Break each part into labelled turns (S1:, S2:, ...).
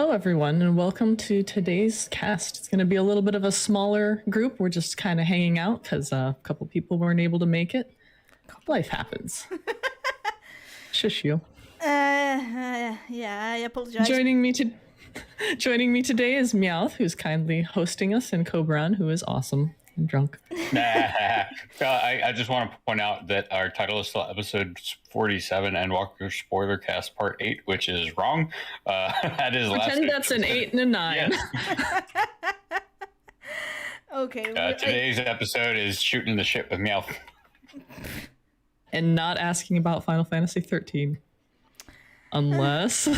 S1: Hello, everyone, and welcome to today's cast. It's going to be a little bit of a smaller group. We're just kind of hanging out because a couple people weren't able to make it. Life happens. Shush you.
S2: Yeah, I apologize.
S1: Joining me today is Meowth, who's kindly hosting us, and Cobran, who is awesome and drunk.
S3: I just want to point out that our title is still episode 47 and Walker Spoiler Cast Part 8, which is wrong. That is
S1: Pretend that's an 8 and a 9.
S3: Yes.
S2: Okay.
S3: Today's episode is shooting the shit with Meowth.
S1: And not asking about Final Fantasy 13. Unless.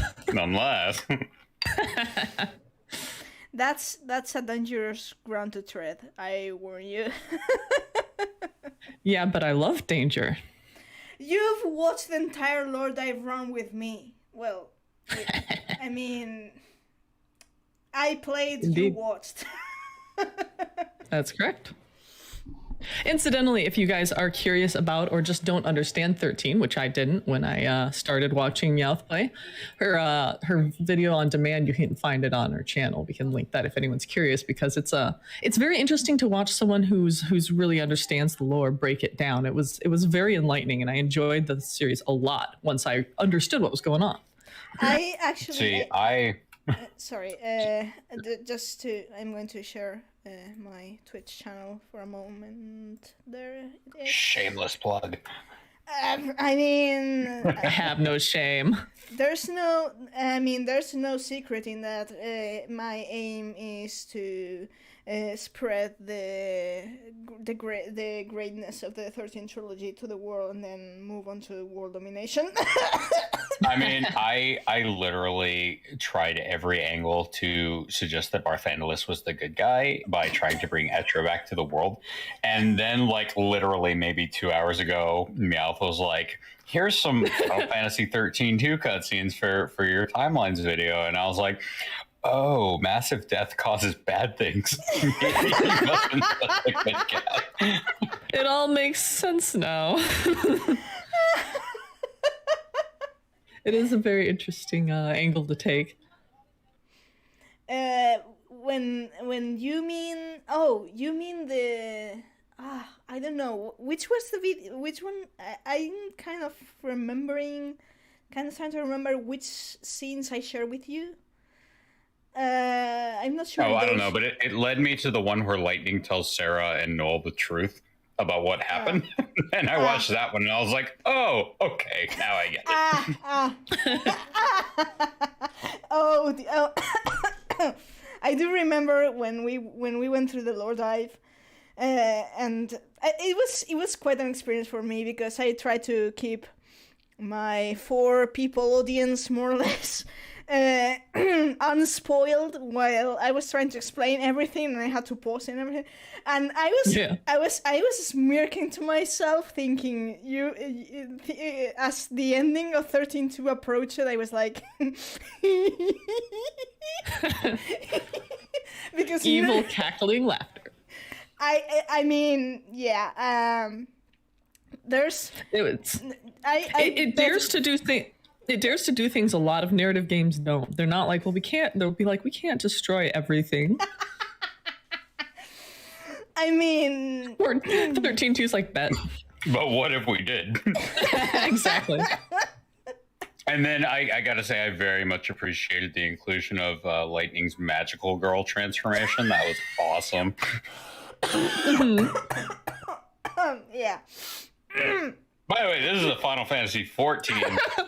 S2: That's a dangerous ground to tread. I warn you.
S1: Yeah, but I love danger.
S2: You've watched the entire lore dive run with me. Well, I mean, I played,
S1: Indeed.
S2: You watched.
S1: That's correct. Incidentally, if you guys are curious about or just don't understand 13, which I didn't when I started watching Meowth play, her video on demand, you can find it on her channel. We can link that if anyone's curious, because it's very interesting to watch someone who's really understands the lore break it down. It was very enlightening, and I enjoyed the series a lot once I understood what was going on.
S2: I actually
S3: Sorry.
S2: I'm going to share my Twitch channel for a moment. There it is.
S3: Shameless plug.
S2: I mean,
S1: I have no shame.
S2: there's no secret in that. My aim is to spread the greatness of the 13th trilogy to the world, and then move on to world domination.
S3: I mean, I literally tried every angle to suggest that Barthandelus was the good guy by trying to bring Etra back to the world. And then, like, literally maybe 2 hours ago, Meowth was like, here's some Final Fantasy 13 2 cutscenes for your timelines video. And I was like, oh, massive death causes bad things. He must have been such a good guy.
S1: It all makes sense now. It is a very interesting angle to take.
S2: When you mean the I don't know which was the video, which one. I'm kind of trying to remember which scenes I shared with you. I'm not sure.
S3: Oh, I don't know, but it led me to the one where Lightning tells Sarah and Noel the truth about what happened. And I watched that one and I was like, oh, okay, now I get
S2: it. I do remember when we went through the lore dive, and it was quite an experience for me, because I tried to keep my 4 people audience more or less unspoiled while I was trying to explain everything, and I had to pause and everything, and I was smirking to myself, thinking as the ending of 13-2 approached, I was like because
S1: evil cackling laughter.
S2: I mean, yeah,
S1: it dares to do things. It dares to do things a lot of narrative games don't. They're not like, well, we can't. They'll be like, we can't destroy everything.
S2: I mean,
S1: or 13-2's like, bet.
S3: But what if we did?
S1: Exactly.
S3: And then I gotta say, I very much appreciated the inclusion of Lightning's magical girl transformation. That was awesome.
S2: Yeah.
S3: By the way, this is a Final Fantasy 14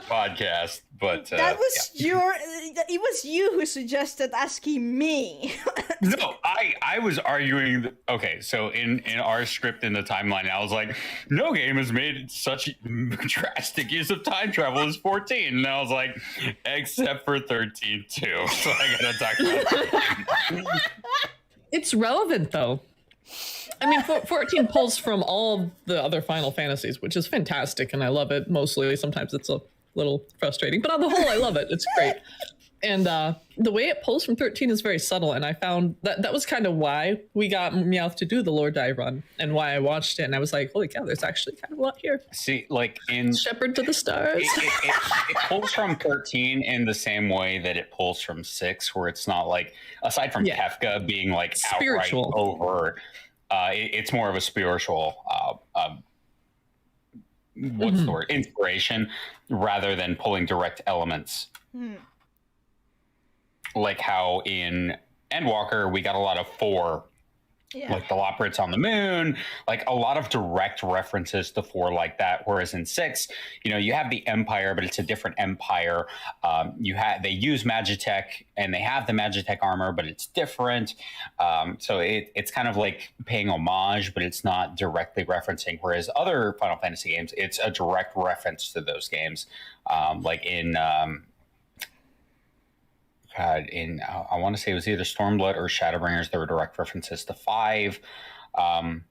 S3: podcast, but
S2: that was it was you who suggested asking me.
S3: No, I was arguing okay, so in our script in the timeline, I was like, no game has made such drastic use of time travel as 14. And I was like, except for 13 too. So I gotta talk about that.
S1: It's relevant though. I mean, 14 pulls from all the other Final Fantasies, which is fantastic, and I love it. Mostly, sometimes it's a little frustrating, but on the whole, I love it. It's great. And the way it pulls from 13 is very subtle, and I found that was kind of why we got Meowth to do the lore dive run, and why I watched it, and I was like, holy cow, there's actually kind of a lot here.
S3: See, like in
S1: Shepherd to the Stars.
S3: It pulls from 13 in the same way that it pulls from 6, where it's not like, aside from Kefka being like
S1: spiritual,
S3: outright overt, it's more of a spiritual what's the word, inspiration, rather than pulling direct elements. Like how in Endwalker we got a lot of 4, like the Loporrits on the moon, like a lot of direct references to 4 like that. Whereas in 6, you have the Empire, but it's a different Empire. They use Magitech, and they have the Magitech armor, but it's different. So it's kind of like paying homage, but it's not directly referencing. Whereas other Final Fantasy games, it's a direct reference to those games, like in. I want to say it was either Stormblood or Shadowbringers. There were direct references to 5. I think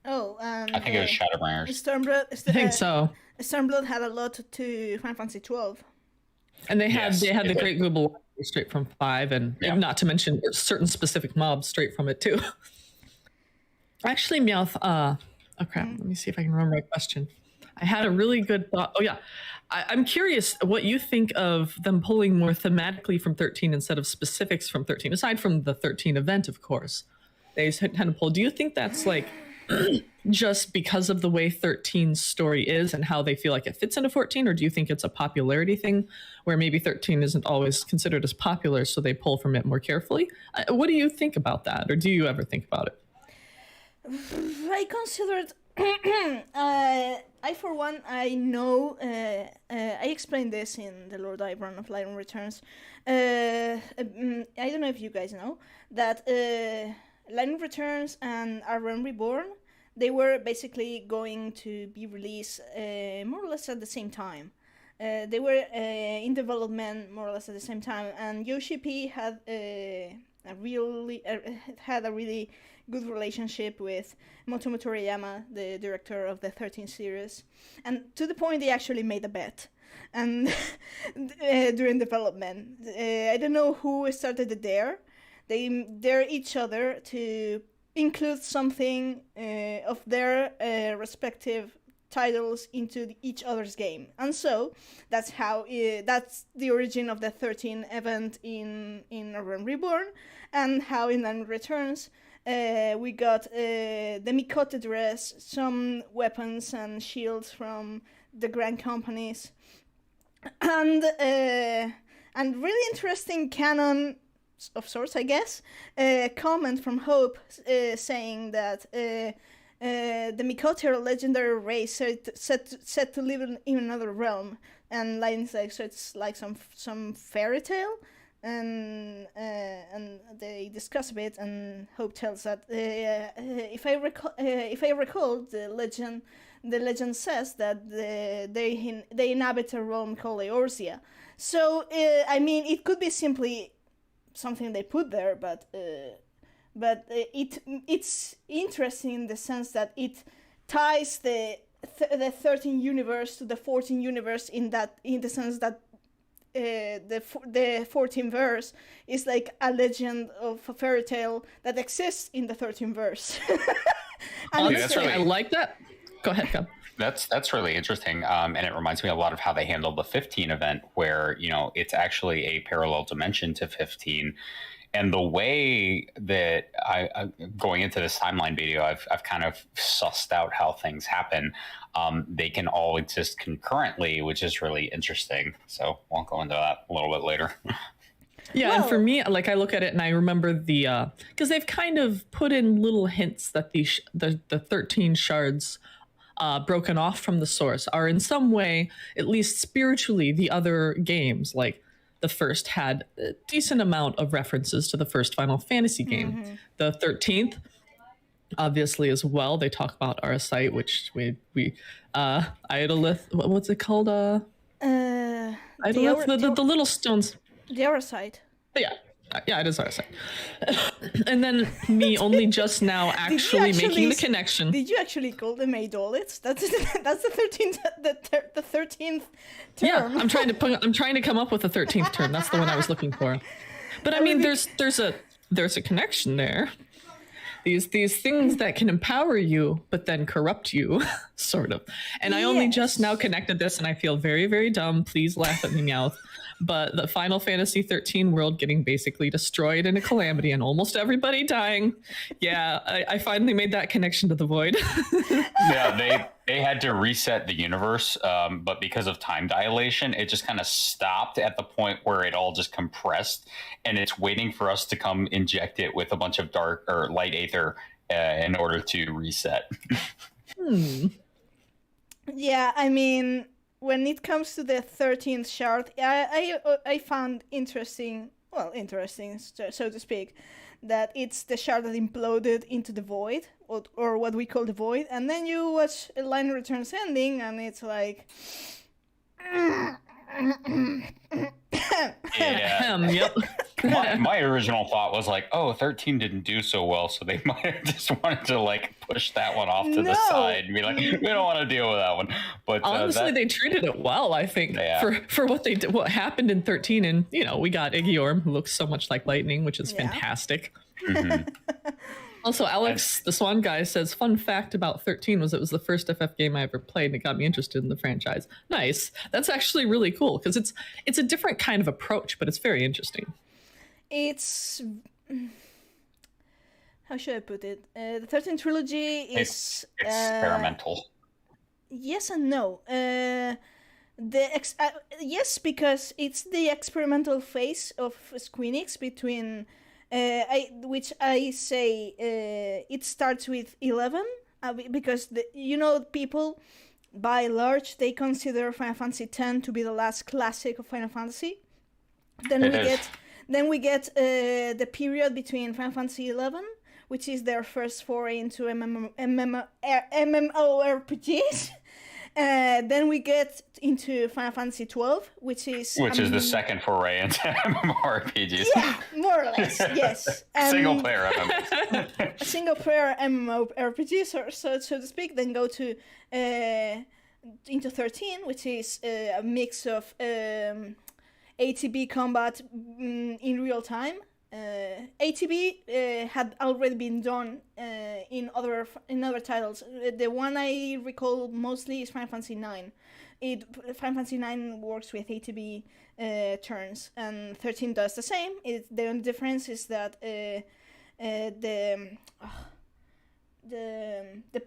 S3: it was Shadowbringers.
S2: Stormblood.
S1: I think so.
S2: Stormblood had a lot to Final Fantasy 12.
S1: And they had the Great Google straight from 5, and not to mention certain specific mobs straight from it too. Actually, Meowth. Oh crap! Let me see if I can remember my question. I had a really good thought. Oh yeah. I'm curious what you think of them pulling more thematically from 13 instead of specifics from 13, aside from the 13 event, of course. They tend to pull. Do you think that's like just because of the way 13's story is and how they feel like it fits into 14, or do you think it's a popularity thing where maybe 13 isn't always considered as popular, so they pull from it more carefully? What do you think about that, or do you ever think about it?
S2: I considered I for one, I know, I explained this in the Lord Dive run of Lightning Returns. I don't know if you guys know that Lightning Returns and Our Realm Reborn, they were basically going to be released more or less at the same time. They were in development more or less at the same time, and Yoshi P had a really good relationship with Motomo Toriyama, the director of the 13 series, and to the point they actually made a bet. And during development, I don't know who started the dare. They dare each other to include something of their respective titles into each other's game, and so that's how that's the origin of the 13 event in Realm Reborn, and how in Land Returns we got the Mikote dress, some weapons and shields from the Grand Companies, and really interesting canon of sorts, I guess, comment from Hope saying that the Mikote are a legendary race set to live in another realm, and Lightning's like, so it's like some fairy tale, and they discuss a bit, and Hope tells that if I recall, the legend says that they inhabit a realm called Eorzea. So I mean, it could be simply something they put there, but it's interesting in the sense that it ties the 13 universe to the 14 universe in the sense that the 14 verse is like a legend of a fairy tale that exists in the 13 verse.
S1: And I like that. Go ahead, Gab.
S3: That's really interesting, and it reminds me a lot of how they handled the 15 event, where it's actually a parallel dimension to 15. And the way that I going into this timeline video, I've kind of sussed out how things happen. They can all exist concurrently, which is really interesting. So we'll go into that a little bit later.
S1: Yeah, well, and for me, like, I look at it and I remember the because they've kind of put in little hints that the 13 shards broken off from the source are in some way, at least spiritually, the other games. Like the first had a decent amount of references to the first Final Fantasy game. Mm-hmm. The 13th, obviously, as well. They talk about Arasite, which we Idolith. What's it called? Idolith, the little stones.
S2: The Arasite.
S1: Yeah. Yeah, it is RSI. And then me only just now actually making the connection.
S2: Did you actually call them Adoliths? That's the 13th term.
S1: Yeah, I'm trying to come up with a 13th term. That's the one I was looking for. But I mean, there's a connection there. These things that can empower you, but then corrupt you, sort of. And I only just now connected this, and I feel very, very dumb. Please laugh at me, Meowth. But the Final Fantasy 13 world getting basically destroyed in a calamity and almost everybody dying. Yeah, I finally made that connection to the void.
S3: Yeah, they had to reset the universe, but because of time dilation, it just kind of stopped at the point where it all just compressed, and it's waiting for us to come inject it with a bunch of dark or light aether in order to reset.
S2: Yeah, I mean, when it comes to the 13th shard, I found interesting, so to speak, that it's the shard that imploded into the void, or what we call the void, and then you watch a Line Returns ending, and it's like...
S3: Yeah.
S1: Yep.
S3: My original thought was like, oh, 13 didn't do so well, so they might have just wanted to like push that one off to the side and be like, we don't want to deal with that one. But
S1: honestly, they treated it well, I think, for what they did, what happened in 13. And we got Iggy who looks so much like lightning, which is fantastic.
S3: Mm-hmm.
S1: Also, Alex, the Swan guy, says, fun fact about 13 was it was the first FF game I ever played, and it got me interested in the franchise. Nice. That's actually really cool, because it's a different kind of approach, but it's very interesting.
S2: It's... How should I put it? The 13 trilogy is...
S3: experimental.
S2: Yes and no. Yes, because it's the experimental phase of Square Enix between... which I say it starts with 11 because people by large they consider Final Fantasy X to be the last classic of Final Fantasy. Then we get the period between Final Fantasy 11, which is their first foray into MMORPGs. Then we get into Final Fantasy 12, which is
S3: the second foray into MMORPGs.
S2: Yeah, more or less, yes.
S3: Single player MMOs.
S2: Single player MMORPGs, so to speak. Then go to into 13, which is a mix of ATB combat in real time. ATB had already been done in other titles. The one I recall mostly is Final Fantasy IX. Final Fantasy IX works with ATB turns, and 13 does the same. The only difference is that the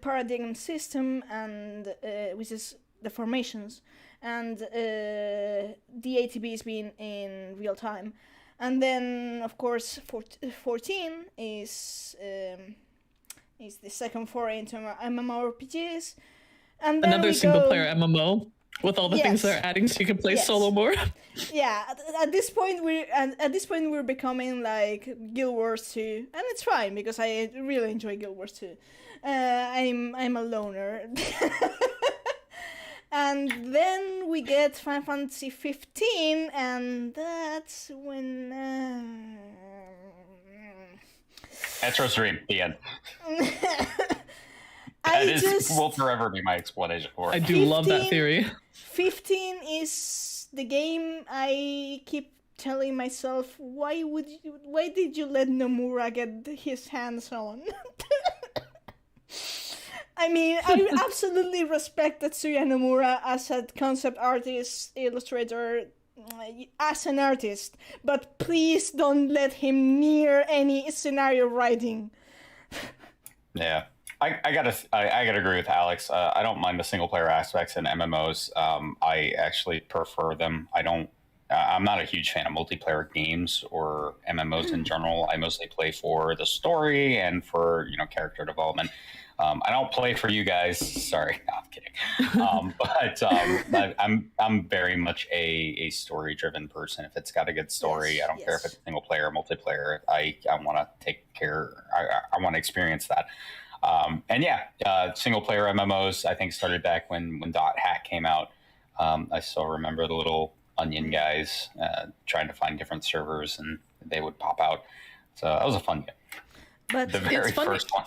S2: paradigm system and which is the formations and the ATB is being in real time. And then, of course, 14 is the second foray into MMORPGs. And then
S1: another single-player MMO with all the things they're adding, so you can play solo more.
S2: Yeah, at this point we're becoming like Guild Wars 2, and it's fine because I really enjoy Guild Wars 2. I'm a loner. And then we get Final Fantasy 15, and that's when...
S3: Etro's Dream, the end. Will forever be my explanation for it.
S1: I do love that theory.
S2: 15 is the game I keep telling myself, why did you let Nomura get his hands on? I mean, I absolutely respect Tetsuya Nomura as a concept artist, illustrator, as an artist, but please don't let him near any scenario writing. Yeah,
S3: I gotta agree with Alex. I don't mind the single player aspects in MMOs. I actually prefer them. I'm not a huge fan of multiplayer games or MMOs in general. I mostly play for the story and for character development. I don't play for you guys. Sorry, no, I'm kidding. But I'm very much a story-driven person. If it's got a good story, I don't care if it's single player or multiplayer. I want to take care. I want to experience that. Single player MMOs I think started back when .hack came out. I still remember the little onion guys trying to find different servers, and they would pop out. So that was a fun game.
S2: But
S3: The very first one.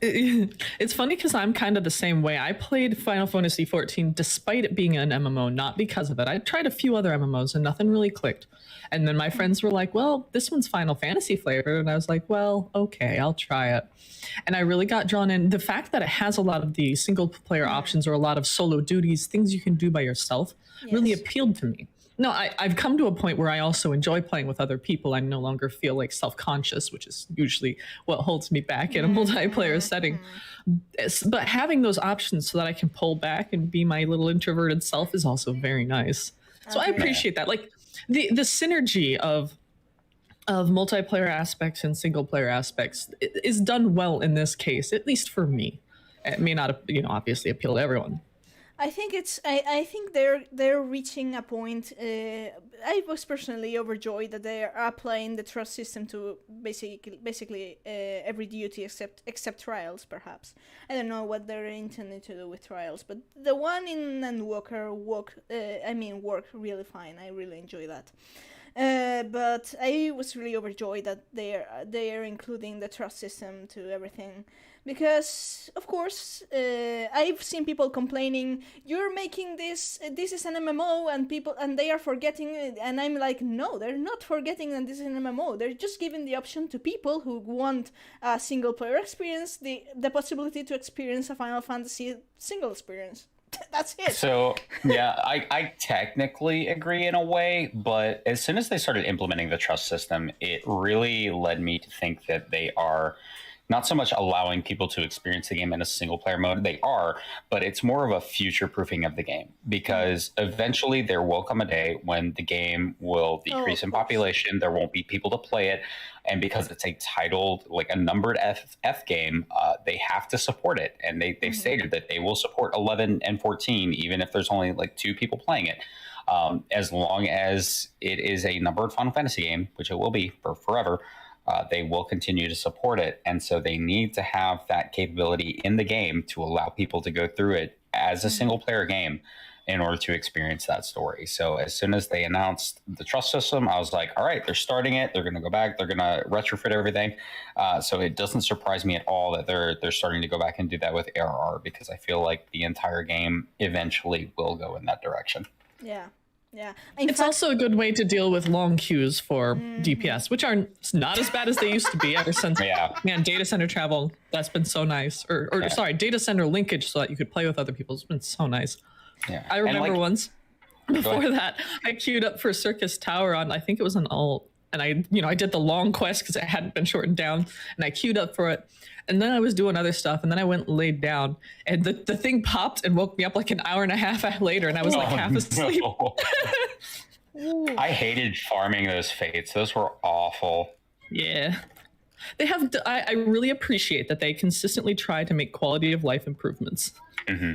S1: It's funny because I'm kind of the same way. I played Final Fantasy XIV despite it being an MMO, not because of it. I tried a few other MMOs and nothing really clicked. And then my friends were like, well, this one's Final Fantasy flavored. And I was like, well, okay, I'll try it. And I really got drawn in. The fact that it has a lot of the single player options or a lot of solo duties, things you can do by yourself, really appealed to me. No, I've come to a point where I also enjoy playing with other people. I no longer feel like self-conscious, which is usually what holds me back in a multiplayer setting. But having those options so that I can pull back and be my little introverted self is also very nice. So I appreciate that. Like the synergy of multiplayer aspects and single player aspects is done well in this case, at least for me. It may not, obviously appeal to everyone.
S2: I think I think they're reaching a point. I was personally overjoyed that they are applying the trust system to basically every duty except trials. Perhaps I don't know what they're intending to do with trials, but the one in Endwalker worked really fine. I really enjoy that. But I was really overjoyed that they are including the trust system to everything. Because, of course, I've seen people complaining, you're making this is an MMO, and they are forgetting it. And I'm like, no, they're not forgetting that this is an MMO. They're just giving the option to people who want a single player experience, the possibility to experience a Final Fantasy single experience. That's it.
S3: So, yeah, I technically agree in a way, but as soon as they started implementing the trust system, it really led me to think that they are not so much allowing people to experience the game in a single player mode. They are, but it's more of a future proofing of the game, because eventually there will come a day when the game will decrease in population. There won't be people to play it. And because it's a titled, like a numbered F game, they have to support it. And they've stated that they will support 11 and 14, even if there's only like 2 people playing it. As long as it is a numbered Final Fantasy game, which it will be for forever, they will continue to support it. And so they need to have that capability in the game to allow people to go through it as a single player game in order to experience that story. So as soon as they announced the trust system, I was like, all right, they're starting it. They're going to go back. They're going to retrofit everything. So it doesn't surprise me at all that they're starting to go back and do that with ARR, because I feel like the entire game eventually will go in that direction.
S2: Yeah. Yeah.
S1: It's also a good way to deal with long queues for DPS, which are not as bad as they used to be ever since. Man, data center travel, that's been so nice. Or sorry, data center linkage so that you could play with other people. It's been so nice. Yeah. I remember once before that, I queued up for Circus Tower on, I think it was an alt. And I did the long quest because it hadn't been shortened down, and I queued up for it. And then I was doing other stuff, and then I went and laid down, and the thing popped and woke me up like an hour and a half later, and I was like half asleep.
S3: No. I hated farming those fates. Those were awful.
S1: Yeah. They have. I really appreciate that they consistently try to make quality of life improvements.
S3: Mm-hmm.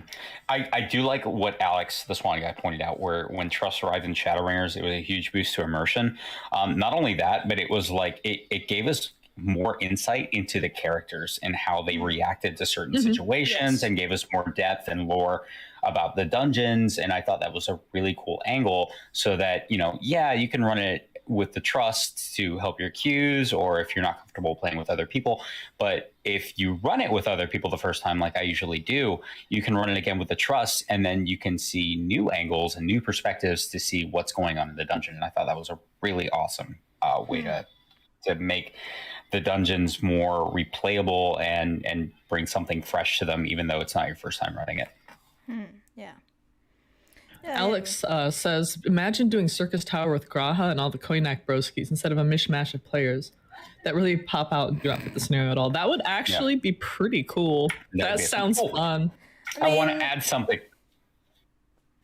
S3: I do like what Alex, the Swan guy, pointed out, where when Trust arrived in Shadowringers, it was a huge boost to immersion. Not only that, but it was like it gave us more insight into the characters and how they reacted to certain situations, and gave us more depth and lore about the dungeons. And I thought that was a really cool angle, so that, you can run it with the trust to help your queues, or if you're not comfortable playing with other people. But if you run it with other people the first time, like I usually do, you can run it again with the trust, and then you can see new angles and new perspectives to see what's going on in the dungeon. And I thought that was a really awesome way to make the dungeons more replayable and bring something fresh to them, even though it's not your first time running it.
S2: Yeah.
S1: Alex says, imagine doing Circus Tower with Graha and all the Koinak broskies instead of a mishmash of players that really pop out and do not fit the scenario at all. That would actually be pretty cool. That sounds fun.
S3: I want to add something.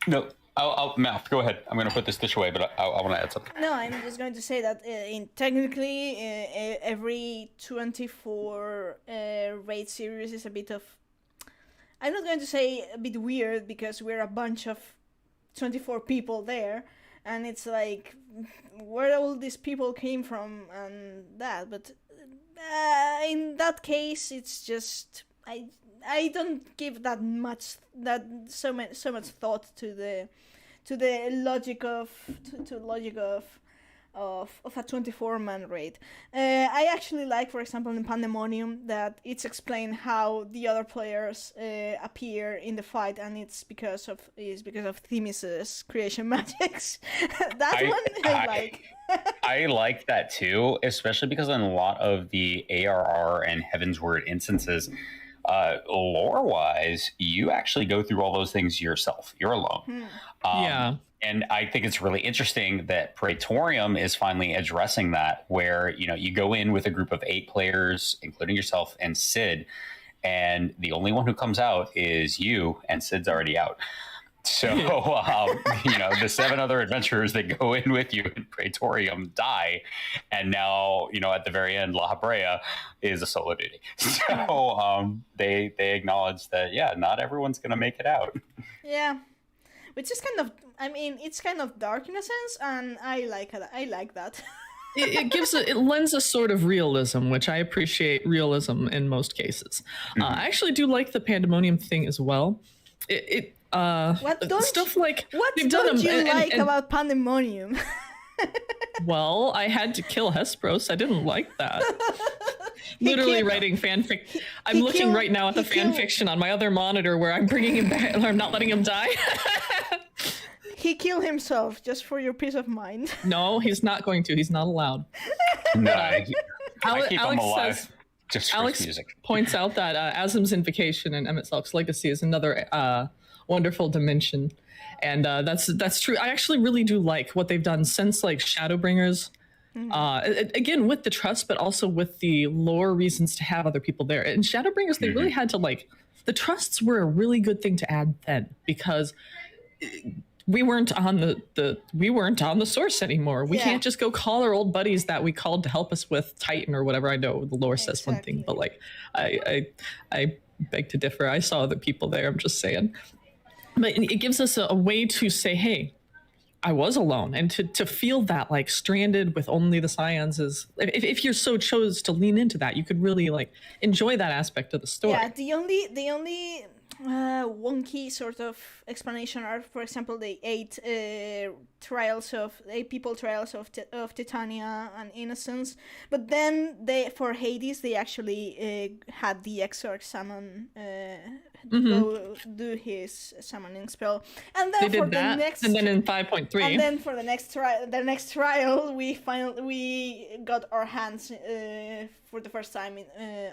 S3: No, I'll Meowth, go ahead. I'm going to put this dish away, but I want to add something.
S2: No, I'm just going to say that technically every 24 raid series is a bit of... I'm not going to say a bit weird, because we're a bunch of 24 people there, and it's like where all these people came from and that. But in that case, it's just I don't give so much thought to the logic of to logic of a 24-man raid. I actually like, for example, in Pandemonium, that it's explained how the other players appear in the fight, and it's because of Themis's creation magics. I like.
S3: I like that too, especially because in a lot of the ARR and Heaven's Word instances, lore-wise, you actually go through all those things yourself. You're alone.
S1: Yeah.
S3: And I think it's really interesting that Praetorium is finally addressing that, where, you know, you go in with a group of 8 players, including yourself and Sid, and the only one who comes out is you, and Sid's already out. So, you know, the 7 other adventurers that go in with you in Praetorium die, and now, you know, at the very end, La Habrea is a solo duty. So they acknowledge that, yeah, not everyone's going to make it out.
S2: Yeah. Which is kind of, I mean, it's kind of dark in a sense, and I like that.
S1: It lends a sort of realism, which I appreciate realism in most cases. I actually do like the Pandemonium thing as well. What
S2: don't you like about Pandemonium?
S1: Well, I had to kill Hesperos. I didn't like that. Literally writing fanfic. I'm looking right now at the fan fiction on my other monitor where I'm bringing him back. I'm not letting him die.
S2: He killed himself, just for your peace of mind.
S1: No, he's not going to. He's not allowed.
S3: No, I keep
S1: Alex
S3: him alive.
S1: Says,
S3: just for
S1: Alex
S3: music.
S1: points out that Azim's Invocation and Emmett Salk's Legacy is another wonderful dimension. And that's true. I actually really do like what they've done since like Shadowbringers. Again, with the trust, but also with the lore reasons to have other people there. In Shadowbringers, they really had to like, the trusts were a really good thing to add then, because we weren't on the source anymore. We can't just go call our old buddies that we called to help us with Titan or whatever. I know the lore says one thing, but like I beg to differ. I saw other people there. I'm just saying. But it gives us a way to say, hey, I was alone, and to feel that like stranded with only the Scions is, if you're so chose to lean into that, you could really like enjoy that aspect of the story.
S2: Yeah, the only wonky sort of explanation are, for example, the 8 people trials of Titania and Innocence. But then for Hades, they actually had the Exarch summon go do his summoning spell, and then
S1: they did that. And then in 5.3,
S2: and then for the next trial, we got our hands for the first time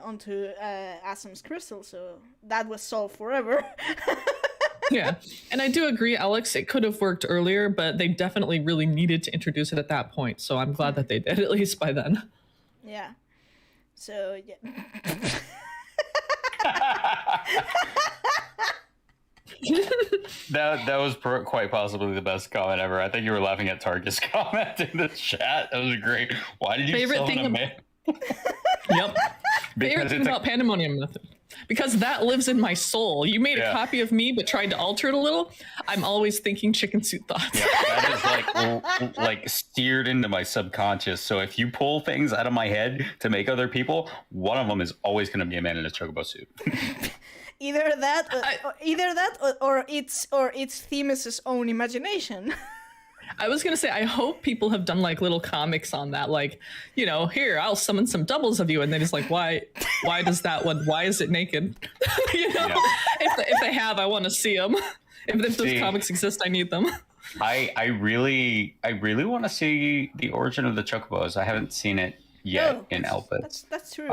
S2: onto Asim's crystal, so that was solved forever.
S1: Yeah, and I do agree, Alex, it could have worked earlier, but they definitely really needed to introduce it at that point, so I'm glad that they did, at least by then.
S2: Yeah. So, yeah.
S3: That was quite possibly the best comment ever. I think you were laughing at Targus' comment in the chat. That was great. Why did you summon a man?
S1: Yep. Favorite thing about Pandemonium Method. Because that lives in my soul. You made a copy of me, but tried to alter it a little. I'm always thinking chicken soup thoughts.
S3: Yeah, that is like steered into my subconscious. So if you pull things out of my head to make other people, one of them is always going to be a man in a chocobo suit.
S2: Either that, or it's Themis' own imagination.
S1: I was gonna say, I hope people have done like little comics on that, like, you know, here, I'll summon some doubles of you, and then it's like, why does that one? Why is it naked? You know, if they have, I want to see them. If those comics exist, I need them.
S3: I really want to see the origin of the chocobos. I haven't seen it yet in Elpis.
S2: That's true.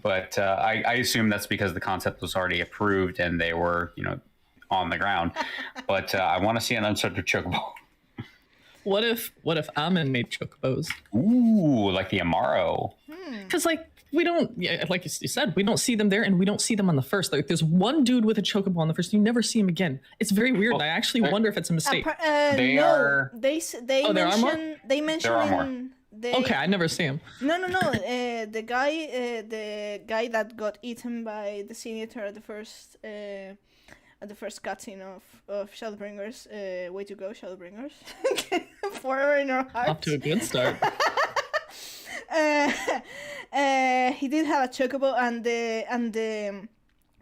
S3: But I assume that's because the concept was already approved and they were, you know, on the ground. But I want to see an uncensored chocobo.
S1: What if Amin made chocobos?
S3: Ooh, like the Amaro.
S1: Because like we don't, like you said, we don't see them there, and we don't see them on the first. Like there's one dude with a chocobo on the first. You never see him again. It's very weird.
S3: Well,
S1: I actually wonder if it's a mistake.
S3: They
S2: mention.
S1: Okay, I never see him.
S2: No. The guy that got eaten by the Senator at the first cutscene of Shadowbringers. Way to go, Shadowbringers! Forever in our hearts.
S1: Off to a good start.
S2: He did have a chocobo, and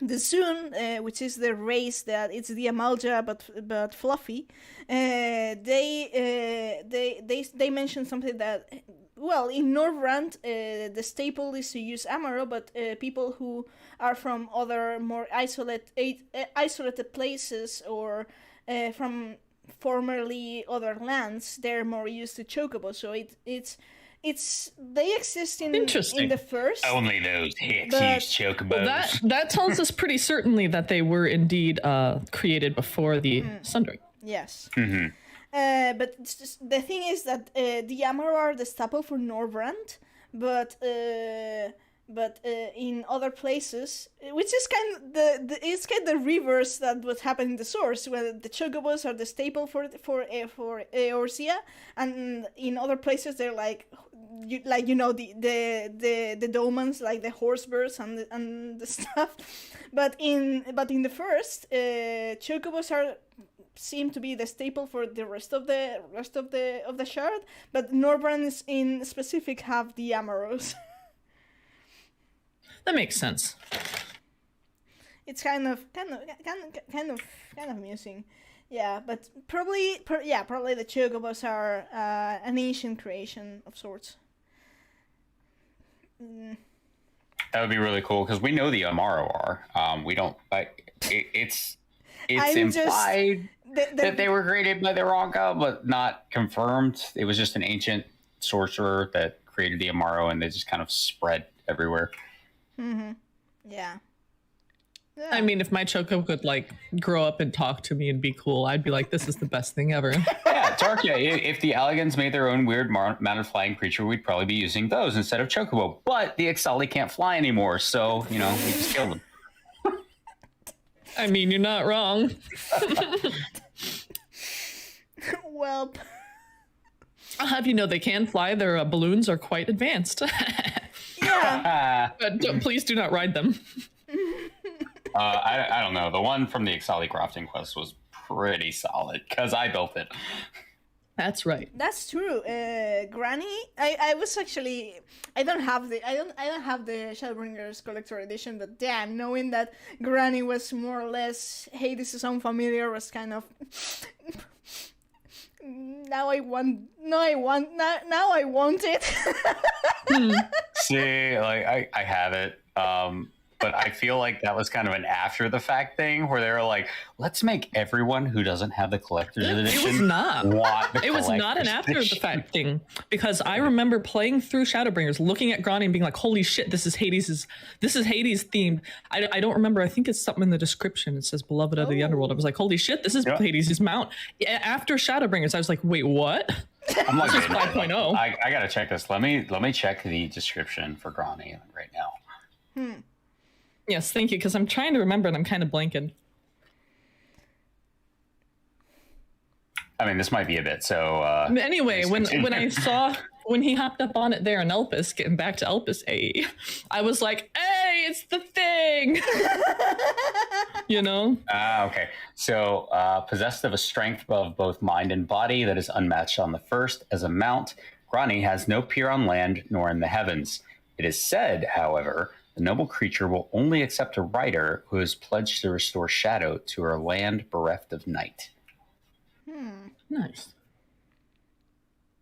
S2: the Zun, which is the race that it's the Amalja but fluffy, they mentioned something that, well, in Norvrand, the staple is to use Amaro, but people who are from other more isolated places or from formerly other lands, they're more used to Chocobo. So it's they exist in the first.
S3: Only those hicks use Chocobos.
S1: Well, that tells us pretty certainly that they were indeed created before the Sundering.
S2: Yes.
S3: Mm-hmm.
S2: But it's just, the thing is that the Amaro are the staple for Norvrand, but in other places, which is kind of it's kind of the reverse that what happened in the source, where the Chocobos are the staple for Eorzea, and in other places they're like the Domans, like the horsebirds and the stuff. But in the first, Chocobos seem to be the staple for the rest of the shard, but Norvrand in specific have the Amaros.
S1: That makes sense.
S2: It's kind of amusing, yeah. But probably the Chocobos are an ancient creation of sorts.
S3: That would be really cool because we know the Amaro are. We don't. It's implied that they were created by the Ronka, but not confirmed. It was just an ancient sorcerer that created the Amaro, and they just kind of spread everywhere.
S2: Mm-hmm. Yeah.
S1: I mean, if my Choco could like grow up and talk to me and be cool, I'd be like, this is the best thing ever.
S3: Yeah, Tarkia, if the Elegans made their own weird mounted flying creature, we'd probably be using those instead of Chocobo. But the XIV can't fly anymore, so, we just killed them.
S1: I mean, you're not wrong.
S2: Well,
S1: I'll have you know they can fly. Their balloons are quite advanced.
S2: yeah.
S1: But please do not ride them.
S3: I don't know. The one from the XIV crafting quest was pretty solid because I built it.
S1: That's right.
S2: That's true. Granny, I was actually I don't have the Shadowbringers collector edition, but damn, knowing that Granny was more or less Hades' own familiar was kind of now I want it.
S3: See, like I have it. But I feel like that was kind of an after the fact thing where they were like, let's make everyone who doesn't have the collector's edition.
S1: It was not.
S3: It
S1: was not an after the fact thing, because I remember playing through Shadowbringers, looking at Grani and being like, holy shit, this is Hades themed. I don't remember. I think it's something in the description. It says beloved of the underworld. I was like, holy shit, this is Hades' mount. After Shadowbringers, I was like, wait, what?
S3: I'm like,
S1: this is 5.0.
S3: I gotta check this. Let me check the description for Grani right now.
S1: Yes, thank you, because I'm trying to remember and I'm kind of blanking.
S3: I mean, this might be a bit so...
S1: anyway, when I saw... When he hopped up on it there in Elpis, getting back to Elpis, I was like, hey, it's the thing!
S3: Okay. So, possessed of a strength of both mind and body that is unmatched on the first as a mount, Grani has no peer on land nor in the heavens. It is said, however... The noble creature will only accept a rider who is pledged to restore shadow to her land bereft of night.
S1: Nice.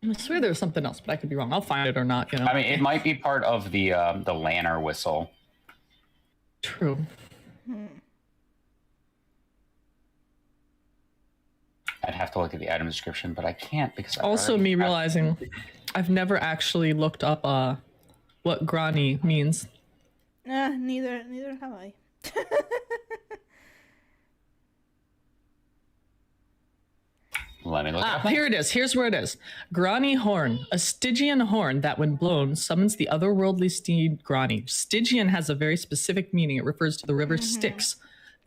S1: I swear there was something else, but I could be wrong. I'll find it or not.
S3: I mean, it might be part of the Lanner whistle.
S1: True.
S3: I'd have to look at the item description, but I can't because
S1: realizing I've never actually looked up what Grani means.
S2: Neither have I.
S3: Let me look.
S1: Here it is. Here's where it is. Grani horn, a Stygian horn that, when blown, summons the otherworldly steed Grani. Stygian has a very specific meaning. It refers to the river Styx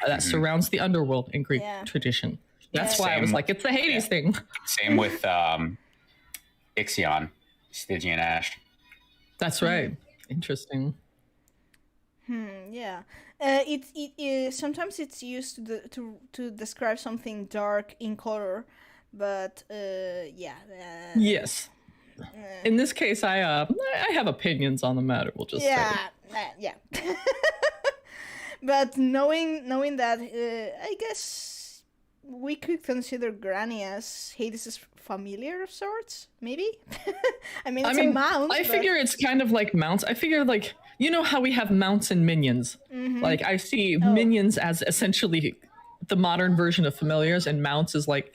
S1: that surrounds the underworld in Greek tradition. That's why I was like, it's the Hades thing.
S3: Same with Ixion, Stygian ash.
S1: That's right. Interesting.
S2: Yeah. It sometimes it's used to describe something dark in color, but
S1: yes. In this case, I have opinions on the matter. We'll just say.
S2: Yeah. But knowing that, I guess we could consider Granny as Hades' familiar of sorts, maybe. I mean, a mount.
S1: I figure it's kind of like mounts. I figure like, you know how we have mounts and minions. Like I see minions as essentially the modern version of familiars, and mounts is like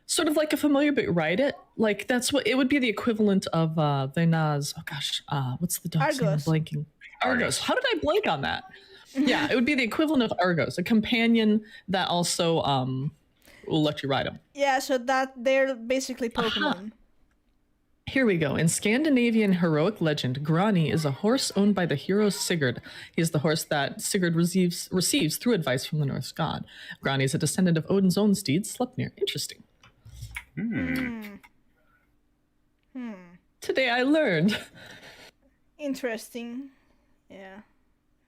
S1: sort of like a familiar, but ride it. Like that's what it would be the equivalent of Venaz. Oh gosh, what's the dog's name? I'm blanking. Argos. How did I blank on that? Yeah, it would be the equivalent of Argos, a companion that also will let you ride them.
S2: Yeah, so that they're basically Pokemon.
S1: Here we go. In Scandinavian heroic legend, Grani is a horse owned by the hero Sigurd. He is the horse that Sigurd receives through advice from the Norse god. Grani is a descendant of Odin's own steed, Sleipnir. Interesting. Today I learned.
S2: Interesting. Yeah.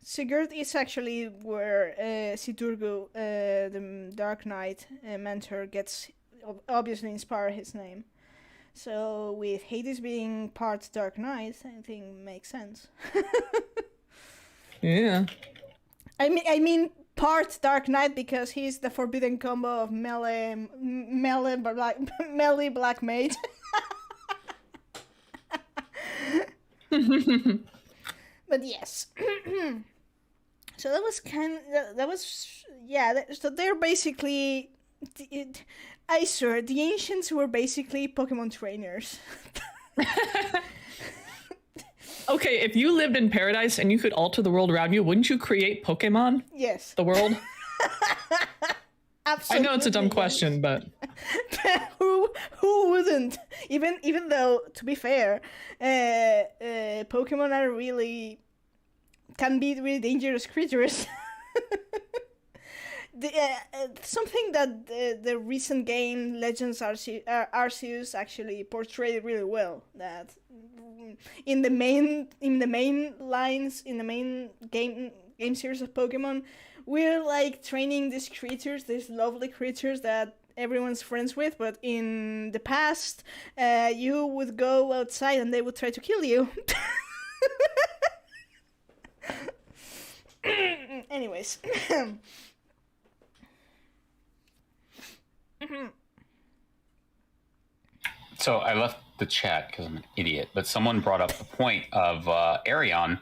S2: Sigurd is actually where Siturgo, the Dark Knight mentor, gets obviously inspired his name. So with Hades being part Dark Knight, I think makes sense.
S1: Yeah.
S2: I mean part Dark Knight because he's the forbidden combo of melee black mage. But yes. So so they're basically, I swear, the ancients were basically Pokemon trainers.
S1: Okay, if you lived in paradise and you could alter the world around you, wouldn't you create Pokemon?
S2: Yes.
S1: The world?
S2: Absolutely.
S1: I know it's a dumb question, but
S2: who wouldn't? Even though, to be fair, Pokemon can be really dangerous creatures. Something that the recent game Legends Arceus actually portrayed really well. That in the main game series of Pokemon, we're like training these creatures, these lovely creatures that everyone's friends with, but in the past, you would go outside and they would try to kill you. Anyways.
S3: So I left the chat because I'm an idiot, but someone brought up the point of Arion,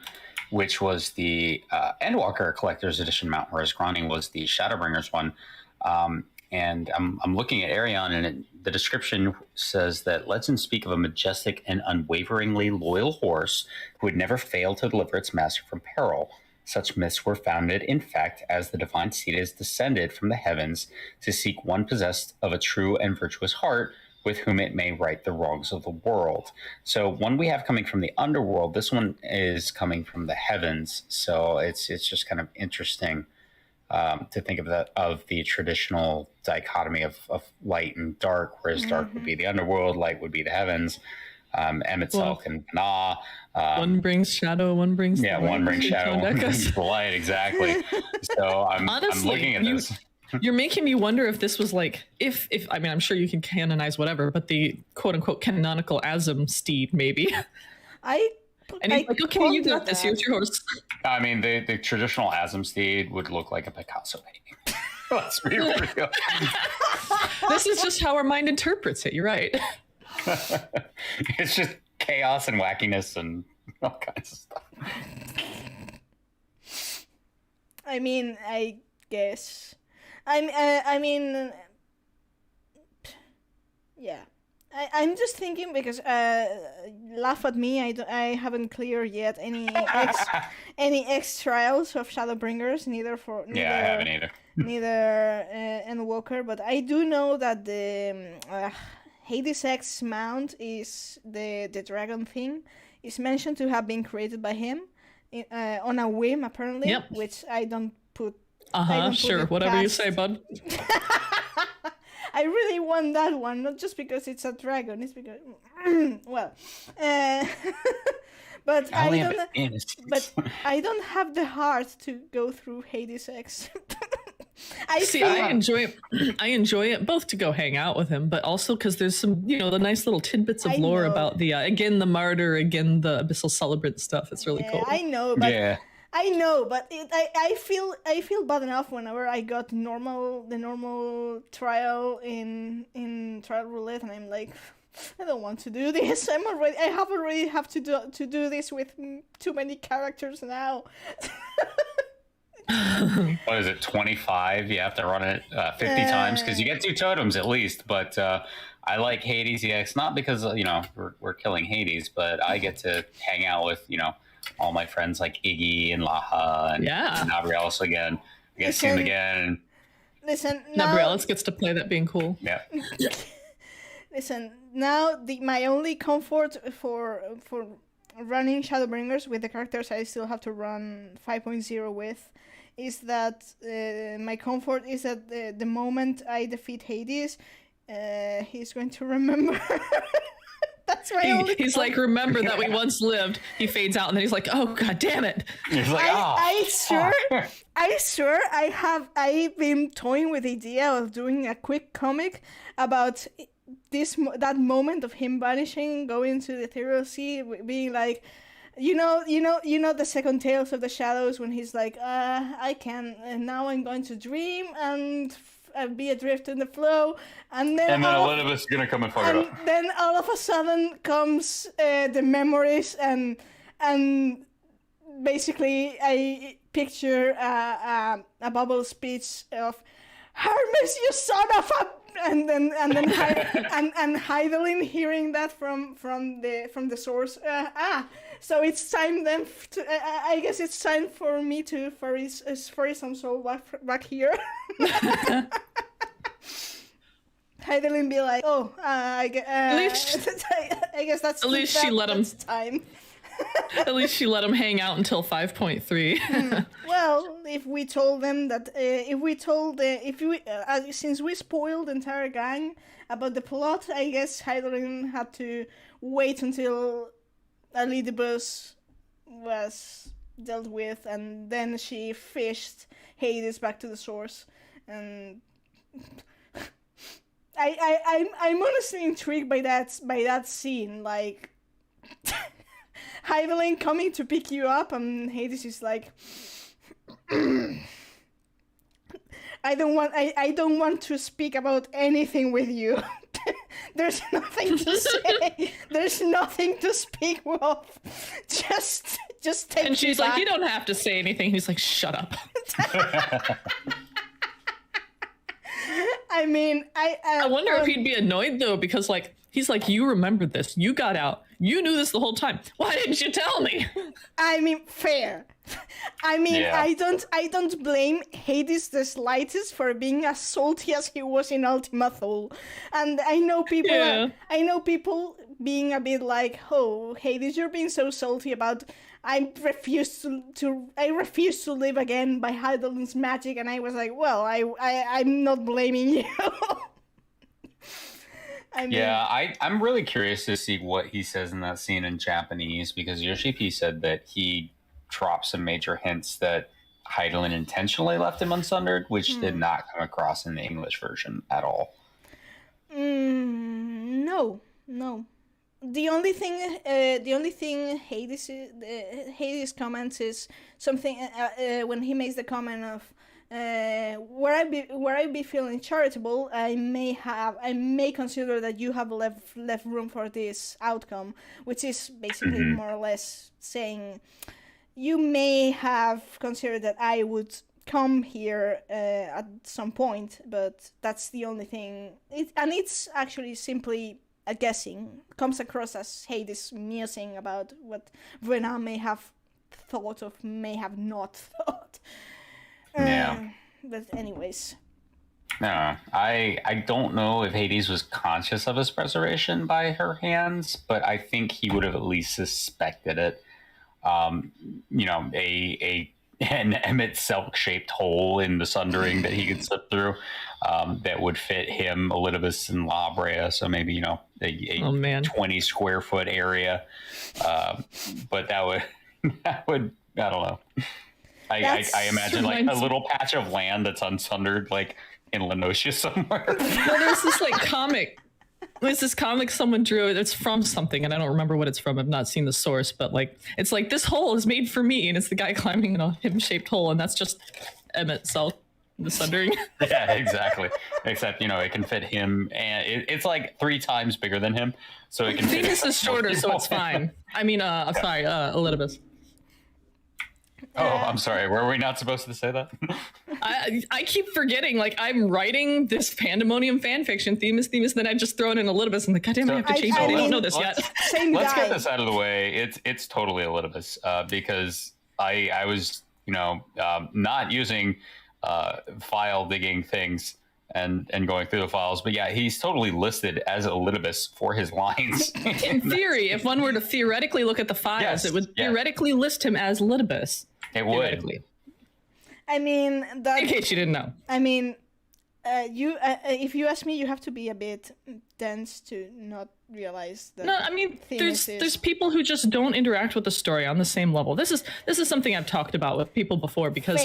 S3: which was the Endwalker Collector's Edition mount, whereas Grani was the Shadowbringers one. And I'm looking at Arion, and the description says that legends speak of a majestic and unwaveringly loyal horse who would never fail to deliver its master from peril. Such myths were founded, in fact, as the divine seed is descended from the heavens to seek one possessed of a true and virtuous heart with whom it may right the wrongs of the world. So one we have coming from the underworld, this one is coming from the heavens. So it's just kind of interesting to think of the traditional dichotomy of light and dark, whereas dark would be the underworld, light would be the heavens. Emet-Selch and Na.
S1: One brings shadow, one brings
S3: light. One brings shadow, one brings the light, exactly. So honestly, I'm looking at this.
S1: You're making me wonder if this was like, if I mean, I'm sure you can canonize whatever, but the quote unquote canonical Asm steed, maybe. And he's like, okay, you got this. Here's your horse.
S3: I mean, the traditional Asm steed would look like a Picasso painting. Let's be real.
S1: This is just how our mind interprets it. You're right.
S3: It's just chaos and wackiness and all kinds of stuff.
S2: I mean, I guess. I mean, yeah. I'm just thinking because laugh at me. I haven't cleared yet any X trials of Shadowbringers. I haven't either. Neither Endwalker, but I do know that the Hades X mount is the dragon thing is mentioned to have been created by him on a whim apparently. Yep. Which I don't put.
S1: Sure, whatever you say, bud.
S2: I really want that one, not just because it's a dragon. It's because, well, but I don't have the heart to go through Hades X.
S1: I enjoy it both to go hang out with him, but also because there's some, the nice little tidbits of lore about the again the martyr, again the abyssal celebrant stuff. It's really cool.
S2: I know, but I know, but I feel bad enough whenever I got the normal trial in trial roulette, and I'm like, I don't want to do this. I have to do this with too many characters now.
S3: What is it, 25? You have to run it 50 times because you get 2 totems at least. But I like Hades EX, not because we're killing Hades, but I get to hang out with all my friends like Iggy and Laha and Nabrielis again. I get to see him again.
S2: Listen,
S1: Nabrielis gets to play that being cool.
S3: Yeah.
S2: Listen, now my only comfort for running Shadowbringers with the characters I still have to run 5.0 with is that my comfort is that the moment I defeat Hades, he's going to remember. That's my only
S1: he's like, remember that we once lived. He fades out and then he's like, oh god damn it.
S3: He's like,
S2: I've been toying with the idea of doing a quick comic about that moment of him vanishing, going to the ethereal sea, being like, the second Tales of the Shadows when he's like, I can, and now I'm going to dream and be adrift in the flow, and then
S3: Elizabeth's gonna come and fuck it up.
S2: Then all of a sudden comes the memories, and basically I picture a bubble speech of Hermes, you son of a, and then Heidelin hearing that from the source. So it's time then. I guess it's time for me to furry some soul back here. Heidelin be like, I guess that's
S1: at least she let him
S2: time.
S1: At least she let him hang out until 5.3.
S2: Well, if we told them that, since we spoiled the entire gang about the plot, I guess Heidelin had to wait until Alidibus was dealt with, and then she fished Hades back to the source. And I'm honestly intrigued by that scene, like. Heidelin coming to pick you up, and Hades is like, I don't want to speak about anything with you. There's nothing to say. There's nothing to speak of. Just take.
S1: And she's
S2: me
S1: like,
S2: back.
S1: you don't have to say anything. He's like, shut up.
S2: I mean,
S1: I wonder if he'd be annoyed though, because he's like, you remembered this. You got out. You knew this the whole time. Why didn't you tell me?
S2: I mean, fair. I mean,
S3: Yeah.
S2: I don't blame Hades the slightest for being as salty as he was in Ultima Thule. And I know people being a bit like, oh, Hades, you're being so salty about I refuse to live again by Heidelin's magic, and I was like, well, I'm not blaming you. I mean,
S3: I'm really curious to see what he says in that scene in Japanese, because Yoshi-P said that he dropped some major hints that Heidelin intentionally left him unsundered, which did not come across in the English version at all.
S2: No. The only thing Hades comments is something when he makes the comment of where I be feeling charitable, I may consider that you have left room for this outcome, which is basically more or less saying you may have considered that I would come here at some point, but that's the only thing. It's actually simply a guessing. Comes across as Hades musing about what Rena may have thought of, may have not thought.
S3: Yeah.
S2: But anyways.
S3: No, I don't know if Hades was conscious of his preservation by her hands, but I think he would have at least suspected it. An Emmett Silk-shaped hole in the sundering that he could slip through that would fit him, Elidibus, and Labrea. So maybe, a 20 square foot area. But that would, I don't know. I imagine a little patch of land that's unsundered, in Lenosia somewhere.
S1: Well, there's this comic There's this comic someone drew. It's from something, and I don't remember what it's from. I've not seen the source, but like, it's like this hole is made for me, and it's the guy climbing in a him-shaped hole, and that's just Emmett Self, the Sundering.
S3: Yeah, exactly. Except it can fit him, and it's like 3 times bigger than him, so it can.
S1: Themis is shorter, so it's fine. I mean, I'm sorry, Elidibus.
S3: Oh, I'm sorry. Were we not supposed to say that?
S1: I keep forgetting. Like, I'm writing this Pandemonium fan fiction, Themis, then I just throw it in Elidibus, and goddamn, I have to change it. They don't know this yet.
S3: Let's get this out of the way. It's totally Elidibus, because I was not using file digging things and going through the files, but yeah, he's totally listed as Elidibus for his lines.
S1: In theory, if one were to theoretically look at the files, it would theoretically list him as Elidibus.
S3: It would.
S2: I mean, that,
S1: in case you didn't know.
S2: I mean, if you ask me, you have to be a bit dense to not realize that.
S1: No, I mean, there's people who just don't interact with the story on the same level. This is something I've talked about with people before, because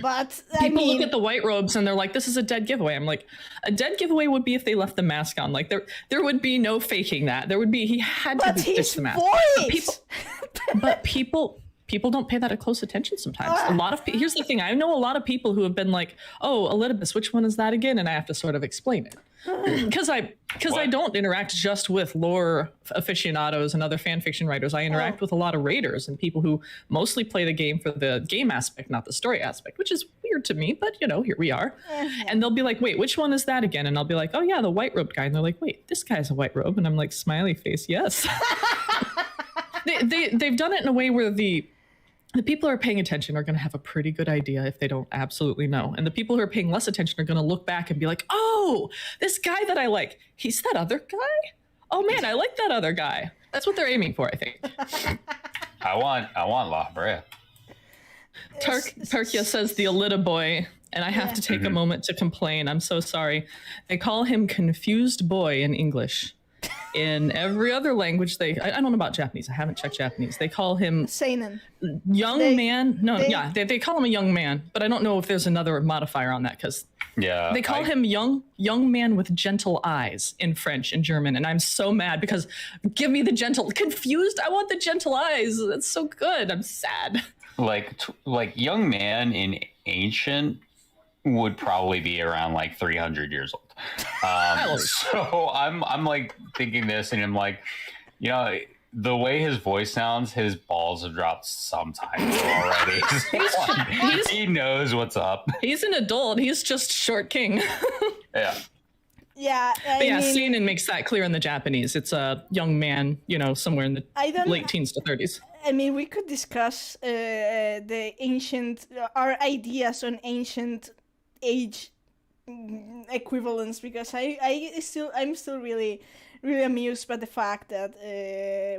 S2: but
S1: people look at the white robes and they're like, this is a dead giveaway. I'm like, a dead giveaway would be if they left the mask on. Like, there would be no faking that. There would be, he had to ditch the mask. But people don't pay that a close attention sometimes. A lot of here's the thing. I know a lot of people who have been like, "Oh, Elidibus, which one is that again?" And I have to sort of explain it because I don't interact just with lore aficionados and other fan fiction writers. I interact with a lot of raiders and people who mostly play the game for the game aspect, not the story aspect, which is weird to me. But here we are. And they'll be like, "Wait, which one is that again?" And I'll be like, "Oh yeah, the white robed guy." And they're like, "Wait, this guy's a white robe?" And I'm like, smiley face, yes. They've done it in a way where the people who are paying attention are going to have a pretty good idea if they don't absolutely know. And the people who are paying less attention are going to look back and be like, oh, this guy that I like, he's that other guy? Oh man, I like that other guy. That's what they're aiming for, I think.
S3: I want La Brea.
S1: Tarkia says the Elida boy, and I have to take a moment to complain. I'm so sorry. They call him confused boy in English. In every other language, I don't know about Japanese. I haven't checked Japanese. They call him
S2: seinen.
S1: Young man. No, they call him a young man, but I don't know if there's another modifier on that because they call him young man with gentle eyes in French and German, and I'm so mad because give me the gentle. Confused. I want the gentle eyes. That's so good. I'm sad.
S3: Like young man in ancient would probably be around like 300 years old. So I'm like thinking this, and I'm like, the way his voice sounds, his balls have dropped sometimes already. He knows what's up.
S1: He's an adult. He's just short king.
S3: Yeah.
S2: Yeah.
S1: But seinen makes that clear in the Japanese. It's a young man, somewhere in the late teens to 30s.
S2: I mean, we could discuss our ideas on ancient age equivalence, because I'm still really amused by the fact that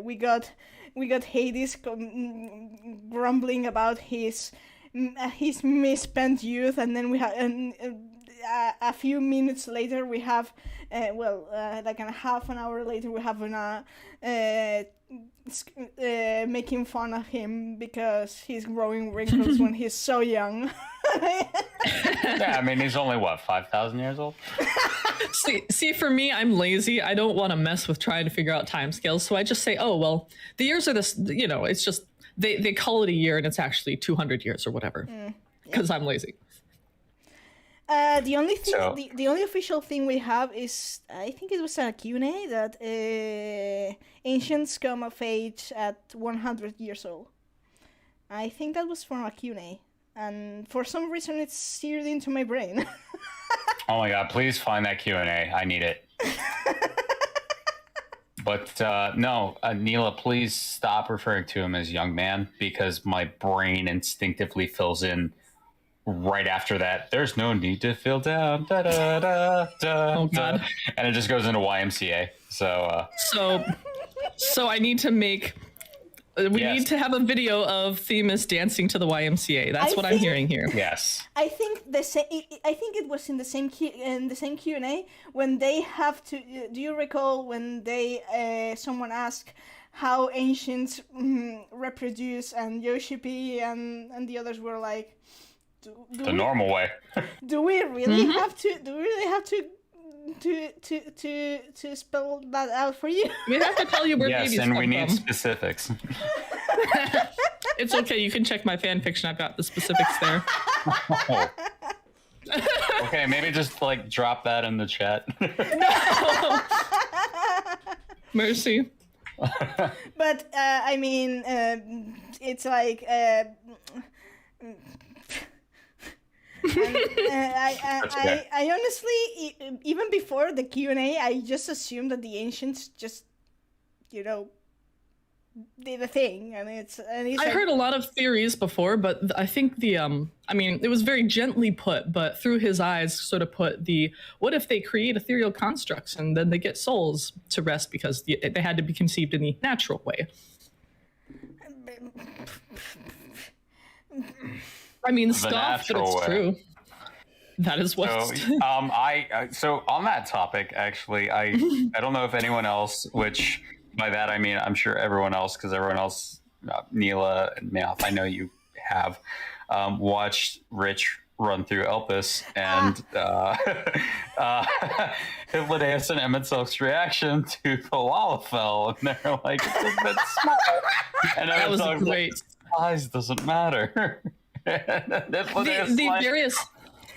S2: we got Hades grumbling about his misspent youth, and then we have a few minutes later we have like a half an hour later we have making fun of him because he's growing wrinkles when he's so young.
S3: Yeah, I mean, he's only 5,000 years old.
S1: See, for me, I'm lazy. I don't want to mess with trying to figure out timescales, so I just say, oh well, the years are this. It's just they call it a year, and it's actually 200 years or whatever, because I'm lazy.
S2: The only thing, the only official thing we have is, I think it was a Q&A that ancients come of age at 100 years old. I think that was from a Q&A, and for some reason it's seared into my brain.
S3: Oh my god, please find that Q&A. I need it. But no, Neela, please stop referring to him as young man, because my brain instinctively fills in right after that. There's no need to feel down. Da, da, da, da,
S1: oh god.
S3: And it just goes into YMCA.
S1: So I need to make. We need to have a video of Themis dancing to the YMCA. That's what I'm hearing here.
S3: Yes.
S2: I think it was in the same Q&A when they have to. Do you recall when someone asked how ancients reproduce, and Yoshi and the others were like,
S3: the normal way.
S2: Do we really have to? Do we really have to to spell that out for you?
S1: We have to tell you where
S3: Yes,
S1: babies
S3: and
S1: come
S3: we need
S1: from.
S3: specifics.
S1: It's okay. You can check my fan fiction. I've got the specifics there.
S3: Oh. Okay, maybe just like drop that in the chat.
S1: Mercy.
S2: But I mean, it's like. I honestly, even before the Q&A, I just assumed that the ancients just, did a thing, and it's.
S1: I heard a lot of theories before, but I think it was very gently put, but through his eyes, sort of put what if they create ethereal constructs and then they get souls to rest because they had to be conceived in the natural way. I mean, scoff, but it's true. That is what.
S3: So on that topic, actually, I don't know if anyone else, which by that I mean I'm sure everyone else, because everyone else, Neela and Meowth, I know you have watched Rich run through Elpis and Hypnodeus and Emetzel's reaction to the Lalafell, and they're like, it's a bit small. And
S1: that was great.
S3: Size doesn't matter.
S1: The various.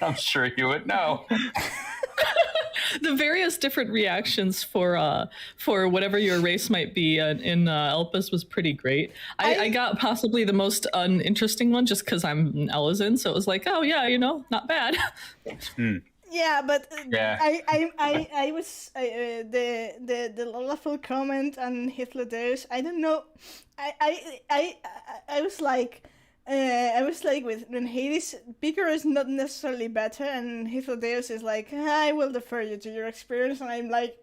S3: I'm sure you would know.
S1: The various different reactions for whatever your race might be in Elpis was pretty great. I got possibly the most uninteresting one just because I'm Elizin, so it was like, oh yeah, not bad.
S2: Yeah, but
S3: yeah.
S2: I was the Lalafell comment on Hypnodeus. I don't know. I was like. When Hades, bigger is not necessarily better, and Hypnodeus is like, I will defer you to your experience, and I'm like,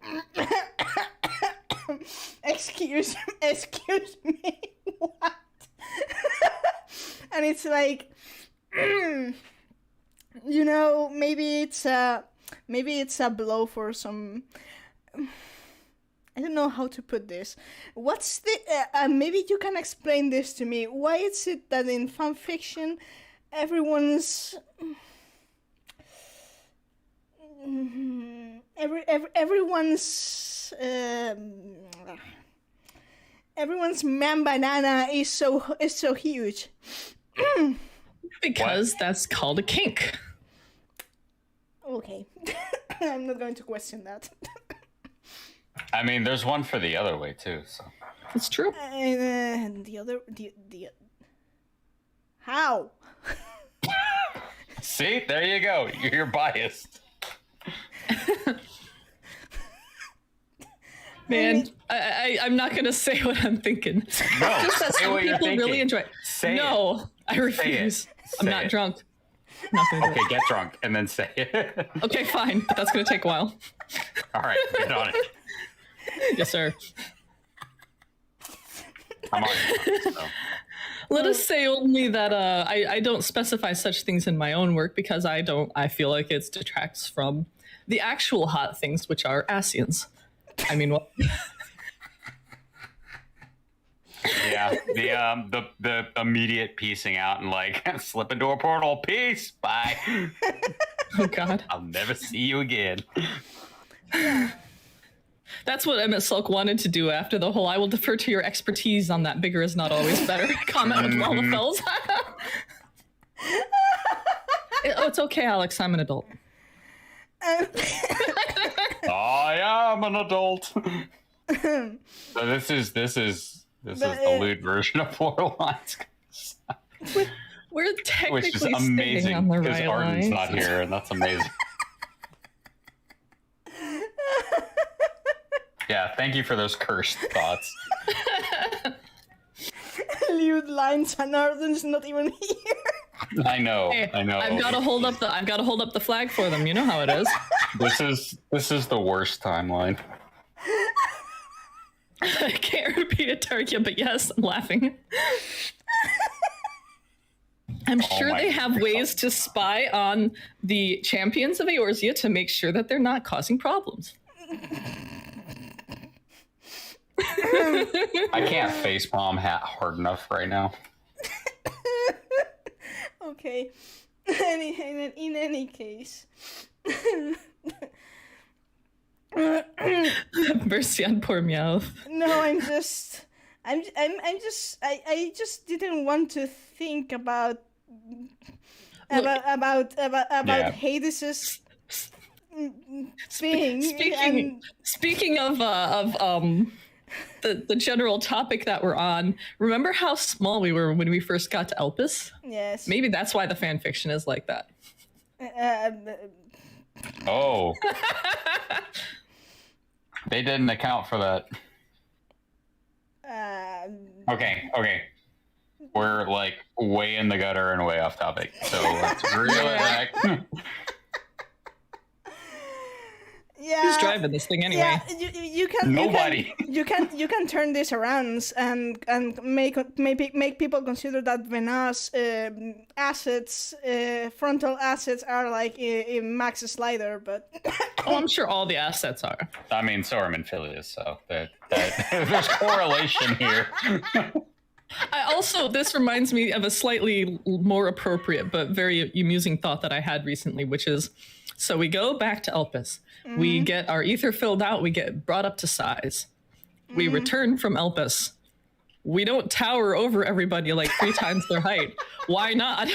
S2: excuse me, what? And it's like, maybe it's a blow for some. I don't know how to put this. What's the... maybe you can explain this to me. Why is it that in fanfiction, everyone's... everyone's man banana is so huge?
S1: Because that's called a kink.
S2: Okay. I'm not going to question that.
S3: I mean, there's one for the other way too. So
S1: it's true.
S2: And the how?
S3: See, there you go. You're biased.
S1: Man, I'm not gonna say what I'm thinking.
S3: No,
S1: just that some people really enjoy. I refuse. I'm not drunk.
S3: Okay, get drunk and then say it.
S1: Okay, fine, but that's gonna take a while.
S3: All right, get on it.
S1: Yes, sir.
S3: I'm on it. So.
S1: Let us say only that I don't specify such things in my own work because I feel like it detracts from the actual hot things, which are Asians. I mean, what?
S3: Yeah, the immediate piecing out and like slip into a portal. Peace, bye.
S1: Oh God,
S3: I'll never see you again.
S1: That's what Emmett Sulk wanted to do after the whole "I will defer to your expertise on that bigger is not always better" comment with Lalafells. It's okay, Alex. I'm an adult.
S3: I am an adult. So this is the lewd version of Lorelines.
S1: We're technically
S3: which is amazing
S1: on the
S3: because
S1: right
S3: Arden's
S1: lines.
S3: not here, and that's amazing. Yeah, thank you for those cursed thoughts.
S2: Lewd lines and Arden's not even here.
S3: I know.
S1: Hey,
S3: I know.
S1: I've got to hold up the flag for them. You know how it is.
S3: This is the worst timeline.
S1: I can't repeat it, Tarkia, but yes, I'm laughing. I'm sure they have ways to spy on the champions of Eorzea to make sure that they're not causing problems.
S3: I can't facepalm hard enough right now.
S2: Okay. In any case.
S1: Mercy on poor Meowth.
S2: No, I just didn't want to think about
S1: Look,
S2: Hades's being.
S1: Speaking of the general topic that we're on, remember how small we were when we first got to Elpis?
S2: Yes.
S1: Maybe that's why the fan fiction is like that.
S3: Oh. They didn't account for that. Okay. We're like way in the gutter and way off topic. So let's reel it back.
S2: Yeah.
S1: Who's driving this thing anyway?
S2: Yeah, you can.
S3: Nobody.
S2: You can turn this around and make people consider that Venus assets, frontal assets, are like a max slider, but.
S1: Oh, I'm sure all the assets are.
S3: I mean, so are Manphilius, so that there's correlation here.
S1: This reminds me of a slightly more appropriate but very amusing thought that I had recently, which is, so we go back to Elpis. Mm-hmm. We get our ether filled out. We get brought up to size. Mm-hmm. We return from Elpis. We don't tower over everybody like 3 times their height. Why not?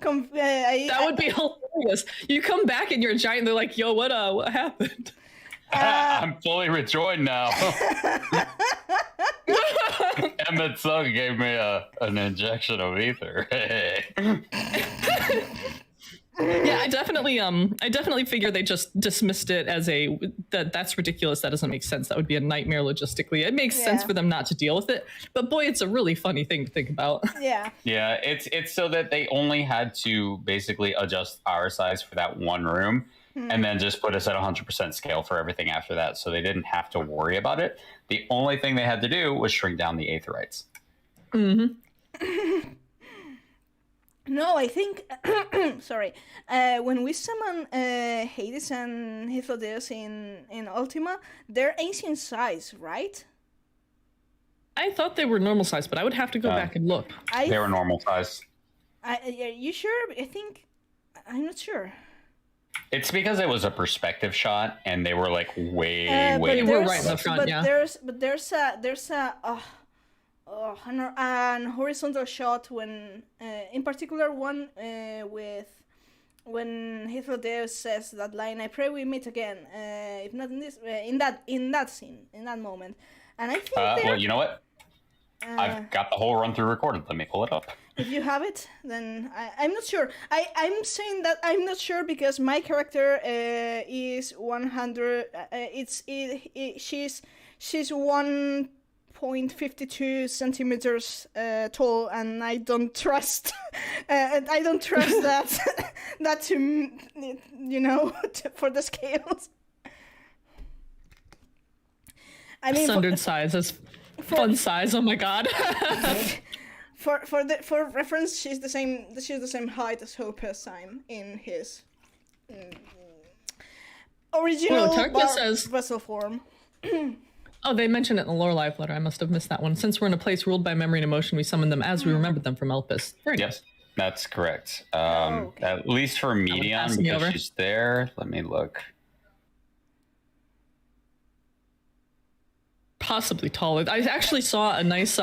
S1: That would be hilarious. You come back and you're a giant. They're like, "Yo, what happened?"
S3: I'm fully rejoined now. Emmett Sung gave me an injection of ether. Hey.
S1: Yeah, I definitely figure they just dismissed it as that's ridiculous. That doesn't make sense. That would be a nightmare logistically. It makes sense for them not to deal with it, but boy, it's a really funny thing to think about.
S2: Yeah.
S3: Yeah, it's so that they only had to basically adjust our size for that one room, and then just put us at 100% scale for everything after that. So they didn't have to worry about it. The only thing they had to do was shrink down the aetherites.
S1: Mm-hmm.
S2: No, I think, sorry, when we summon Hades and Hythlodeus in Ultima, they're ancient size, right?
S1: I thought they were normal size, but I would have to go back and look.
S3: They were normal size.
S2: Are you sure? I'm not sure.
S3: It's because it was a perspective shot, and they were like way.
S1: They were right in the front, yeah.
S2: There's an horizontal shot when, in particular, one with when Hythlodeus says that line, "I pray we meet again." If not in this, in that scene, in that moment, and I think.
S3: Well, you know what? I've got the whole run through recorded. Let me pull it up.
S2: If you have it, then I'm not sure. I'm saying that I'm not sure because my character is 100. She's 1.52 centimeters tall, and I don't trust. that to for the scales. I mean,
S1: standard size is fun size. Oh my god.
S2: For reference, she's the same height as Hopesheim in his original vessel form.
S1: Oh, they mentioned it in the lore live letter. I must have missed that one. Since we're in a place ruled by memory and emotion, we summon them as we remembered them from Elpis. Very nice.
S3: Yes, that's correct. Okay. At least for Medion, because she's there. Let me look.
S1: Possibly taller. I actually saw a nice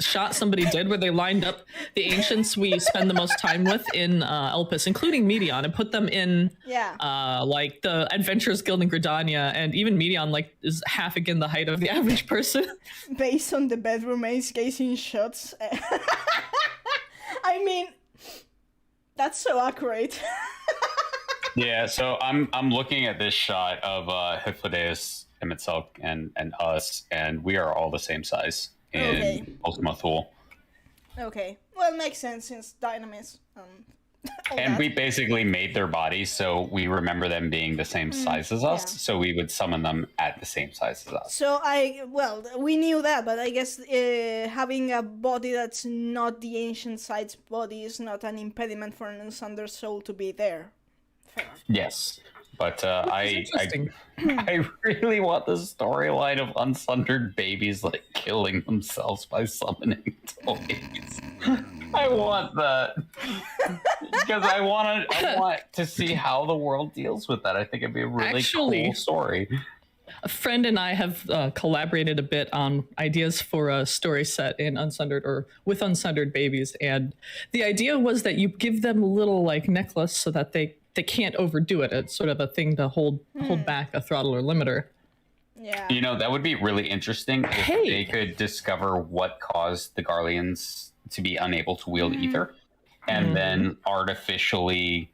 S1: shot somebody did where they lined up the ancients we spend the most time with in Elpis, including Medion, and put them in like the Adventurers Guild in Gridania, and even Medion like is half again the height of the average person.
S2: Based on the bedroom ace casing shots. I mean, that's so accurate.
S3: Yeah, so I'm looking at this shot of Hythlodeus, Emitselk, and us, and we are all the same size in Ultima Thule.
S2: Okay, well, it makes sense since Dynamis.
S3: And we basically made their bodies so we remember them being the same size as us, so we would summon them at the same size as us.
S2: So we knew that, but I guess having a body that's not the ancient side's body is not an impediment for an Unsundered soul to be there. Fair.
S3: Yes. But I really want the storyline of unsundered babies like killing themselves by summoning toys. I want that. because I want to see how the world deals with that. I think it'd be a really cool story.
S1: A friend and I have collaborated a bit on ideas for a story set in Unsundered or with Unsundered babies, and the idea was that you give them a little like necklace so that they can't overdo it. It's sort of a thing to hold back a throttle or limiter.
S2: Yeah.
S3: You know, that would be really interesting if they could discover what caused the Garleans to be unable to wield ether, and then artificially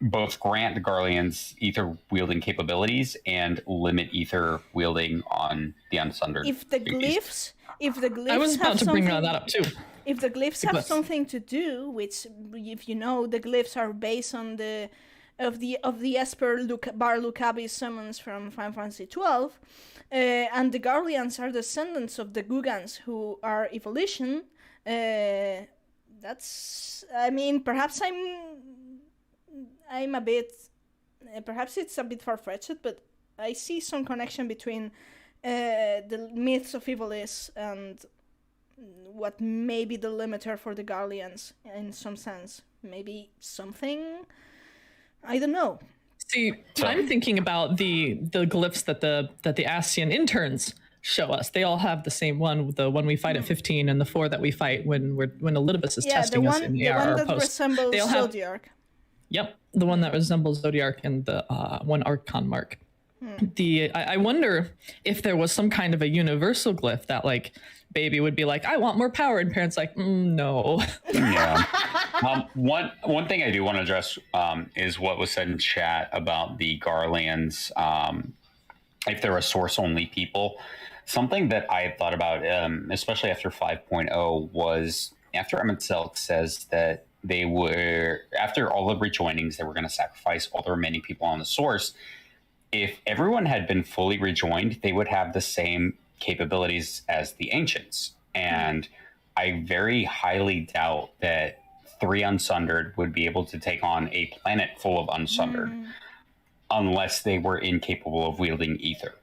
S3: both grant the Garleans ether wielding capabilities and limit ether wielding on the Unsundered.
S2: If the glyphs
S1: I was about to bring that up too.
S2: If the glyphs have something to do, which, if you know, the glyphs are based on the Esper Bar Lucabi summons from Final Fantasy XII, and the Garleans are descendants of the Gugans, who are evolution. That's, I mean, perhaps I'm a bit, perhaps it's a bit far-fetched, but I see some connection between the myths of Ivalice and what may be the limiter for the Garleans in some sense. Maybe something, I don't know.
S1: See, I'm thinking about the glyphs that the Ascian interns show us. They all have the same one, the one we fight at 15 and the 4 that we fight when Elidibus is testing us in the AR
S2: that
S1: post.
S2: Resembles Zodiark.
S1: Yep, the one that resembles Zodiark and the one Archon mark. I wonder if there was some kind of a universal glyph that like baby would be like, I want more power, and parents like, no.
S3: Yeah. One thing I do want to address is what was said in chat about the Garleans, if they're a source only people. Something that I had thought about, especially after 5.0, was after Emet-Selch says that they were, after all the rejoinings, they were going to sacrifice all the remaining people on the source. If everyone had been fully rejoined, they would have the same capabilities as the ancients. And I very highly doubt that 3 Unsundered would be able to take on a planet full of Unsundered unless they were incapable of wielding ether.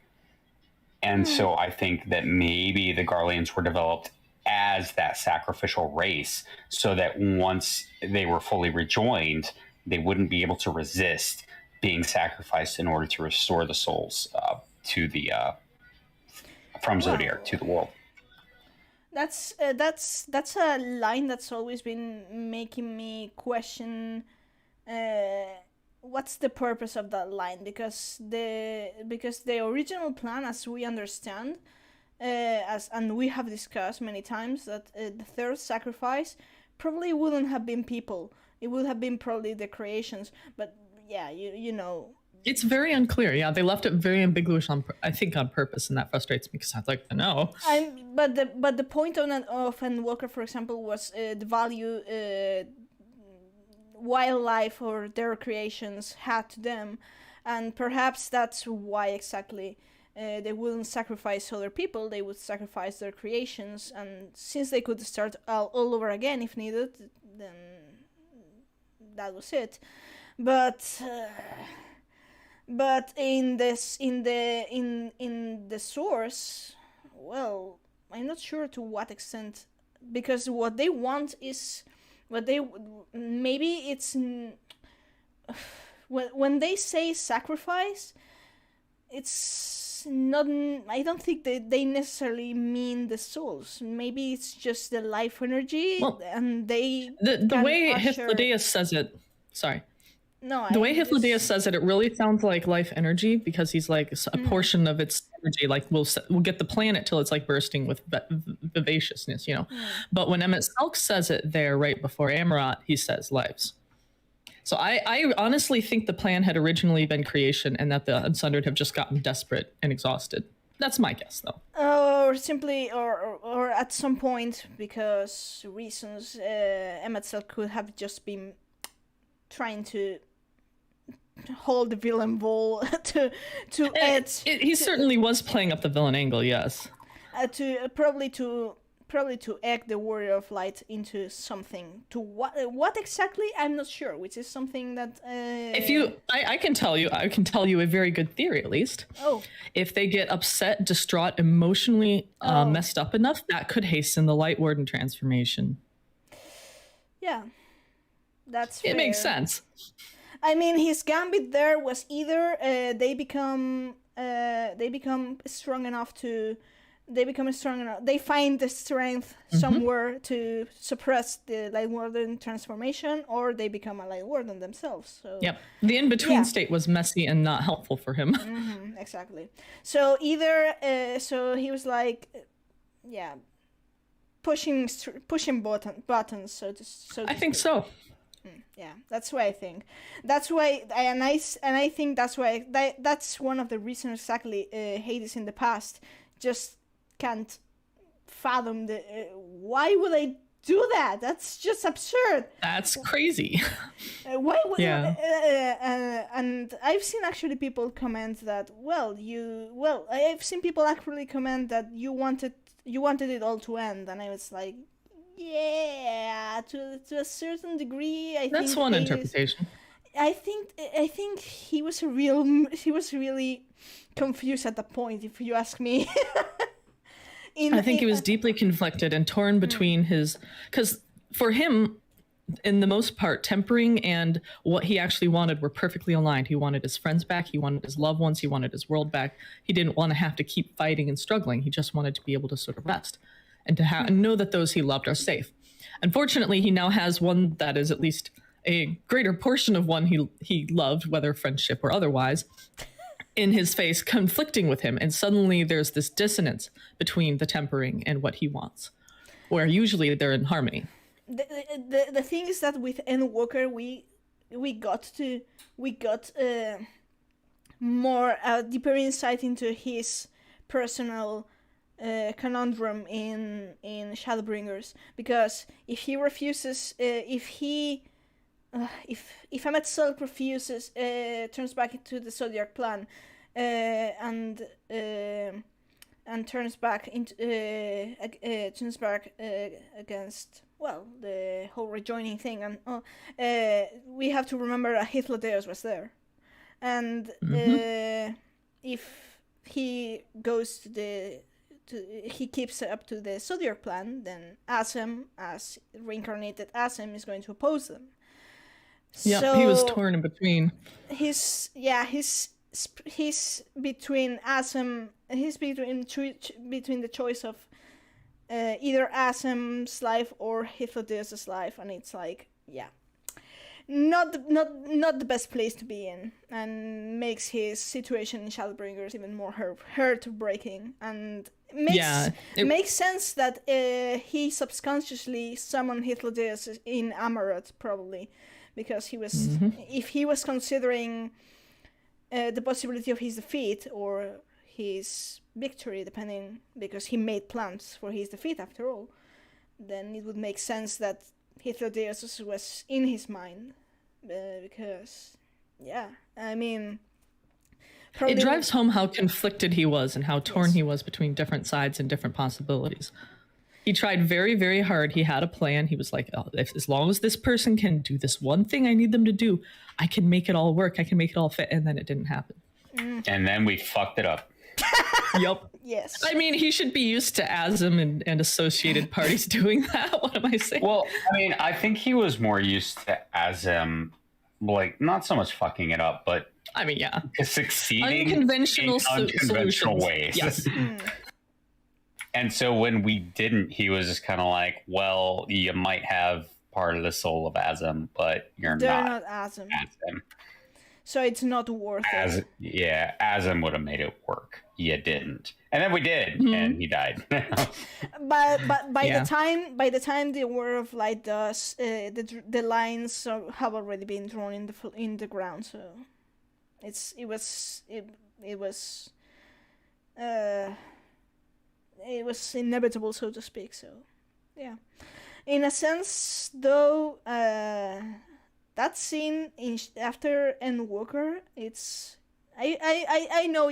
S3: And so I think that maybe the Garleans were developed as that sacrificial race so that once they were fully rejoined, they wouldn't be able to resist being sacrificed in order to restore the souls to the from Zodiark to the world.
S2: That's a line that's always been making me question what's the purpose of that line, because the original plan, as we understand, and we have discussed many times, that the third sacrifice probably wouldn't have been people. It would have been probably the creations, but yeah, you know.
S1: It's very unclear. Yeah, they left it very ambiguous on purpose, and that frustrates me because I'd like to know.
S2: But the point of Endwalker, for example, was the value wildlife or their creations had to them, and perhaps that's why exactly they wouldn't sacrifice other people. They would sacrifice their creations, and since they could start all over again if needed, then that was it. But in the source, well, I'm not sure to what extent, because what they want is maybe it's when they say sacrifice, it's not. I don't think they necessarily mean the souls. Maybe it's just the life energy, and they
S1: the way Hythlodaeus says it. Sorry.
S2: No,
S1: the way Hythlodaeus says it, it really sounds like life energy, because he's like a portion of its energy, like we'll get the planet till it's like bursting with vivaciousness, you know. But when Emet-Selch says it there right before Amaurot, he says lives. So I honestly think the plan had originally been creation, and that the Unsundered have just gotten desperate and exhausted. That's my guess, though.
S2: Or simply, or at some point, because reasons, Emet-Selch could have just been trying to hold the villain ball
S1: he certainly was playing up the villain angle, yes.
S2: Probably to egg the Warrior of Light into something. To what exactly, I'm not sure, which is something that
S1: I can tell you a very good theory, at least. If they get upset, distraught, emotionally messed up enough, that could hasten the Light Warden transformation.
S2: Yeah. That's
S1: It makes
S2: fair.
S1: sense.
S2: I mean, his gambit there was either they become strong enough to they find the strength somewhere to suppress the Light Warden transformation, or they become a Light Warden themselves. So
S1: Yep. The in-between
S2: Yeah.
S1: state was messy and not helpful for him.
S2: exactly. So either so he was like, yeah, pushing buttons. So to
S1: I think
S2: speak.
S1: so.
S2: Yeah, that's what I think. That's why, I think that's why that's one of the reasons exactly Hades in the past just can't fathom the why would I do that? That's just absurd.
S1: That's crazy.
S2: Why would
S1: Yeah.
S2: and I've seen actually people comment that I've seen people actually comment that you wanted it all to end, and I was like, yeah, to a certain degree.
S1: That's
S2: think
S1: one
S2: Hades-
S1: interpretation.
S2: I think he was really confused at that point, if you ask me.
S1: I think he was deeply conflicted and torn between his, because for him, in the most part, tempering and what he actually wanted were perfectly aligned. He wanted his friends back. He wanted his loved ones. He wanted his world back. He didn't want to have to keep fighting and struggling. He just wanted to be able to sort of rest and to and know that those he loved are safe. Unfortunately, he now has one that is at least a greater portion of one he loved, whether friendship or otherwise, in his face, conflicting with him. And suddenly there's this dissonance between the tempering and what he wants, where usually they're in harmony.
S2: The thing is that with Endwalker we got more deeper insight into his personal conundrum in Shadowbringers, because if he refuses if Emet refuses, turns back into the Zodiac plan, and turns back into against the whole rejoining thing, and we have to remember that Hythlodeus was there, and if he goes he keeps up to the Zodiac plan, then Asem, as reincarnated Asem, is going to oppose them.
S1: Yeah,
S2: so
S1: he was torn in between.
S2: He's between Asem. He's between the choice of either Asem's life or Hythlodeus' life, and it's like, not the best place to be in, and makes his situation in Shadowbringers even more heartbreaking, and makes sense that he subconsciously summoned Hythlodeus in Amaroth, probably, because he was if he was considering the possibility of his defeat or his victory, depending, because he made plans for his defeat after all, then it would make sense that Hythlodeus was in his mind, because I mean,
S1: it drives home how conflicted he was and how torn he was between different sides and different possibilities. He tried very, very hard. He had a plan. He was like, as long as this person can do this one thing I need them to do, I can make it all work. I can make it all fit. And then it didn't happen.
S3: And then we fucked it up.
S1: Yep.
S2: Yes.
S1: I mean, he should be used to ASM and associated parties doing that. What am I saying?
S3: Well, I mean, I think he was more used to ASM, like, not so much fucking it up, but
S1: I mean,
S3: succeeding
S1: unconventional
S3: in unconventional
S1: solutions.
S3: ways.
S1: Yes.
S3: And so when we didn't, he was just kind of like, well, you might have part of the soul of Asm, but
S2: They're not Asm. So it's not worth it.
S3: Yeah, Asm would have made it work. You didn't. And then we did, and he died.
S2: But by the time the Word of Light does, the lines have already been drawn in the ground, so it was inevitable, so to speak. So, yeah. In a sense, though, that scene after Endwalker, it's I know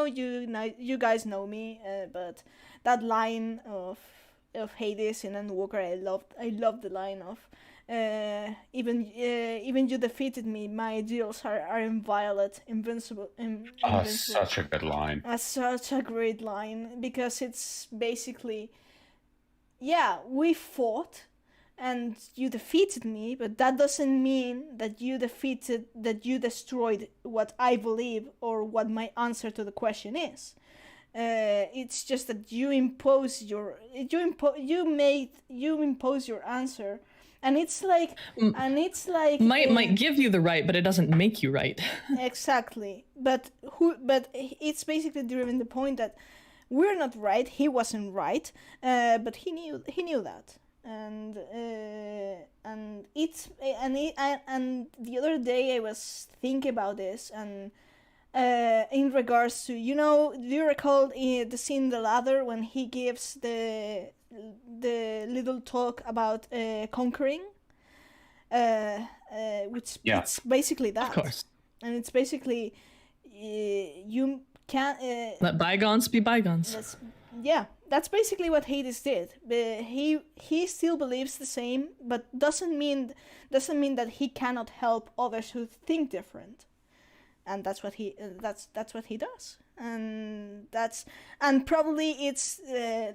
S2: you guys know me, but that line of Hades in Endwalker, I loved the line of even you defeated me, my ideals are inviolate, invincible.
S3: Oh, such a good line.
S2: Such a great line, because it's basically, we fought, and you defeated me, but that doesn't mean that you destroyed what I believe or what my answer to the question is. It's just that you impose your answer, and it's like
S1: might give you the right, but it doesn't make you right.
S2: Exactly. But it's basically driven the point that we're not right. He wasn't right, but he knew that. And the other day I was thinking about this, and in regards to, do you recall the scene in the ladder when he gives the little talk about conquering, which it's basically that.
S1: Of course.
S2: And it's basically you can't
S1: let bygones be bygones.
S2: That's basically what Hades did. He still believes the same, but doesn't mean that he cannot help others who think different. And that's what he does. And probably it's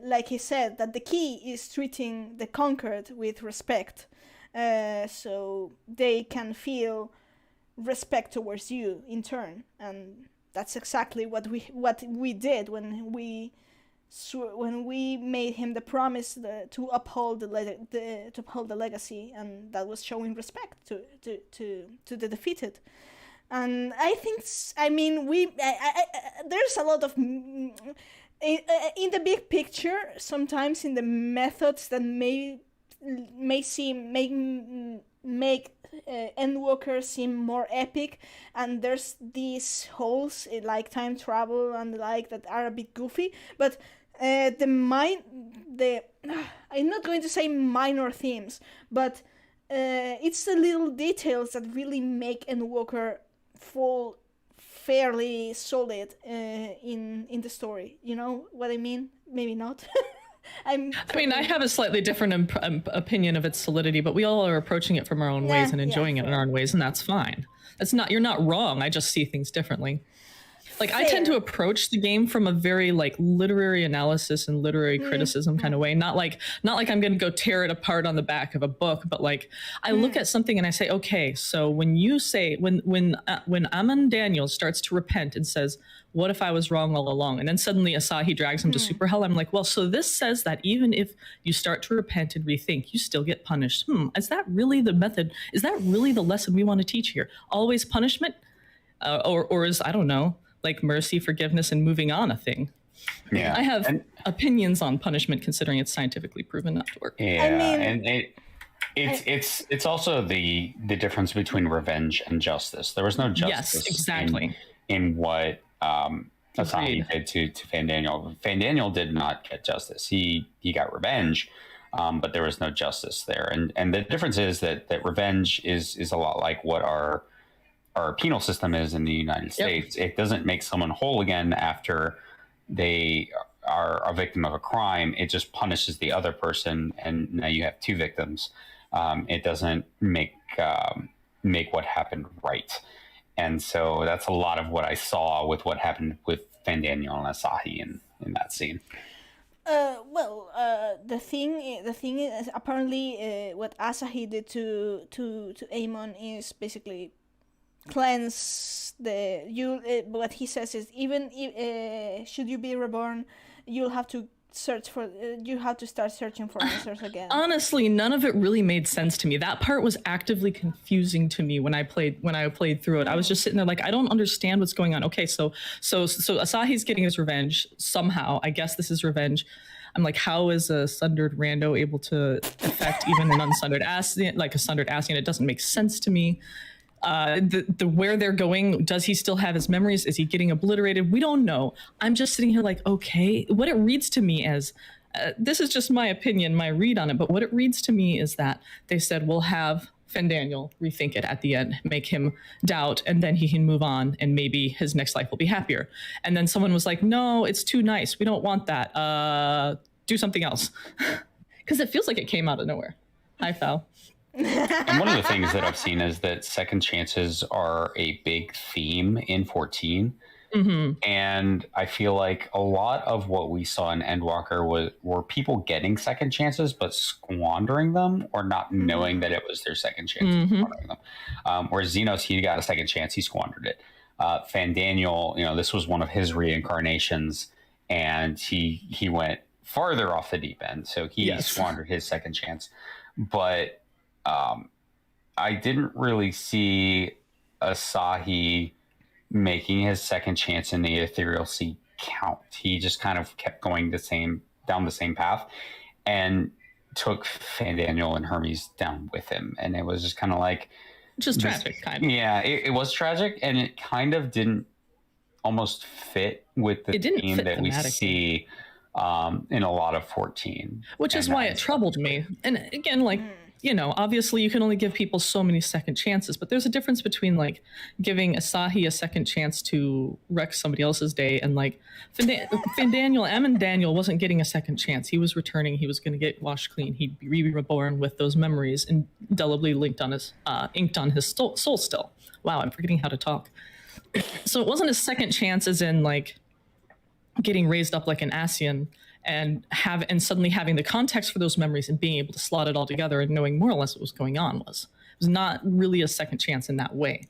S2: like he said, that the key is treating the conquered with respect, so they can feel respect towards you in turn. And that's exactly what we did when we made him the promise to uphold the legacy, and that was showing respect to the defeated. And I think, there's a lot of in the big picture, sometimes in the methods that make Endwalker seem more epic, and there's these holes like time travel and the like that are a bit goofy, but I'm not going to say minor themes, but it's the little details that really make Endwalker fall fairly solid in the story. You know what I mean? Maybe not. I
S1: have a slightly different opinion of its solidity, but we all are approaching it from our own ways and enjoying it in our own ways, and that's fine. You're not wrong. I just see things differently. Fair. I tend to approach the game from a very literary analysis and literary criticism kind of way. Not like I'm going to go tear it apart on the back of a book, but I look at something and I say, okay, so when you say when Amon Daniel starts to repent and says, what if I was wrong all along? And then suddenly Asahi drags him to super hell. I'm like, well, so this says that even if you start to repent and rethink, you still get punished. Is that really the method? Is that really the lesson we want to teach here? Always punishment? Or is, I don't know, mercy, forgiveness, and moving on a thing?
S3: Yeah.
S1: I have opinions on punishment, considering it's scientifically proven not to work.
S3: Yeah, it's also the difference between revenge and justice. There was no justice.
S1: Yes, exactly.
S3: In what Asahi did to Fandaniel. Fandaniel did not get justice. He got revenge, but there was no justice there. And the difference is that revenge is a lot like what our penal system is in the United States. It doesn't make someone whole again after they are a victim of a crime. It just punishes the other person, and now you have two victims. It doesn't make what happened right. And so that's a lot of what I saw with what happened with Fandaniel and Asahi in that scene.
S2: The thing is apparently what Asahi did to Amon is basically cleanse what he says is, even if, should you be reborn, you'll have to start searching for answers again.
S1: Honestly, none of it really made sense to me. That part was actively confusing to me when I played through it. I was just sitting there I don't understand what's going on. Okay, so Asahi's getting his revenge somehow. I guess this is revenge. I'm like, how is a sundered rando able to affect even an unsundered Ascian, a sundered Ascian? It doesn't make sense to me. Where they're going, does he still have his memories? Is he getting obliterated? We don't know. I'm just sitting here okay, what it reads to me as, this is just my opinion, my read on it, but what it reads to me is that they said, we'll have Fandaniel rethink it at the end, make him doubt, and then he can move on, and maybe his next life will be happier. And then someone was like, no, it's too nice. We don't want that. Do something else. Because it feels like it came out of nowhere. Hi, Fal.
S3: And one of the things that I've seen is that second chances are a big theme in 14. And I feel like a lot of what we saw in Endwalker were people getting second chances but squandering them, or not knowing that it was their second chance and squandering them. Whereas Xenos, he got a second chance, he squandered it. Fandaniel, this was one of his reincarnations, and he went farther off the deep end, so he squandered his second chance. But I didn't really see Asahi making his second chance in the Ethereal Sea count. He just kind of kept going down the same path, and took Fandaniel and Hermes down with him. And it was just kind of like,
S1: just tragic, kind of.
S3: Yeah, it was tragic, and it kind of didn't almost fit with the theme that we see in a lot of 14.
S1: Which is why it troubled me. And again, like, obviously you can only give people so many second chances, but there's a difference between like giving Asahi a second chance to wreck somebody else's day, and like Fandaniel, Ammon Daniel wasn't getting a second chance. He was returning. He was going to get washed clean. He'd be reborn with those memories indelibly inked on his soul still. Wow, I'm forgetting how to talk. So it wasn't a second chance as in like getting raised up like an Asian and suddenly having the context for those memories and being able to slot it all together and knowing more or less what was going on. It was not really a second chance in that way.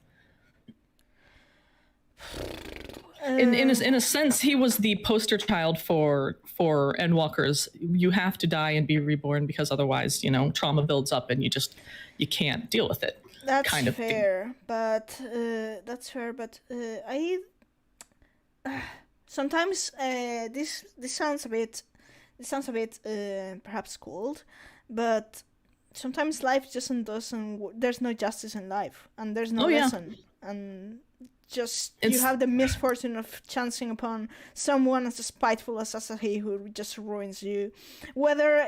S1: In a sense, he was the poster child for Endwalkers. You have to die and be reborn, because otherwise, trauma builds up and you can't deal with it.
S2: That's
S1: kind of
S2: fair, but I sometimes this sounds a bit perhaps cold, but sometimes life doesn't there's no justice in life, and there's no lesson, and you have the misfortune of chancing upon someone as spiteful as Asahi, who just ruins you, whether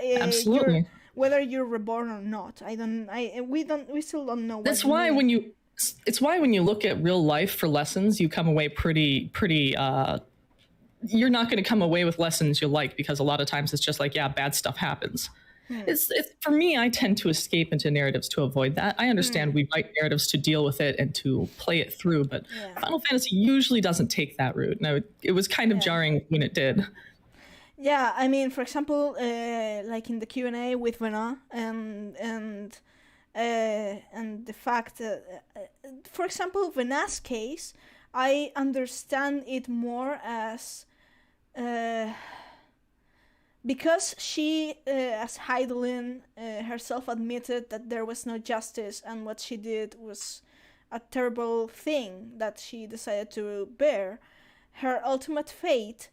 S2: you're reborn or not. We still don't know.
S1: It's why when you look at real life for lessons, you come away pretty you're not going to come away with lessons you like, because a lot of times it's just like, bad stuff happens. It's for me, I tend to escape into narratives to avoid that. I understand we write narratives to deal with it and to play it through, but Final Fantasy usually doesn't take that route. Now, it was kind of jarring when it did.
S2: Yeah, I mean, for example, like in the Q&A with Vena, and the fact that, for example, Vena's case, I understand it more as because she, as Heidelin herself admitted that there was no justice, and what she did was a terrible thing that she decided to bear. Her ultimate fate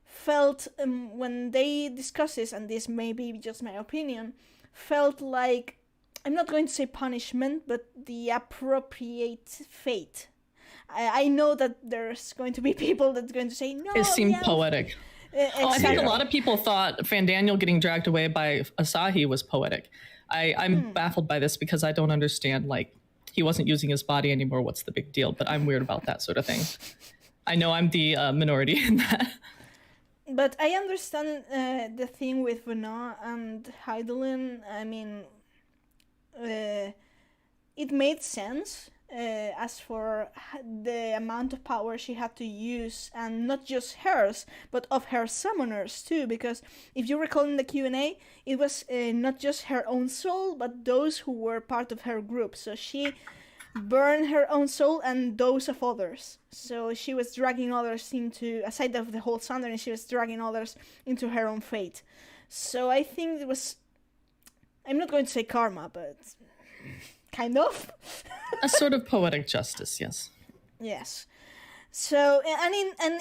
S2: felt, when they discuss this, and this may be just my opinion, felt like, I'm not going to say punishment, but the appropriate fate. I know that there's going to be people that's going to say, no.
S1: It seemed poetic.
S2: Exactly.
S1: I think a lot of people thought Fandaniel getting dragged away by Asahi was poetic. I'm baffled by this, because I don't understand, like, he wasn't using his body anymore. What's the big deal? But I'm weird about that sort of thing. I know I'm the minority in that.
S2: But I understand the thing with Vena and Heidelin. I mean, it made sense as for the amount of power she had to use, and not just hers, but of her summoners too. Because if you recall in the Q&A, it was not just her own soul, but those who were part of her group. So she burned her own soul and those of others. So she was dragging others into, aside of the whole Sundering, she was dragging others into her own fate. So I think it was, I'm not going to say karma, but kind of.
S1: A sort of poetic justice, yes.
S2: Yes. So, and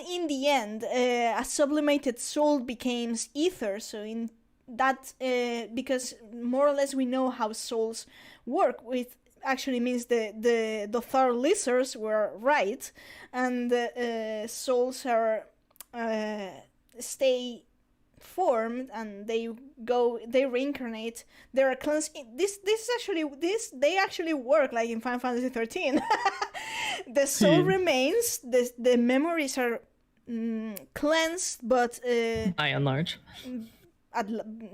S2: in the end, a sublimated soul became ether. So in that, because more or less we know how souls work, with actually means the Dothar lizards were right, and souls are stay formed, and they reincarnate. There are cleansed. They actually work like in Final Fantasy 13. The soul remains. The memories are cleansed, but
S1: by and large.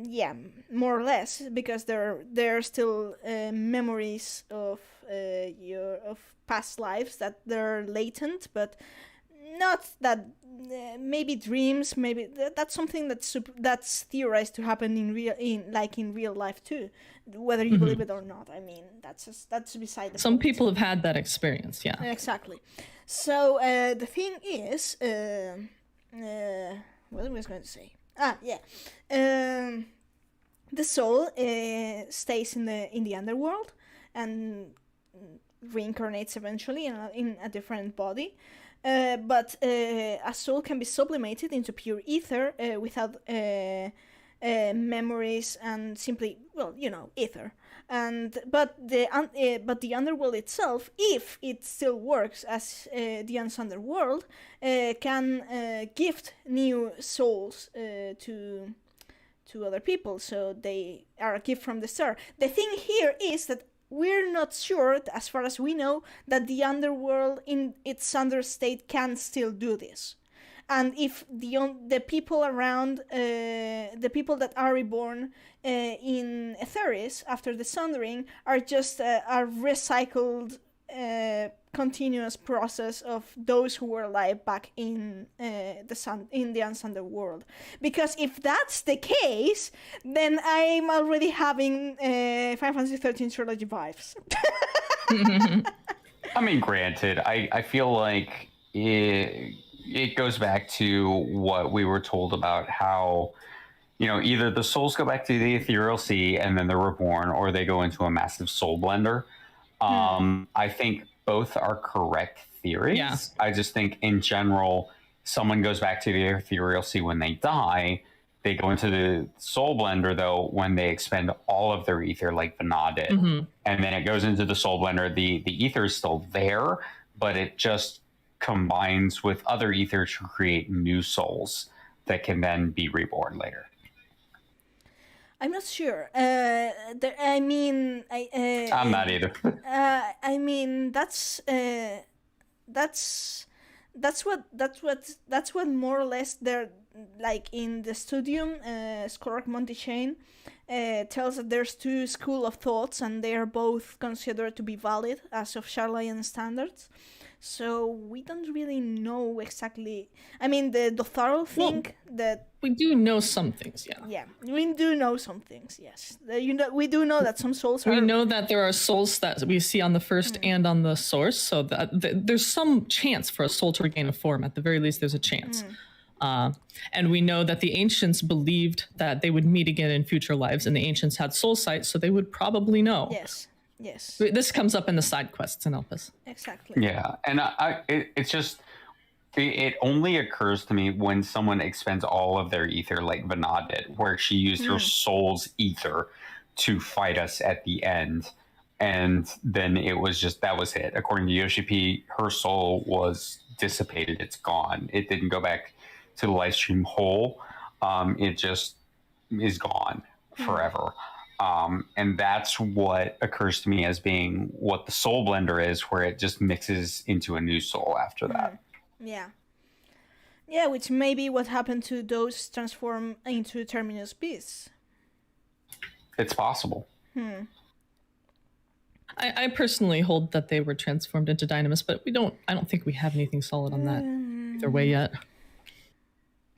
S2: Yeah, more or less, because there are still memories of past lives that they're latent, but not that. Maybe dreams. Maybe that's something that's theorized to happen in real life too. Whether you believe it or not, I mean, that's beside the
S1: Some
S2: point.
S1: people have had that experience, yeah.
S2: Exactly. So the thing is, what was I going to say? The soul stays in the underworld and reincarnates eventually in a different body. But a soul can be sublimated into pure ether without memories and simply, ether. But the underworld itself, if it still works as the unsounder world, can gift new souls to other people. So they are a gift from the star. The thing here is that we're not sure, as far as we know, that the underworld in its sounder state can still do this. And if the people around, the people that are reborn in Etheris after the sundering are just a recycled continuous process of those who were alive back in the unsunder world. Because if that's the case, then I'm already having Final Fantasy 13 trilogy vibes.
S3: I mean, granted, I feel like it goes back to what we were told about how, either the souls go back to the ethereal sea and then they're reborn, or they go into a massive soul blender. I think both are correct theories.
S1: Yeah.
S3: I just think in general, someone goes back to the ethereal sea when they die. They go into the soul blender, though, when they expend all of their ether, like Vana did. And then it goes into the soul blender. The ether is still there, but it just combines with other ether to create new souls that can then be reborn later.
S2: I'm not sure. I'm
S3: not either.
S2: I mean, that's what more or less they're like in the studium. Scorak Montichain tells that there's two school of thoughts, and they are both considered to be valid as of Charlayan standards. So we don't really know exactly. I mean, the Dotharo think that
S1: we do know some things, yeah.
S2: Yeah, we do know some things. Yes, we do know that some souls.
S1: We know that there are souls that we see on the first and on the source, so that there's some chance for a soul to regain a form. At the very least, there's a chance. And we know that the ancients believed that they would meet again in future lives, and the ancients had soul sight, so they would probably know.
S2: Yes.
S1: This comes up in the side quests in Elpis.
S2: Exactly.
S3: Yeah, and it's just, it only occurs to me when someone expends all of their ether like Vana did, where she used her soul's ether to fight us at the end. And then it was just, that was it. According to Yoshi P, her soul was dissipated. It's gone. It didn't go back to the live stream whole. It just is gone forever. And that's what occurs to me as being what the soul blender is, where it just mixes into a new soul after that.
S2: Yeah, which may be what happened to those transformed into Terminus beasts.
S3: It's possible.
S1: I personally hold that they were transformed into Dynamis, but I don't think we have anything solid on that either way yet.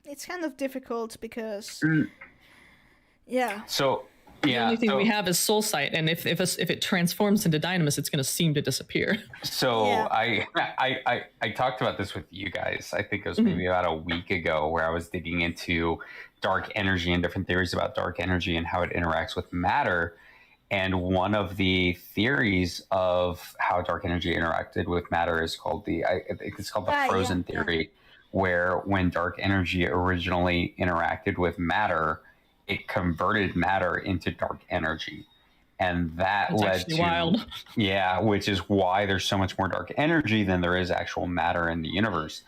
S2: It's kind of difficult because
S1: The only thing we have is soul sight, and if it transforms into Dynamis, it's going to seem to disappear.
S3: So I talked about this with you guys. I think it was maybe about a week ago, where I was digging into dark energy and different theories about dark energy and how it interacts with matter. And one of the theories of how dark energy interacted with matter is called the frozen theory, where when dark energy originally interacted with matter, it converted matter into dark energy. And that led to
S1: wild.
S3: Yeah, which is why there's so much more dark energy than there is actual matter in the universe.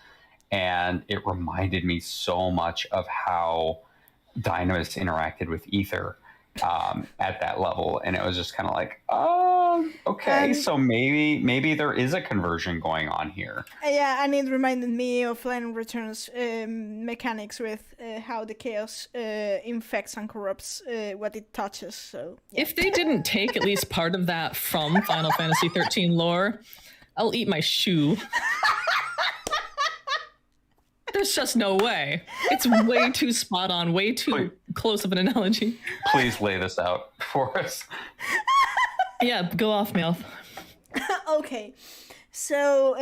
S3: And it reminded me so much of how Dynamis interacted with ether at that level. And it was just kind of like, okay, so maybe there is a conversion going on here.
S2: Yeah, and it reminded me of Line Returns mechanics with how the chaos infects and corrupts what it touches. So
S1: if they didn't take at least part of that from Final Fantasy 13 lore, I'll eat my shoe. There's just no way. It's way too spot on, way too close of an analogy.
S3: Please lay this out for us.
S1: Yeah, go off, Meowth.
S2: Okay, so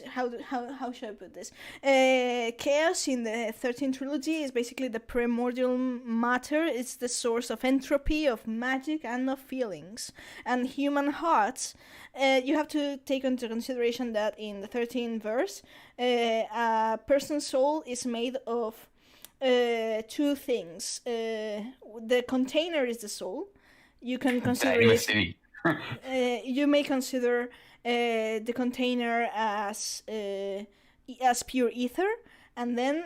S2: how should I put this? Chaos in the 13th trilogy is basically the primordial matter. It's the source of entropy, of magic, and of feelings. And human hearts, you have to take into consideration that in the 13th verse, a person's soul is made of two things. The container is the soul. You can consider it. You may consider the container as pure ether, and then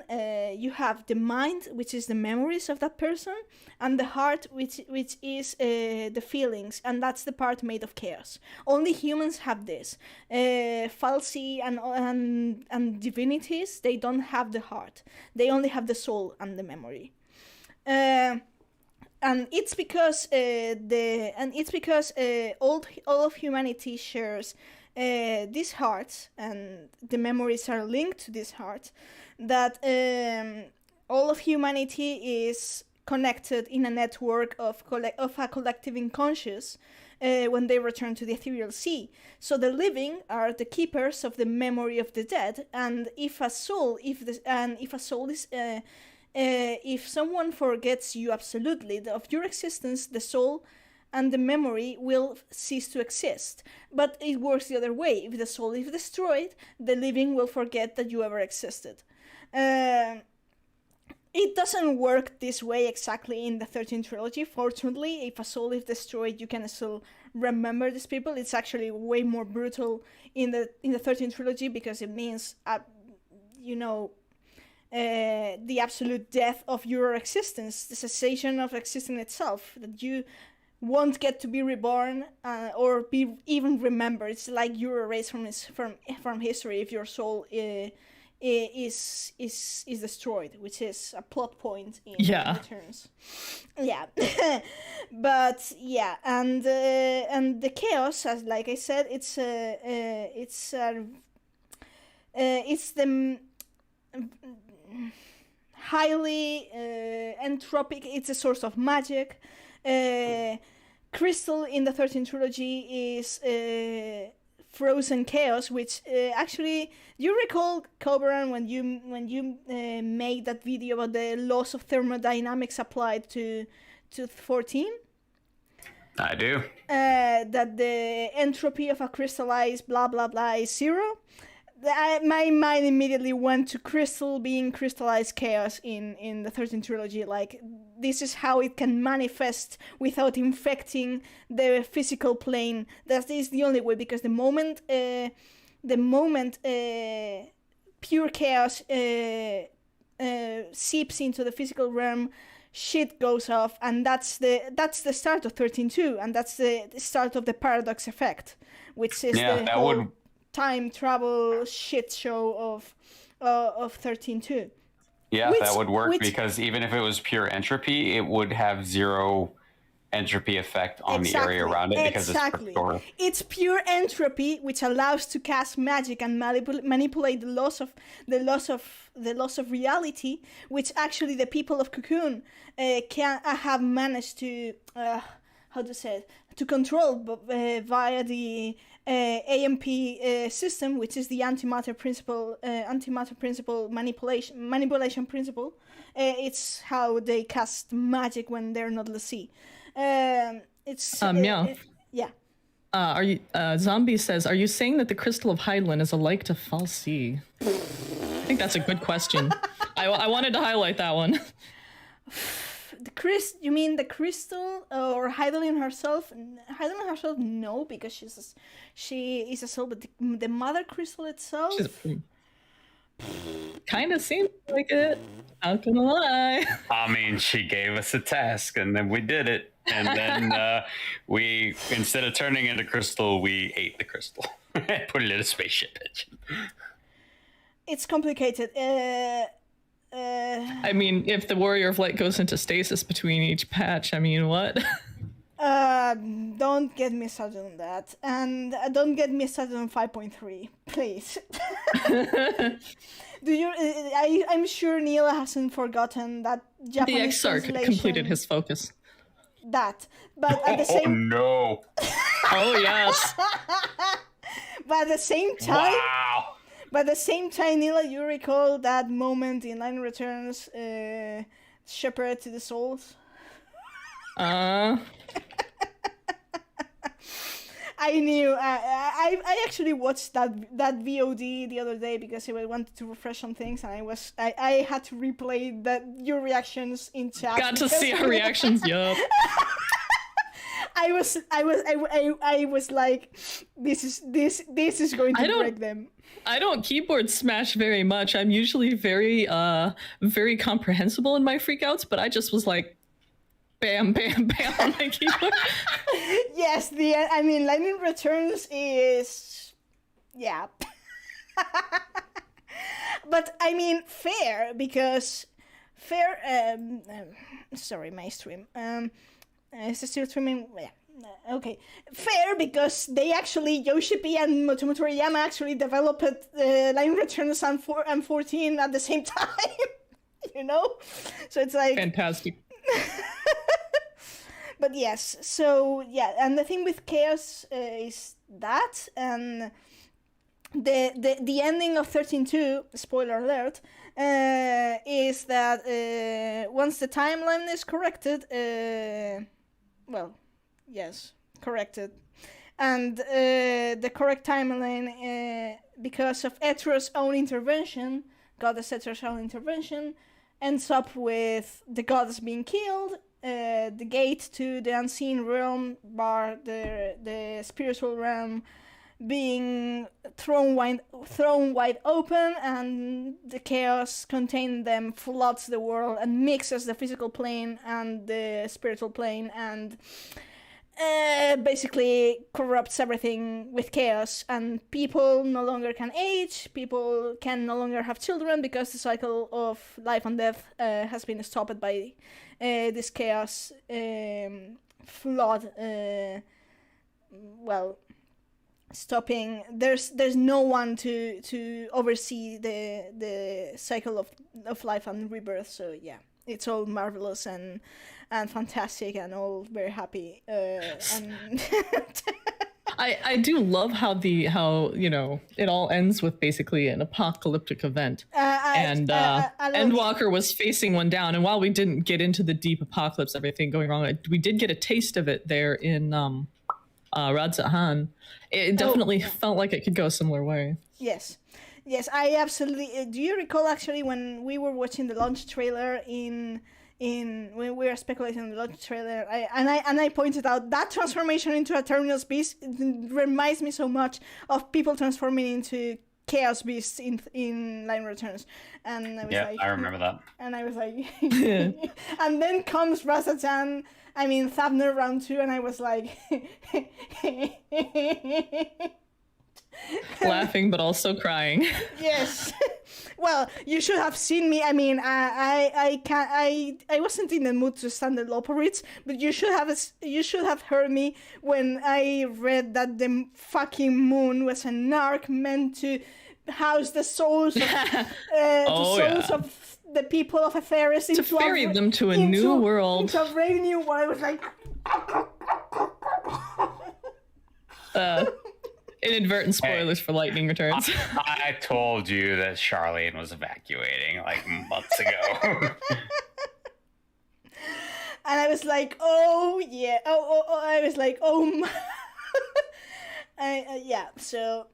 S2: you have the mind, which is the memories of that person, and the heart, which is the feelings, and that's the part made of chaos. Only humans have this. Falsi and divinities, they don't have the heart. They only have the soul and the memory. And it's because all of humanity shares these hearts, and the memories are linked to these hearts, that all of humanity is connected in a network of a collective unconscious when they return to the ethereal sea. So the living are the keepers of the memory of the dead, and if someone forgets you absolutely of your existence, the soul and the memory will cease to exist. But it works the other way. If the soul is destroyed, the living will forget that you ever existed. It doesn't work this way exactly in the 13th trilogy. Fortunately, if a soul is destroyed, you can still remember these people. It's actually way more brutal in the 13th trilogy, because it means, the absolute death of your existence, the cessation of existing itself, that you won't get to be reborn or be even remembered. It's like you're erased from history if your soul is destroyed, which is a plot point in Returns. Yeah. But yeah, and the chaos, as like I said, it's the highly entropic. It's a source of magic. Crystal in the 13th trilogy is frozen chaos, which actually, do you recall, Coberan, when you made that video about the laws of thermodynamics applied to 14?
S3: I do.
S2: That the entropy of a crystallized blah blah blah is 0. My mind immediately went to crystal being crystallized chaos in the 13th trilogy. Like, this is how it can manifest without infecting the physical plane. That is the only way, because the moment pure chaos seeps into the physical realm, shit goes off, and that's the start of 13.2, and that's the start of the paradox effect, which is time travel shit show of 13.2.
S3: Yeah, that would work, because even if it was pure entropy, it would have 0 entropy effect on the area around it, because it's pure.
S2: It's pure entropy, which allows to cast magic and manipulate the loss of reality, which actually the people of Cocoon have managed to to control via the AMP system, which is the antimatter principle manipulation principle. It's how they cast magic when they're not l'Cie.
S1: Meowth.
S2: Yeah.
S1: Are you? Zombie says, "Are you saying that the crystal of Hydaelyn is alike to ffxiii?" I think that's a good question. I wanted to highlight that one.
S2: You mean the crystal or Hydaelyn herself? Hydaelyn herself, no, because she is a soul, but the mother crystal itself.
S1: Kind of seems like it. Not gonna lie.
S3: I mean, she gave us a task, and then we did it. And then we, instead of turning into crystal, we ate the crystal. Put it in a spaceship engine.
S2: It's complicated.
S1: I mean, if the Warrior of Light goes into stasis between each patch, I mean, what?
S2: Don't get me started on that, and don't get me started on 5.3, please. Do you? I'm sure Neil hasn't forgotten that Japanese
S1: The XR
S2: translation.
S1: completed his focus.
S2: That, but at the
S3: Oh
S2: same,
S3: no!
S1: Oh yes.
S2: but at the same time,
S3: Wow!
S2: but at the same time, Neil, you recall that moment in Line Returns, Shepherd to the Souls. I knew. I actually watched that VOD the other day because I wanted to refresh some things, and I had to replay your reactions in chat.
S1: Got to see our reactions. Yup.
S2: I was like, this is going to break them.
S1: I don't keyboard smash very much. I'm usually very comprehensible in my freakouts, but I just was like, bam, bam, bam on my keyboard.
S2: Yes, Lightning Returns is, yeah. But I mean, fair, because sorry, my stream. Is it still streaming? Yeah. Okay, fair, because they actually, Yoshi P and Motomoto Toriyama actually developed Line Returns and 14 at the same time. You know, so it's like
S1: fantastic.
S2: But yes, so yeah, and the thing with Chaos is that, and the ending of 13.2, spoiler alert, is that once the timeline is corrected, corrected, and the correct timeline, because of Etro's own intervention, Goddess Etro's own intervention, ends up with the goddess being killed, the gate to the unseen realm, the spiritual realm, being thrown wide open, and the chaos containing them floods the world and mixes the physical plane and the spiritual plane, and basically corrupts everything with chaos, and people no longer can age, people can no longer have children, because the cycle of life and death has been stopped by this chaos flood. Stopping. There's no one to oversee the cycle of life and rebirth. So yeah, it's all marvelous and fantastic and all very happy. And
S1: I do love how you know, it all ends with basically an apocalyptic event, and Endwalker was facing one down. And while we didn't get into the deep apocalypse, everything going wrong, we did get a taste of it there in Radzahan. It definitely felt like it could go a similar way.
S2: Yes, I absolutely. Do you recall actually when we were watching the launch trailer when we were speculating on the launch trailer, I pointed out that transformation into a Terminus Beast reminds me so much of people transforming into Chaos Beasts in Line Returns, and I was like,
S3: I remember that.
S2: And I was like, and then comes Razatan. Thavner round 2, and I was like,
S1: laughing but also crying.
S2: Yes. Well, you should have seen me. I wasn't in the mood to stand the Loporits, but you should have heard me when I read that the fucking moon was a narc meant to house the souls of of the people of Etheris,
S1: to ferry them to a new world.
S2: Into a brave new world. I was like,
S1: inadvertent spoilers for Lightning Returns.
S3: I told you that Charlene was evacuating like months ago.
S2: And I was like, oh yeah, I was like, oh my. Yeah, so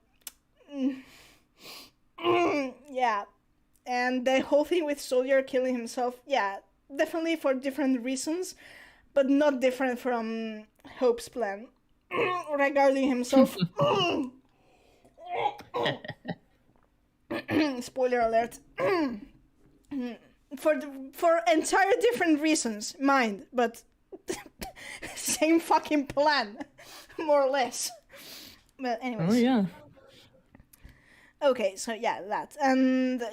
S2: yeah. And the whole thing with Soldier killing himself, yeah, definitely for different reasons, but not different from Hope's plan regarding himself. Spoiler alert. For entire different reasons, mind, but same fucking plan, more or less. But anyways.
S1: Oh yeah.
S2: Okay, so yeah, that, and the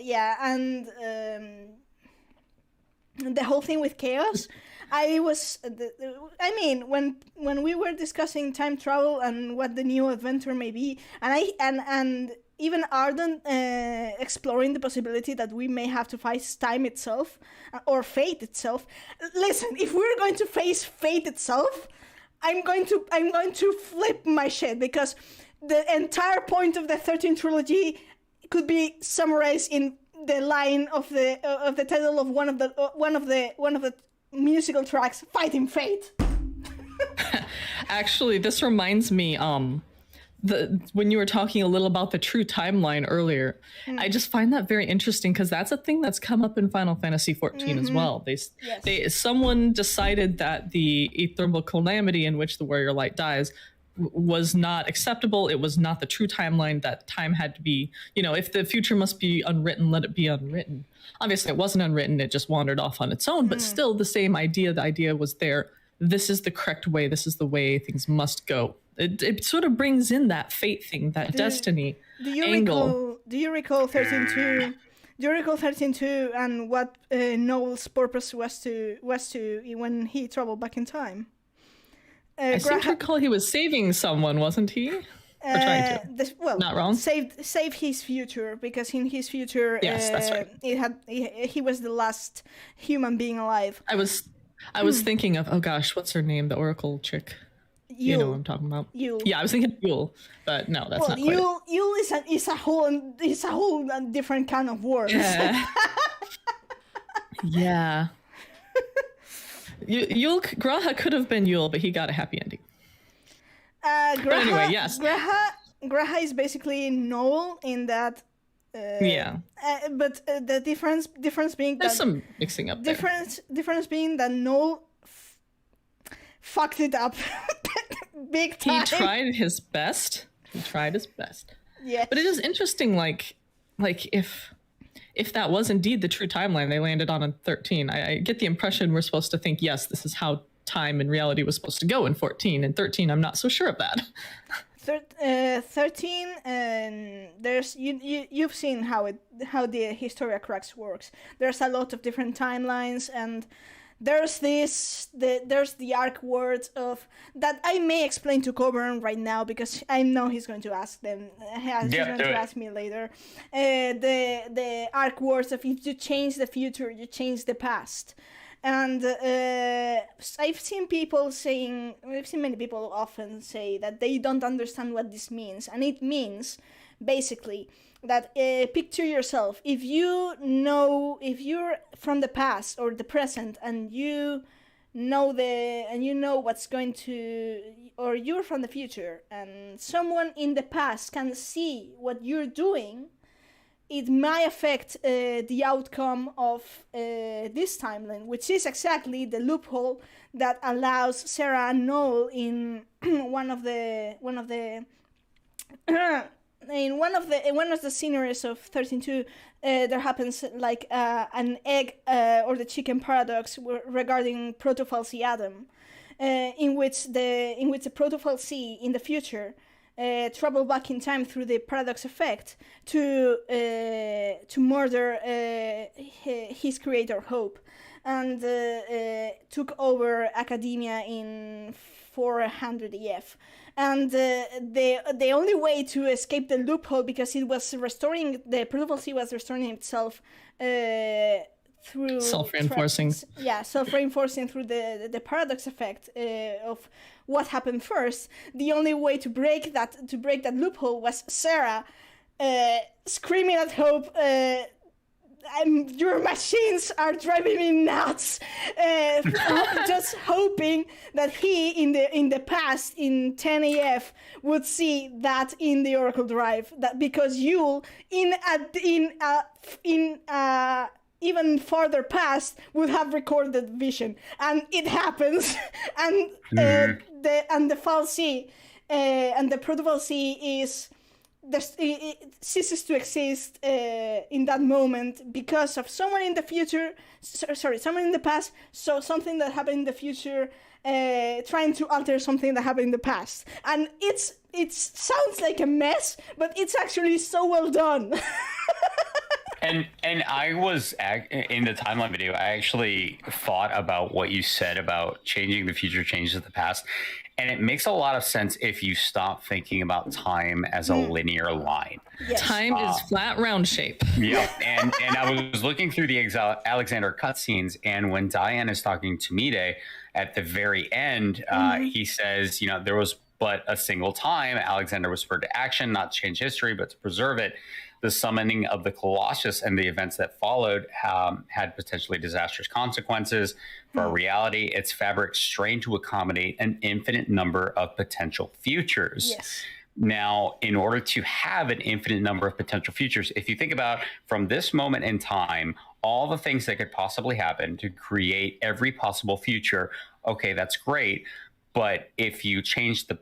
S2: whole thing with Chaos, I mean, when we were discussing time travel and what the new adventure may be, and even Arden exploring the possibility that we may have to face time itself or fate itself. Listen, if we're going to face fate itself, I'm going to flip my shit, because the entire point of the 13 trilogy could be summarized in the line of the title of one of the musical tracks, "Fighting Fate."
S1: Actually, this reminds me, when you were talking a little about the true timeline earlier, I just find that very interesting, because that's a thing that's come up in Final Fantasy XIV as well. Someone decided that the eternal calamity in which the warrior light dies was not acceptable. It was not the true timeline. That time had to be, if the future must be unwritten, let it be unwritten. Obviously, it wasn't unwritten. It just wandered off on its own, but still the same idea. The idea was there. This is the correct way. This is the way things must go. It sort of brings in that fate thing, that destiny angle.
S2: Do you recall 13.2? Do you recall 13.2 and what Noel's purpose was to when he traveled back in time?
S1: I seem to recall he was saving someone, wasn't he? Or trying to.
S2: Not wrong. Save his future, because in his future,
S1: yes, that's right.
S2: He was the last human being alive.
S1: I was thinking of, oh gosh, what's her name? The Oracle chick.
S2: Yule.
S1: You know what I'm talking about.
S2: Yule.
S1: Yeah, I was thinking Yule, but no, that's not quite.
S2: Yule is a whole different kind of word.
S1: Yeah. Yeah. Yule Graha could have been Yule, but he got a happy ending. But anyway, yes.
S2: Graha is basically Noel in that. But the difference being
S1: there's
S2: that
S1: some mixing up there.
S2: Difference being that Noel fucked it up big time.
S1: He tried his best.
S2: Yeah.
S1: But it is interesting, like if that was indeed the true timeline they landed on in 13, I get the impression we're supposed to think, yes, this is how time and reality was supposed to go in 14. In 13, I'm not so sure of that.
S2: 13, there's you've seen how the Historia Crux works. There's a lot of different timelines, and there's the arc words of that I may explain to Coburn right now, because I know he's going to ask them. He's going to ask me later. The arc words of, if you change the future, you change the past. And I've seen many people often say that they don't understand what this means. And it means, basically, that picture yourself. If you're from the past or the present, and you know what's going to, or you're from the future, and someone in the past can see what you're doing, it might affect the outcome of this timeline, which is exactly the loophole that allows Sarah and Noel in one of the sceneries of 13.2. There happens like an egg or the chicken paradox regarding Proto-Falsi Adam, in which the Proto-Falsi in the future travel back in time through the paradox effect to murder his creator Hope, and took over academia in 400 EF. And the only way to escape the loophole, because it was restoring, the Proto-Falsi was restoring itself through
S1: self-reinforcing.
S2: Self-reinforcing through the paradox effect of what happened first. The only way to break that loophole was Sarah screaming at Hope, your machines are driving me nuts, just hoping that he in the past in 10 AF would see that in the Oracle Drive, that because Yule in even farther past would have recorded vision, and it happens, and the Falsi and the Proto-Falsi it ceases to exist in that moment because of someone in the future. Someone in the past saw something that happened in the future, trying to alter something that happened in the past, and it sounds like a mess, but it's actually so well done.
S3: And I was in the timeline video. I actually thought about what you said about changing the future changes the past, and it makes a lot of sense if you stop thinking about time as a linear line.
S2: Yes.
S1: Time is flat, round shape.
S3: Yep. And I was looking through the Alexander cutscenes, and when Diane is talking to Mide at the very end, he says, there was but a single time Alexander was spurred to action, not to change history, but to preserve it. The summoning of the Colossus and the events that followed had potentially disastrous consequences for our reality. Its fabric strained to accommodate an infinite number of potential futures.
S2: Yes.
S3: Now, in order to have an infinite number of potential futures, if you think about from this moment in time, all the things that could possibly happen to create every possible future, okay, that's great. But if you change the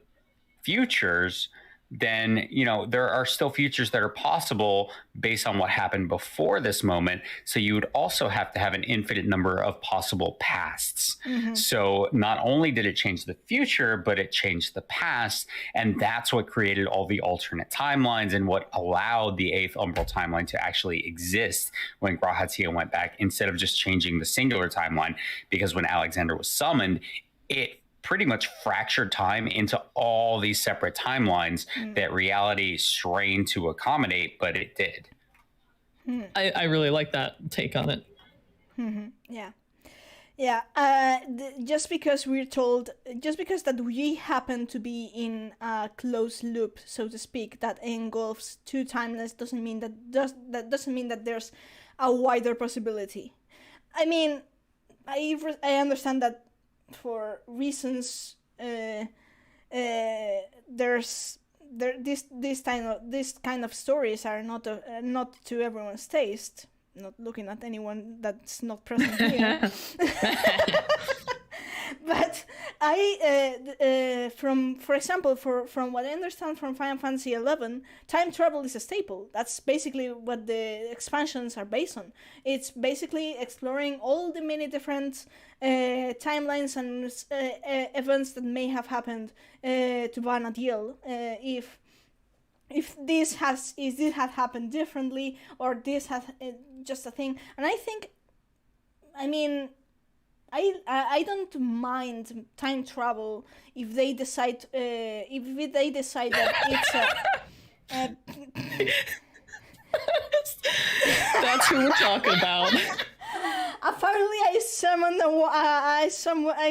S3: futures, then there are still futures that are possible based on what happened before this moment. So you would also have to have an infinite number of possible pasts. So not only did it change the future, but it changed the past, and that's what created all the alternate timelines and what allowed the 8th Umbral timeline to actually exist when Grahatia went back, instead of just changing the singular timeline. Because when Alexander was summoned, it pretty much fractured time into all these separate timelines that reality strained to accommodate, but it did.
S1: I really like that take on it.
S2: Yeah. Just because that we happen to be in a closed loop, so to speak, that engulfs two timelines, doesn't mean that there's a wider possibility. I mean, I understand that for reasons this kind of stories are not to everyone's taste. Not looking at anyone that's not present here. But for example, from what I understand from Final Fantasy XI, time travel is a staple. That's basically what the expansions are based on. It's basically exploring all the many different timelines and events that may have happened to Vana'diel, if this had happened differently, or this has just a thing. And I think, I don't mind time travel if they decide that it's a
S1: That's who we're talking about.
S2: Apparently, I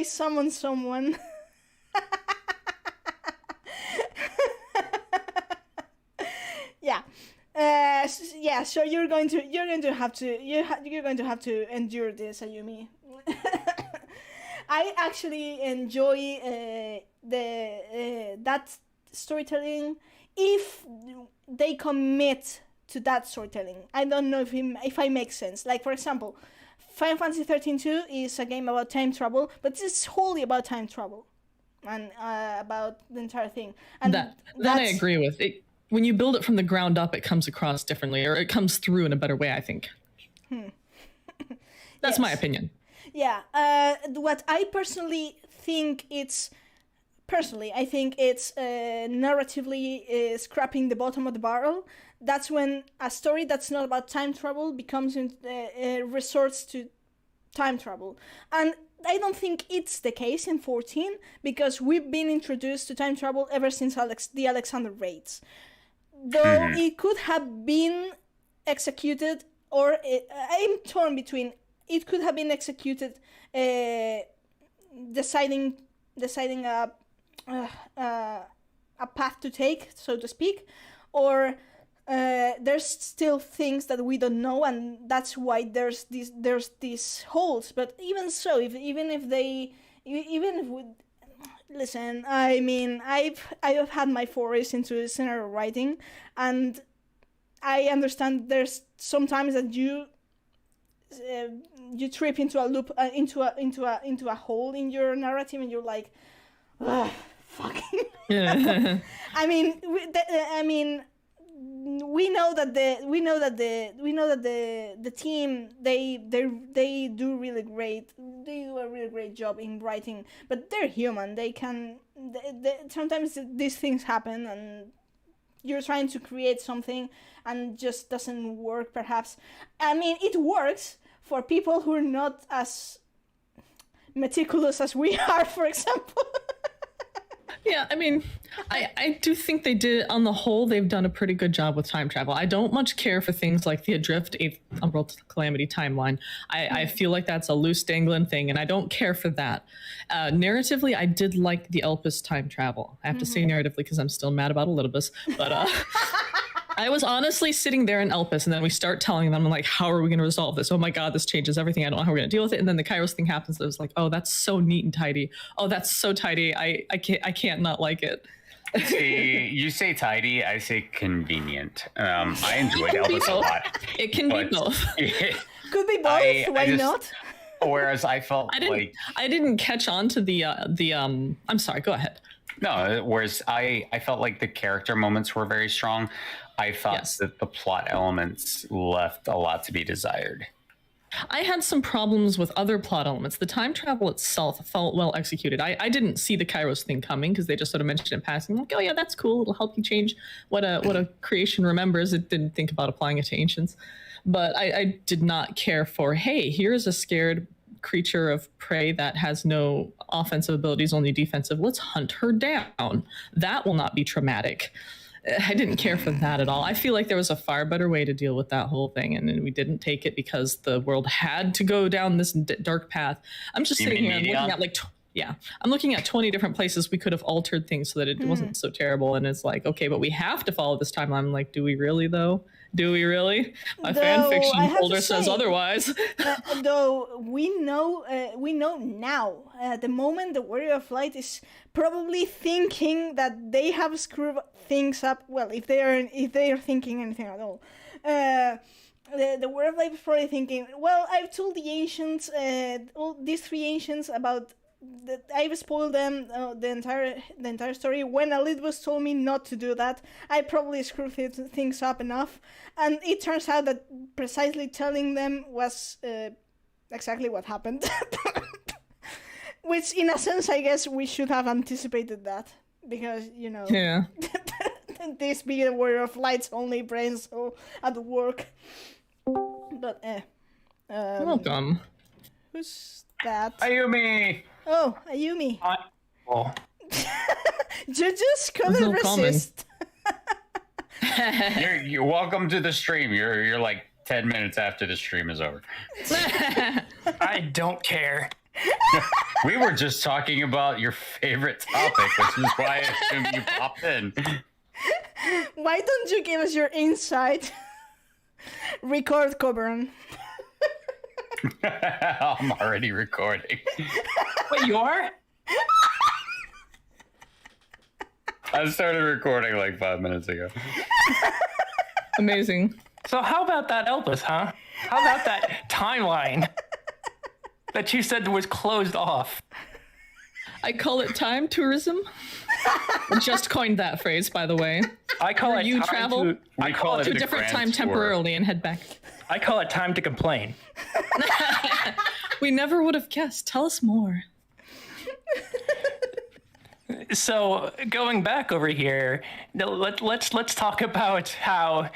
S2: summoned someone. Yeah. Yeah. So you're going to have to endure this, Ayumi. I actually enjoy that storytelling if they commit to that storytelling. I don't know if I make sense. Like, for example, Final Fantasy 13-2 is a game about time travel, but it's wholly about time travel and about the entire thing. And
S1: that I agree with. When you build it from the ground up, it comes across differently, or it comes through in a better way, I think. That's my opinion.
S2: Yeah. What I personally think I think it's narratively scrapping the bottom of the barrel. That's when a story that's not about time travel resorts to time travel. And I don't think it's the case in 14, because we've been introduced to time travel ever since the Alexander raids. Though it could have been executed, or I'm torn between. It could have been executed, deciding a path to take, so to speak, or there's still things that we don't know, and that's why there's these holes. But even so, listen, I mean, I've had my forays into scenario writing, and I understand there's sometimes that you trip into a loop, into a hole in your narrative, and you're like, fucking. I mean, we know that the team they do really great. They do a really great job in writing, but they're human. Sometimes these things happen, and you're trying to create something and just doesn't work, perhaps. I mean, it works for people who are not as meticulous as we are, for example.
S1: Yeah, I mean, I do think they did, on the whole, they've done a pretty good job with time travel. I don't much care for things like the Adrift 8th Umbrella Calamity timeline. I feel like that's a loose dangling thing, and I don't care for that. Narratively, I did like the Elpis time travel. I have to say narratively because I'm still mad about Elidibus, but I was honestly sitting there in Elpis, and then we start telling them, I'm like, how are we going to resolve this? Oh my God, this changes everything. I don't know how we're going to deal with it. And then the Kairos thing happens. I was like, oh, that's so neat and tidy. Oh, that's so tidy. I can't not like it.
S3: See, you say tidy, I say convenient. I enjoyed Elpis a lot.
S1: It can be both.
S2: Could be both. Why not?
S3: Whereas I felt
S1: I didn't catch on to the I'm sorry, go ahead.
S3: No, whereas I felt like the character moments were very strong. I thought that the plot elements left a lot to be desired.
S1: I had some problems with other plot elements. The time travel itself felt well executed. I didn't see the Kairos thing coming because they just sort of mentioned it in passing. Like, oh yeah, that's cool. It'll help you change what a creation remembers. It didn't think about applying it to ancients. But I did not care for, hey, here's a scared creature of prey that has no offensive abilities, only defensive. Let's hunt her down. That will not be traumatic. I didn't care for that at all. I feel like there was a far better way to deal with that whole thing, and we didn't take it because the world had to go down this dark path. I'm just sitting here and looking at I'm looking at 20 different places we could have altered things so that it wasn't so terrible. And it's like, okay, but we have to follow this timeline. I'm like, do we really though? Do we really? My fan fiction folder says otherwise.
S2: Though we know now, at the moment, the Warrior of Light is probably thinking that they have screwed things up. Well, if they are thinking anything at all, the Warrior of Light is probably thinking, well, I've told the ancients, all these three ancients about. I've spoiled them the entire story. When Elidibus told me not to do that, I probably screwed things up enough, and it turns out that precisely telling them was exactly what happened. Which, in a sense, I guess we should have anticipated that, because this being the Warrior of Light's only brains at work. But
S1: welcome.
S2: Who's that?
S3: Ayumi.
S2: Oh, Ayumi.
S3: Oh.
S2: Judges couldn't resist.
S3: You're welcome to the stream. You're like 10 minutes after the stream is over.
S4: I don't care.
S3: We were just talking about your favorite topic, which is why I assumed you popped in.
S2: Why don't you give us your insight? Record, Coburn.
S3: I'm already recording.
S4: Wait, you are?
S3: I started recording like 5 minutes ago.
S1: Amazing.
S4: So how about that Elpis, huh? How about that timeline that you said was closed off?
S1: I call it time tourism. I just coined that phrase, by the way.
S4: I call it
S1: you
S4: time
S1: travel
S4: to, I call it
S1: to a different time temporarily and head back.
S4: I call it time to complain.
S1: We never would have guessed. Tell us more.
S4: So going back over here, let's talk about how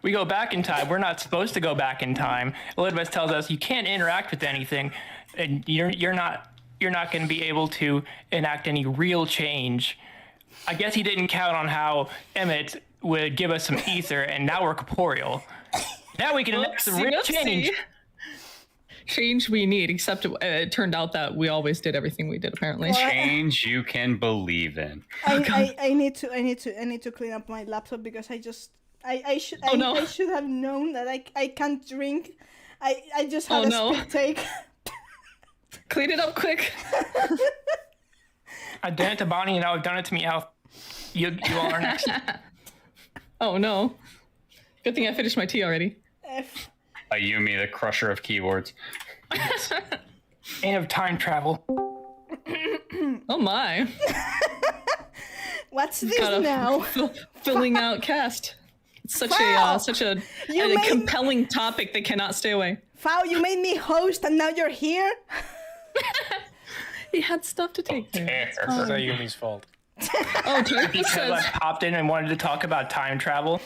S4: we go back in time. We're not supposed to go back in time. Elidibus tells us you can't interact with anything, and you're not going to be able to enact any real change. I guess he didn't count on how Emmett would give us some ether, and now we're corporeal. Now we can enact some real change.
S1: Change we need, except it turned out that we always did everything we did, apparently.
S3: Change you can believe in.
S2: I need to clean up my laptop because I should have known that I can't drink. I just had spit take.
S1: Clean it up quick.
S4: I've done it to Bonnie, and now I've done it to Meowth. You all are next.
S1: Oh no. Good thing I finished my tea already.
S3: Ayumi, the crusher of keyboards.
S4: And of time travel.
S1: Oh my.
S2: What's this now?
S1: Filling out cast. It's such a compelling topic that cannot stay away.
S2: Fao, you made me host and now you're here?
S1: He had stuff to take care.
S5: This is Ayumi's fault.
S1: Oh, Turkey
S4: Because
S1: says.
S4: I popped in and wanted to talk about time travel.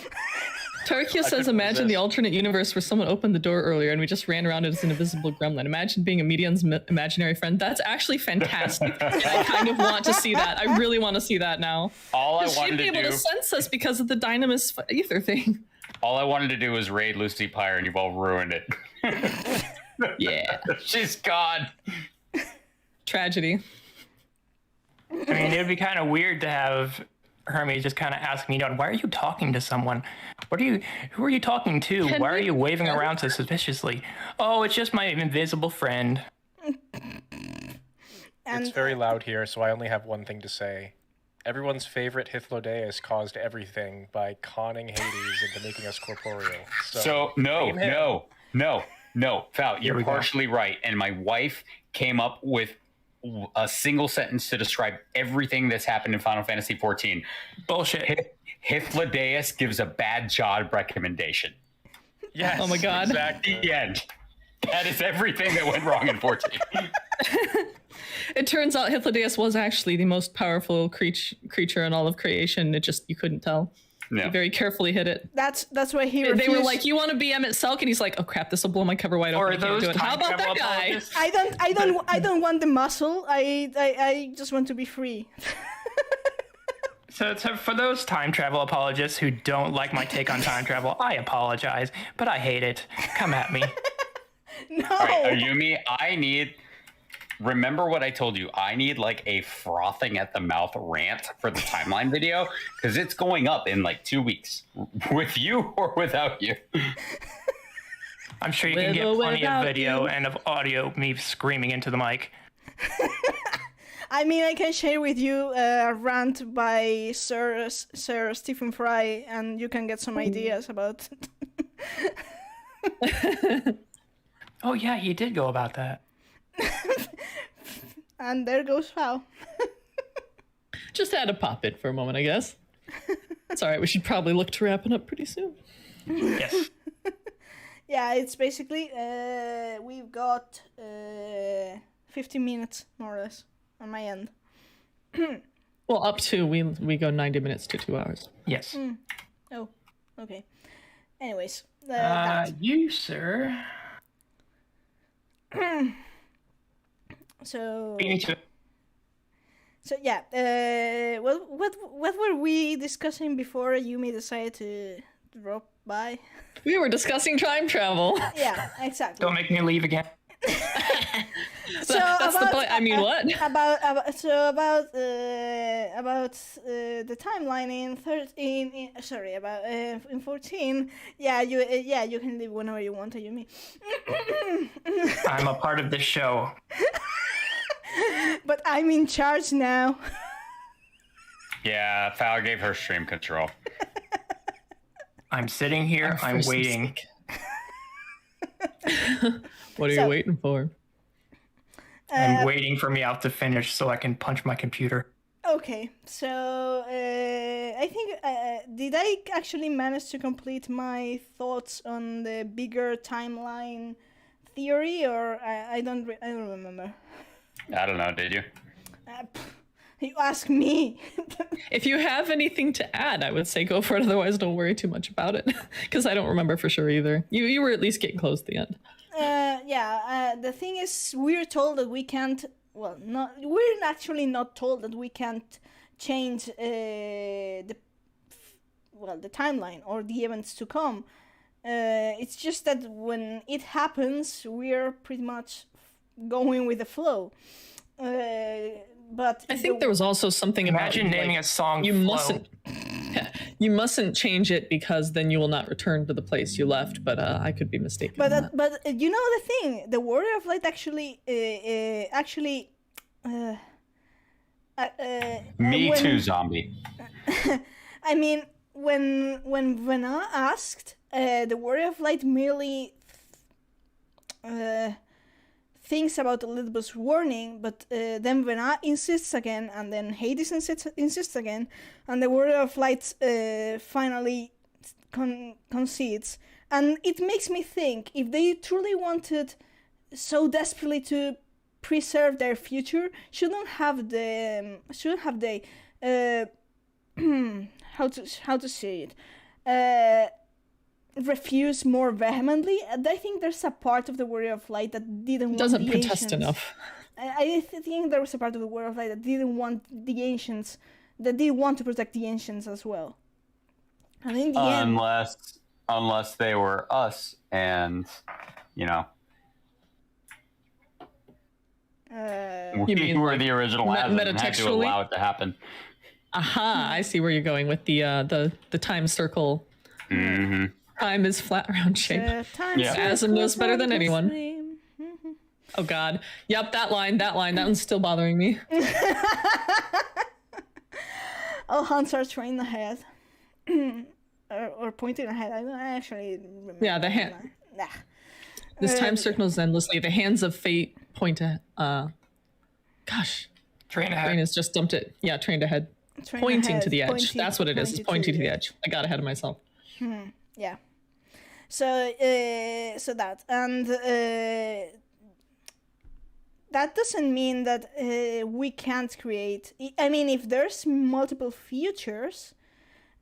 S1: Turkey says, imagine the alternate universe where someone opened the door earlier and we just ran around as an invisible gremlin. Imagine being a medium's imaginary friend. That's actually fantastic. And I kind of want to see that. I really want to see that now.
S3: All I
S1: 'Cause
S3: wanted
S1: she'd be
S3: to
S1: able
S3: do.
S1: to sense us because of the Dynamis ether thing.
S3: All I wanted to do was raid Lucy Pyre, and you've all ruined it.
S1: Yeah.
S3: She's gone.
S1: Tragedy.
S4: I mean, it would be kind of weird to have Hermes just kind of ask me, why are you talking to someone? Who are you talking to? Why are you waving around so suspiciously? Oh, it's just my invisible friend.
S5: It's very loud here, so I only have one thing to say. Everyone's favorite Hythlodaeus caused everything by conning Hades into making us corporeal.
S3: So no, Val, you're
S4: we go.
S3: partially right. And my wife came up with a single sentence to describe everything that's happened in Final Fantasy XIV.
S4: Bullshit.
S3: Hythlodaeus gives a bad job recommendation.
S5: Yes.
S1: Oh my God.
S5: Exactly.
S3: The end. That is everything that went wrong in 14.
S1: It turns out Hythlodaeus was actually the most powerful creature in all of creation. It just, you couldn't tell.
S3: No.
S1: He very carefully hid it.
S2: That's why he
S1: They
S2: refused.
S1: were like, "You want to be Emmett Selk?" And he's like, "Oh crap, this will blow my cover wide
S4: Or
S1: open. I can't
S4: those
S1: do it." How
S4: time
S1: about
S4: travel
S1: that guy?
S4: apologists?
S2: I don't want the muscle. I just want to be free.
S4: So for those time travel apologists who don't like my take on time travel, I apologize, but I hate it. Come at me.
S2: No.
S3: All right, Ayumi, remember what I told you. I need like a frothing at the mouth rant for the timeline video because it's going up in like 2 weeks with you or without you.
S4: I'm sure you can
S1: With
S4: get
S1: or
S4: plenty of
S1: without
S4: video
S1: you.
S4: and of audio me screaming into the mic.
S2: I mean, I can share with you a rant by Sir Stephen Fry, and you can get some ideas about.
S4: Oh yeah, he did go about that.
S2: And there goes Val.
S1: Just had to pop it for a moment, I guess. It's all right. We should probably look to wrapping up pretty soon.
S4: Yes.
S2: Yeah, it's basically we've got 15 minutes more or less on my end.
S1: Well, up to we go 90 minutes to 2 hours.
S4: Yes.
S2: Oh, okay. Anyways, that.
S4: You, sir.
S2: So
S4: You need to.
S2: So yeah, what were we discussing before Yumi decided to drop by?
S1: We were discussing time travel.
S2: Yeah, exactly.
S4: Don't make me leave again.
S2: So
S1: That's the point. I mean, what?
S2: about the timeline in 13. In 14. Yeah, you can leave whenever you want, Yumi.
S4: I'm a part of this show.
S2: But I'm in charge now.
S3: Yeah, Val gave her stream control.
S4: I'm sitting here. I'm
S1: first
S4: waiting.
S1: What are
S2: So-
S1: you waiting for?
S4: I'm waiting for Meowth to finish so I can punch my computer.
S2: Okay, so I think did I actually manage to complete my thoughts on the bigger timeline theory, or I don't remember.
S3: I don't know, did you?
S2: You ask me.
S1: If you have anything to add, I would say go for it. Otherwise, don't worry too much about it, because I don't remember for sure either. You were at least getting close to the end.
S2: The thing is, we're told that we can't. Well, we're actually not told that we can't change the timeline or the events to come. It's just that when it happens, we're pretty much going with the flow. But
S1: I think there was also something
S4: Imagine
S1: about
S4: naming
S1: like,
S4: a song
S1: you
S4: Flow.
S1: mustn't change it because then you will not return to the place you left. But I could be mistaken. on that.
S2: But you know the thing, the Warrior of Light actually
S3: Me
S2: when-
S3: too, zombie.
S2: I mean, when Vena asked, the Warrior of Light merely thinks about Elizabeth's warning, but then Vena insists again, and then Hades insists again, and the Warrior of Light finally concedes. And it makes me think, if they truly wanted so desperately to preserve their future, shouldn't have they how to say it, refuse more vehemently. And I think there's a part of the Warrior of Light that didn't want
S1: Doesn't
S2: the
S1: protest
S2: ancients.
S1: enough.
S2: I think there was a part of the Warrior of Light that didn't want the ancients, that did want to protect the ancients as well. And in the end,
S3: unless they were us, and we were the original Aslan and had to allow it to happen.
S1: Aha! I see where you're going with the time circle.
S3: Mm-hmm.
S1: Time is flat round shape. Aslan knows better than anyone. Oh God! Yep, that one's still bothering me.
S2: All hands are trained ahead. Or pointing ahead. I don't actually remember.
S1: Yeah, the hand.
S2: Nah.
S1: This time circles endlessly. The hands of fate point to. Gosh.
S4: Train ahead.
S1: Brain has just dumped it. Yeah, trained ahead. Pointing to the edge. That's what it is. It's pointing to the edge. I got ahead of myself.
S2: Yeah. So that, and that doesn't mean that we can't create. I mean, if there's multiple futures,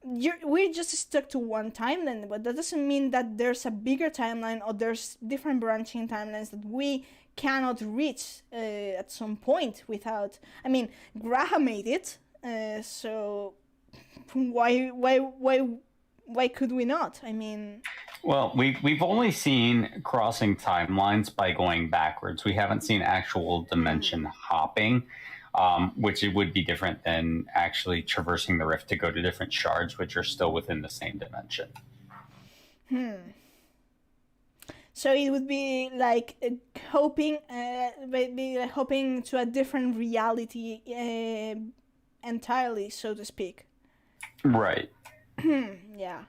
S2: we're just stuck to one timeline, but that doesn't mean that there's a bigger timeline or there's different branching timelines that we cannot reach at some point without. I mean, Graham made it, so why could we not? I mean,
S3: well, we've only seen crossing timelines by going backwards. We haven't seen actual dimension hopping. Which it would be different than actually traversing the rift to go to different shards, which are still within the same dimension.
S2: So it would be like hoping to a different reality entirely, so to speak.
S3: Right.
S2: Yeah.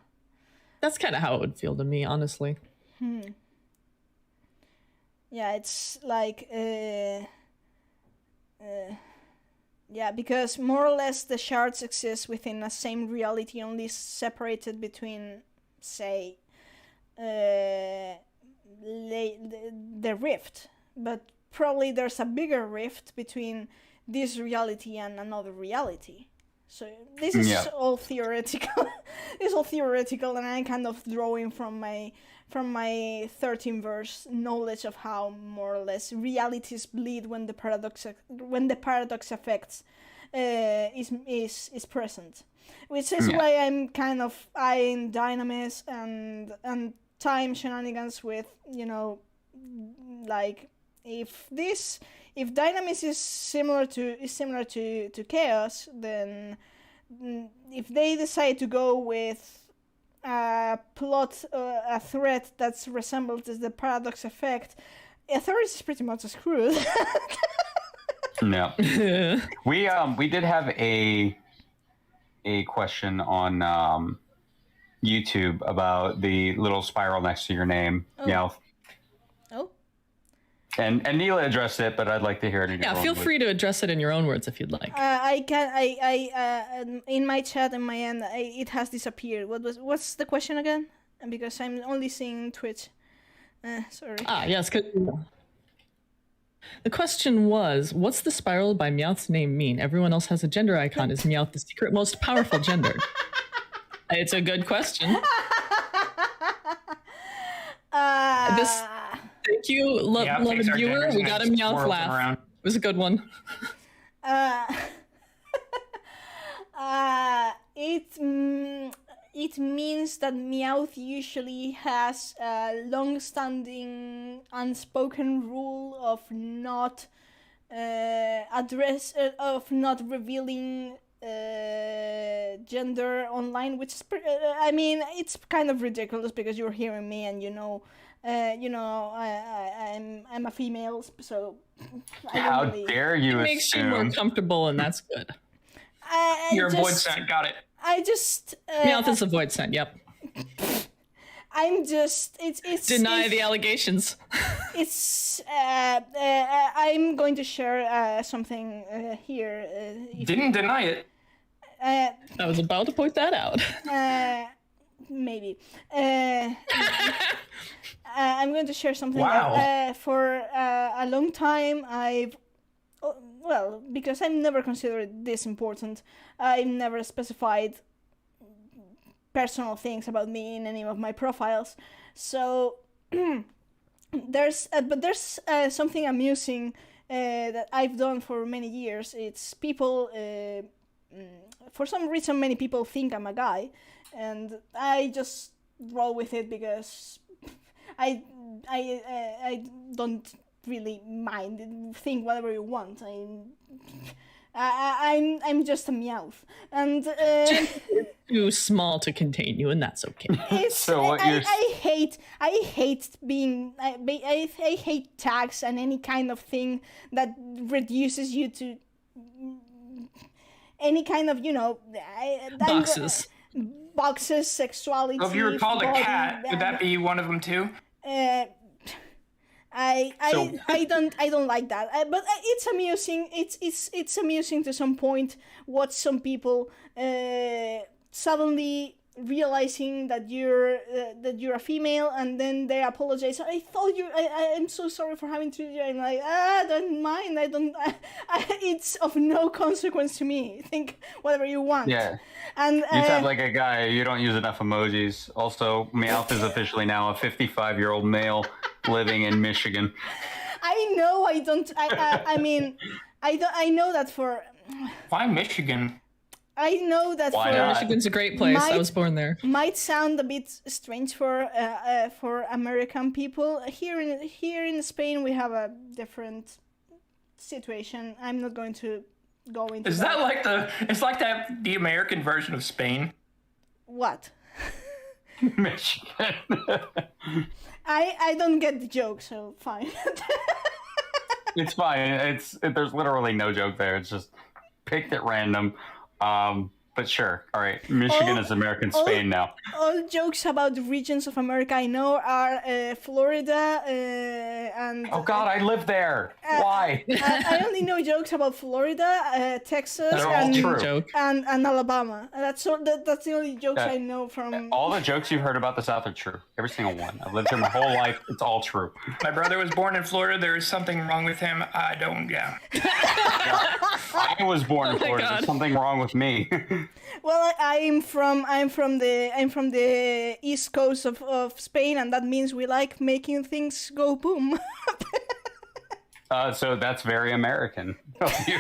S1: That's kind of how it would feel to me, honestly.
S2: Yeah, it's like yeah, because more or less the shards exist within the same reality, only separated between, say, the rift. But probably there's a bigger rift between this reality and another reality. So this is all theoretical. It's all theoretical, and I'm kind of drawing from my 13 verse knowledge of how more or less realities bleed when the paradox effects is present, which is why I'm kind of eyeing Dynamis and time shenanigans with, like if Dynamis is similar to Chaos, then if they decide to go with a threat that's resembled as the paradox effect, Authorities is pretty much screwed.
S3: No. We did have a question on YouTube about the little spiral next to your name, Meowth.
S2: Oh.
S3: And Neela addressed it, but I'd like to hear it in your own
S1: feel
S3: words.
S1: free to address it in your own words if you'd like.
S2: I in my chat in my end, it has disappeared. What's the question again? Because I'm only seeing Twitch. Sorry.
S1: Yes. The question was, what's the spiral by Meowth's name mean? Everyone else has a gender icon. Is Meowth the secret most powerful gender? It's a good question. Thank you, loved viewer. We got a Meowth laugh. Around. It was a good one.
S2: It means that Meowth usually has a long-standing unspoken rule of not revealing gender online, which is I mean, it's kind of ridiculous because you're hearing me and I'm a female, so
S3: how dare you?
S1: It makes you more comfortable, and that's good.
S4: You're a void scent, got it.
S2: I just
S1: Meowth is a void scent. Yep.
S2: I'm just it's
S1: deny the allegations.
S2: It's I'm going to share something here.
S4: Didn't deny it.
S1: I was about to point that out.
S2: Maybe. I'm going to share something.
S4: Wow.
S2: For a long time, I've well, because I've never considered this important. I've never specified personal things about me in any of my profiles. So there's something amusing that I've done for many years. It's people, for some reason, many people think I'm a guy, and I just roll with it because I don't really mind. Think whatever you want. I'm just a Meowth, and
S1: Too small to contain you, and that's okay.
S2: I hate being. I hate tags and any kind of thing that reduces you to any kind of boxes, sexuality.
S4: So if you were called a cat, would that be one of them too?
S2: I don't like that. But it's amusing. It's amusing to some point. Watch some people suddenly realizing that you're a female, and then they apologize. I thought you. I'm so sorry for having treated you. I'm like, don't mind. It's of no consequence to me. Think whatever you want.
S3: Yeah.
S2: And
S3: You sound like a guy. You don't use enough emojis. Also, Meowth is officially now a 55-year-old male living in Michigan.
S2: I know I don't. I mean, I don't. I know that for.
S4: Why Michigan?
S2: I know that
S3: Why
S2: for
S3: not?
S1: Michigan's a great place. I was born there.
S2: Might sound a bit strange for American people. Here in Spain, we have a different situation. I'm not going to go into.
S4: Is that like the American version of Spain?
S2: What?
S3: Michigan.
S2: I don't get the joke, so fine.
S3: It's fine. There's literally no joke there. It's just picked at random. But sure. All right. Michigan is American Spain now.
S2: All jokes about the regions of America I know are Florida and.
S3: Oh God, I live there. Why?
S2: I only know jokes about Florida, Texas,
S3: They're all true.
S1: Joke.
S2: and Alabama. That's the only jokes I know from.
S3: All the jokes you've heard about the South are true. Every single one. I've lived here my whole life. It's all true.
S4: My brother was born in Florida. There is something wrong with him. I don't. Yeah.
S3: I was born in Florida.
S1: God.
S3: There's something wrong with me.
S2: Well, I'm from the east coast of Spain, and that means we like making things go boom.
S3: So that's very American of you.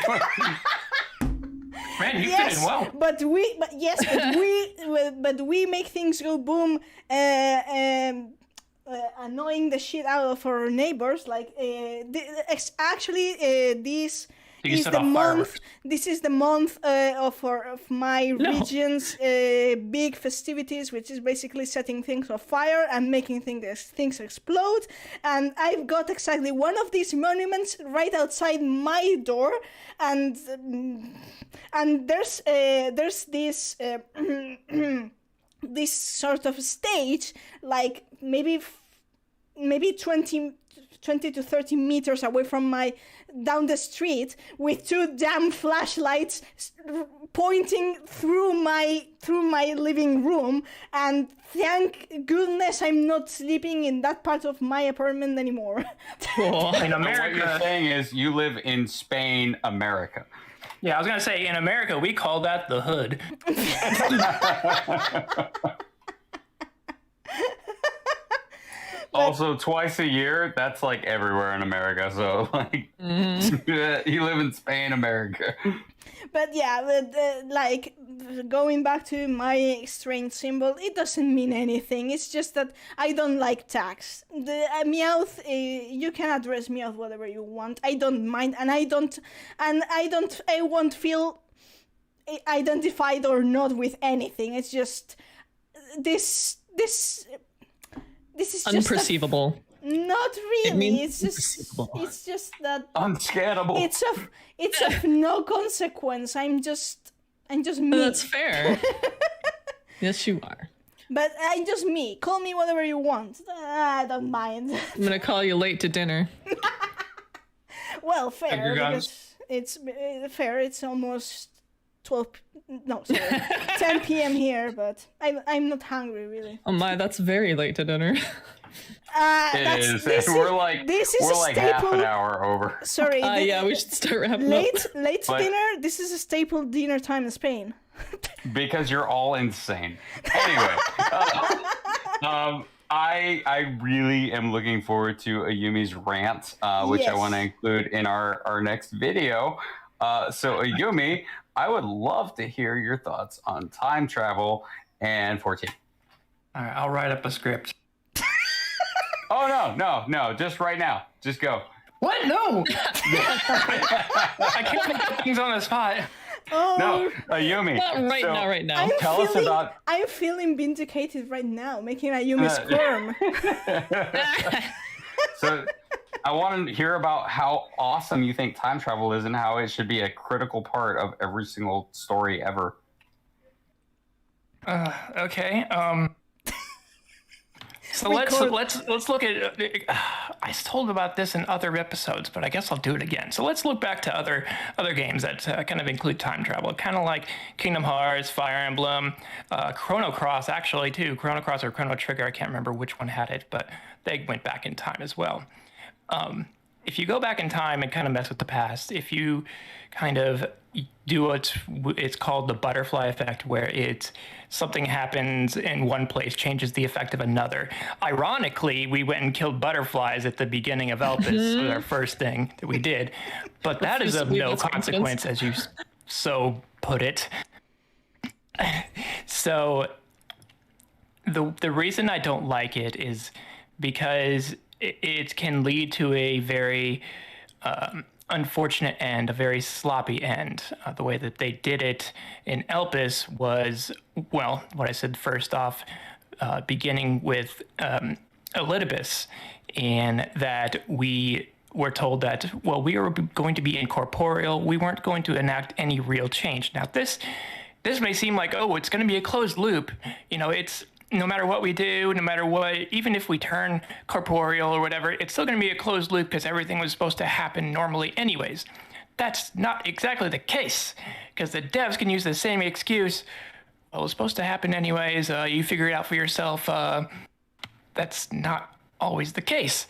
S4: Man, you fit in well.
S2: but we make things go boom, annoying the shit out of our neighbors. Like this. Is the month. This is the month of my region's big festivities, which is basically setting things on fire and making things explode. And I've got exactly one of these monuments right outside my door, and there's this this sort of stage, like maybe 20 to 30 meters away from down the street, with two damn flashlights pointing through my living room, and thank goodness I'm not sleeping in that part of my apartment anymore.
S4: In
S3: America,
S4: America,
S3: what you're saying is you live in Spain, America.
S4: yeah, I was gonna say in America we call that the hood.
S3: Also, twice a year, that's like everywhere in America. So, like, you live in Spain, America.
S2: But yeah, like going back to my strange symbol, it doesn't mean anything. It's just that I don't like tags. The Meowth, you can address Meowth whatever you want. I don't mind, and I won't feel identified or not with anything. It's just this is just
S1: Unperceivable.
S2: not really. It's just that
S3: Unscannable.
S2: it's of no consequence. I'm just me.
S1: That's fair. Yes, you are.
S2: But I'm just me. Call me whatever you want. I don't mind.
S1: I'm gonna call you late to dinner.
S2: Well, fair,
S4: Finger guns.
S2: because it's fair. It's almost 12. No, sorry, 10 p.m. here, but I'm not hungry really.
S1: Oh my, that's very late to dinner.
S3: It is. We're like half an hour over.
S2: Sorry.
S1: Yeah, we should start wrapping
S2: late
S1: up.
S2: dinner. This is a staple dinner time in Spain.
S3: Because you're all insane. Anyway, I really am looking forward to Ayumi's rant, which I want to include in our next video. So Ayumi, I would love to hear your thoughts on time travel and 14.
S4: All right, I'll write up a script.
S3: Oh, no, just right now. Just go.
S4: What? No! I can't make things on the spot.
S2: Oh,
S3: No, Ayumi.
S1: Not right now.
S3: Tell us about...
S2: I'm feeling vindicated right now, making Ayumi squirm.
S3: So I want to hear about how awesome you think time travel is and how it should be a critical part of every single story ever.
S4: Okay. So let's look at. I told about this in other episodes, but I guess I'll do it again. So let's look back to other games that kind of include time travel, kind of like Kingdom Hearts, Fire Emblem, Chrono Cross, actually too. Chrono Cross or Chrono Trigger, I can't remember which one had it, but they went back in time as well. If you go back in time and kind of mess with the past, if you kind of do what it's called the butterfly effect, where something happens in one place changes the effect of another. Ironically, we went and killed butterflies at the beginning of Elpis, was our first thing that we did, but that is of no consequence, as you so put it. So the reason I don't like it is because it can lead to a very unfortunate end, a very sloppy end. The way that they did it in Elpis was, well, what I said first off, beginning with Elidibus, and that we were told that, well, we were going to be incorporeal. We weren't going to enact any real change. Now, this may seem like, oh, it's going to be a closed loop. You know, it's no matter what we do, no matter what, even if we turn corporeal or whatever, it's still going to be a closed loop because everything was supposed to happen normally anyways. That's not exactly the case, because the devs can use the same excuse. Well, it was supposed to happen anyways. You figure it out for yourself. That's not always the case.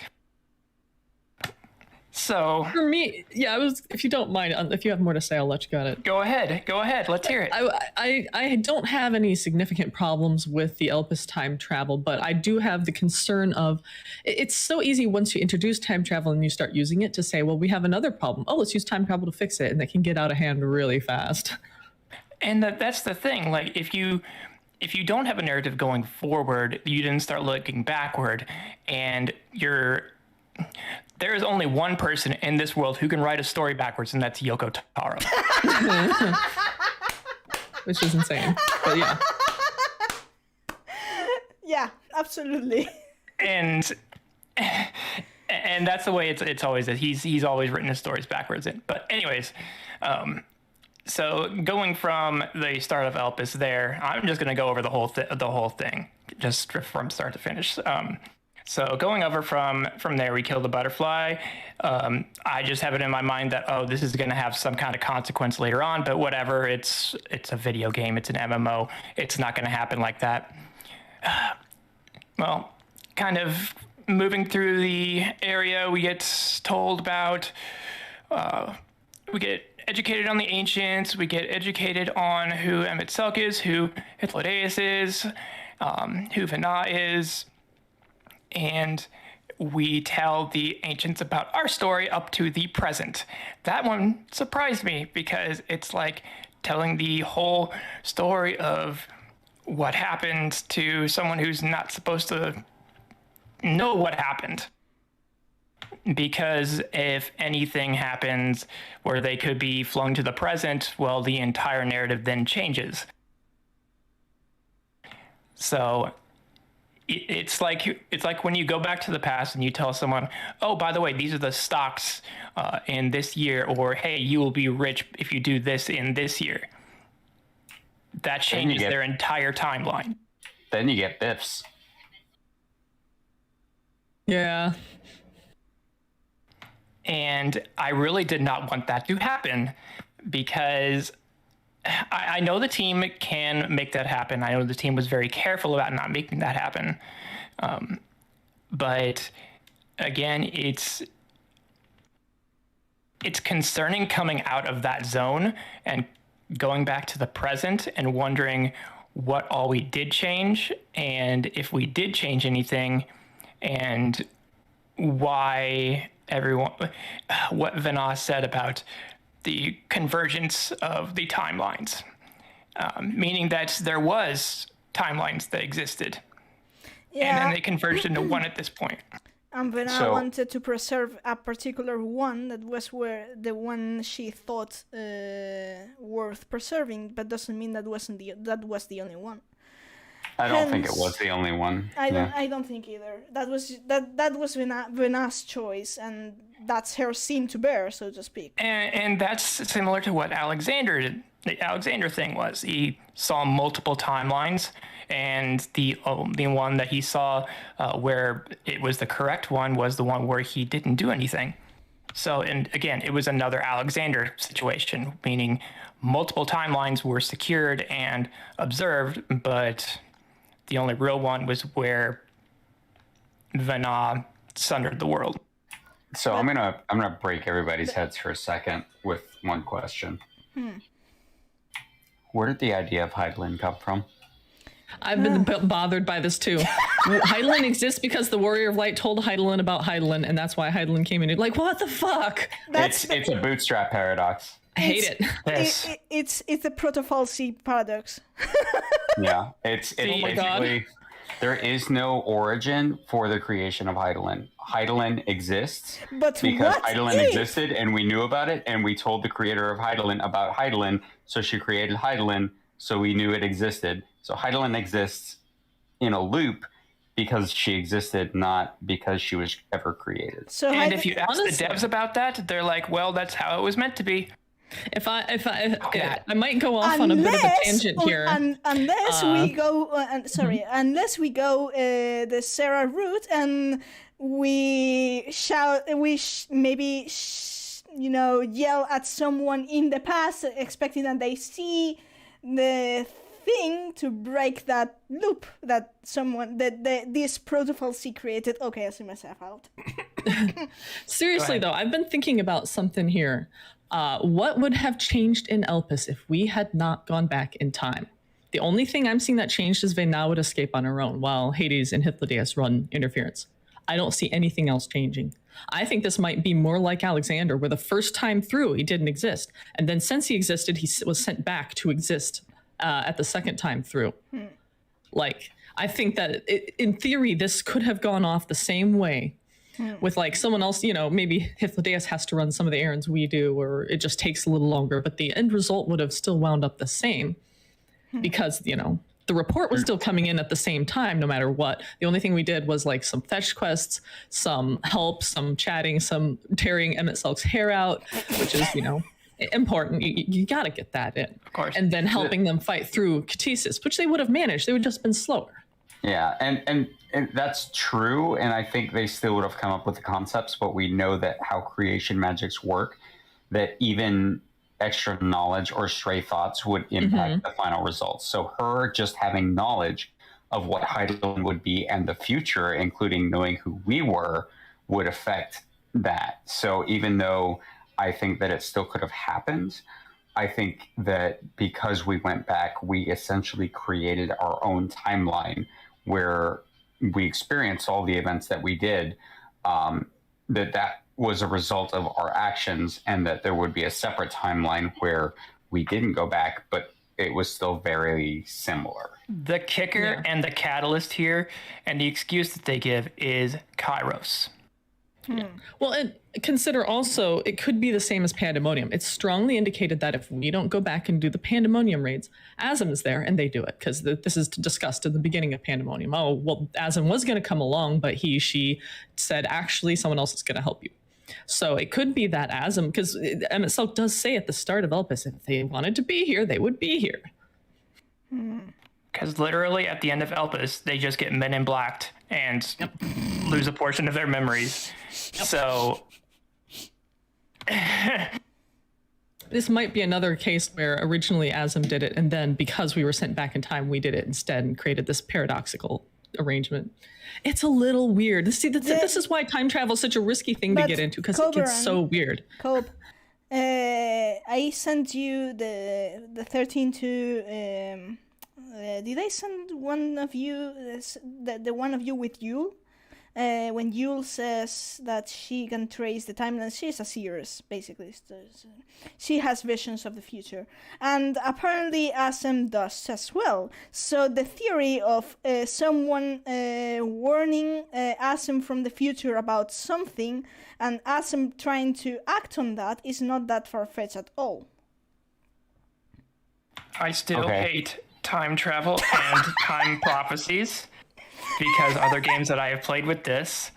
S4: So
S1: For me, yeah, if you don't mind, if you have more to say, I'll let you got it.
S4: go ahead. Let's hear it.
S1: I don't have any significant problems with the Elpis time travel, but I do have the concern of it's so easy once you introduce time travel and you start using it to say, well, we have another problem. Oh, let's use time travel to fix it, and that can get out of hand really fast.
S4: And that's the thing. Like, if you don't have a narrative going forward, you then start looking backward, and there is only one person in this world who can write a story backwards, and that's Yoko Taro.
S1: Which is insane, but yeah.
S2: Yeah, absolutely.
S4: And that's the way it's always that he's always written his stories backwards. But anyways, so going from the start of Elpis there, I'm just going to go over the whole thing, just from start to finish. So going over from there, we kill the butterfly. I just have it in my mind that, oh, this is going to have some kind of consequence later on, but whatever. It's a video game. It's an MMO. It's not going to happen like that. Well, kind of moving through the area, we get told about, we get educated on the ancients. We get educated on who Emet-Selch is, who Hythlodaeus is, who Vana is. And we tell the ancients about our story up to the present. That one surprised me because it's like telling the whole story of what happened to someone who's not supposed to know what happened. Because if anything happens where they could be flung to the present, well, the entire narrative then changes. So it's like when you go back to the past and you tell someone, oh, by the way, these are the stocks in this year, or hey, you will be rich if you do this in this year. That changes their entire timeline.
S3: Then you get biffs.
S1: Yeah.
S4: And I really did not want that to happen because I know the team can make that happen. I know the team was very careful about not making that happen. But again, it's concerning coming out of that zone and going back to the present and wondering what all we did change and if we did change anything and why what Vana said about the convergence of the timelines, meaning that there was timelines that existed and then they converged into one at this point.
S2: And Vana wanted to preserve a particular one that was the one she thought worth preserving, but doesn't mean that was the only one.
S3: I don't think it was the only one.
S2: I don't think either. That was Vana's choice, and that's her sin to bear, so to speak.
S4: And that's similar to what Alexander did. The Alexander thing was he saw multiple timelines, and the one that he saw where it was the correct one was the one where he didn't do anything. So, and again, it was another Alexander situation, meaning multiple timelines were secured and observed, but the only real one was where Vana sundered the world.
S3: So I'm gonna break everybody's heads for a second with one question. Where did the idea of Hydaelyn come from?
S1: I've been bothered by this too. Hydaelyn exists because the Warrior of Light told Hydaelyn about Hydaelyn, and that's why Hydaelyn came in. Like, what the fuck?
S3: It's a bootstrap paradox.
S1: I hate it.
S2: It's a proto-falsy paradox.
S3: Yeah, it's basically there is no origin for the creation of Hydaelyn. Hydaelyn exists because Hydaelyn existed, and we knew about it, and we told the creator of Hydaelyn about Hydaelyn, so she created Hydaelyn, so we knew it existed. So Hydaelyn exists in a loop because she existed, not because she was ever created.
S4: So and if you ask the devs about that, they're like, "Well, that's how it was meant to be."
S1: I might go off on a bit of a tangent here.
S2: Unless we go the Sarah route and we shout, yell at someone in the past, expecting that they see the thing to break that loop that this proto-falsy created. Okay, I see myself out.
S1: Seriously though, I've been thinking about something here. What would have changed in Elpis if we had not gone back in time? The only thing I'm seeing that changed is Vana would escape on her own while Hades and Hythlodaeus run interference. I don't see anything else changing. I think this might be more like Alexander, where the first time through he didn't exist, and then since he existed, he was sent back to exist at the second time through. Like, I think that in theory, this could have gone off the same way with like someone else, maybe Hythlodaeus has to run some of the errands we do, or it just takes a little longer, but the end result would have still wound up the same because, the report was still coming in at the same time, no matter what. The only thing we did was like some fetch quests, some help, some chatting, some tearing Emmett Selk's hair out, which is, important. You got to get that in.
S4: Of course.
S1: And then helping them fight through Catesis, which they would have managed. They would have just been slower.
S3: Yeah, and that's true, and I think they still would have come up with the concepts, but we know that how creation magics work, that even extra knowledge or stray thoughts would impact the final results. So her just having knowledge of what Hydaelyn would be and the future, including knowing who we were, would affect that. So even though I think that it still could have happened, I think that because we went back, we essentially created our own timeline where we experienced all the events that we did, that was a result of our actions, and that there would be a separate timeline where we didn't go back, but it was still very similar.
S4: The kicker and the catalyst here, and the excuse that they give, is Kairos.
S1: Well, and consider also, it could be the same as Pandemonium. It's strongly indicated that if we don't go back and do the Pandemonium raids, Azim is there, and they do it, because this is discussed in the beginning of Pandemonium. Oh, well, Azim was going to come along, but she said, actually, someone else is going to help you. So it could be that Azim, because Emmett Selk does say at the start of Elpis, if they wanted to be here, they would be here.
S4: Because literally at the end of Elpis, they just get Men in Blacked and lose a portion of their memories. So
S1: this might be another case where originally Asm did it, and then because we were sent back in time, we did it instead and created this paradoxical arrangement. It's a little weird. See, this is why time travel is such a risky thing to get into, because it gets so weird.
S2: Cope, I sent you the 13 to. Did I send one of you the one of you with Yule? When Yule says that she can trace the timeline, she's a seeress, basically. So she has visions of the future. And apparently Asm does as well. So the theory of someone warning Asm from the future about something and Asm trying to act on that is not that far-fetched at all.
S4: I still hate time travel and time prophecies. Because other games that I have played with this,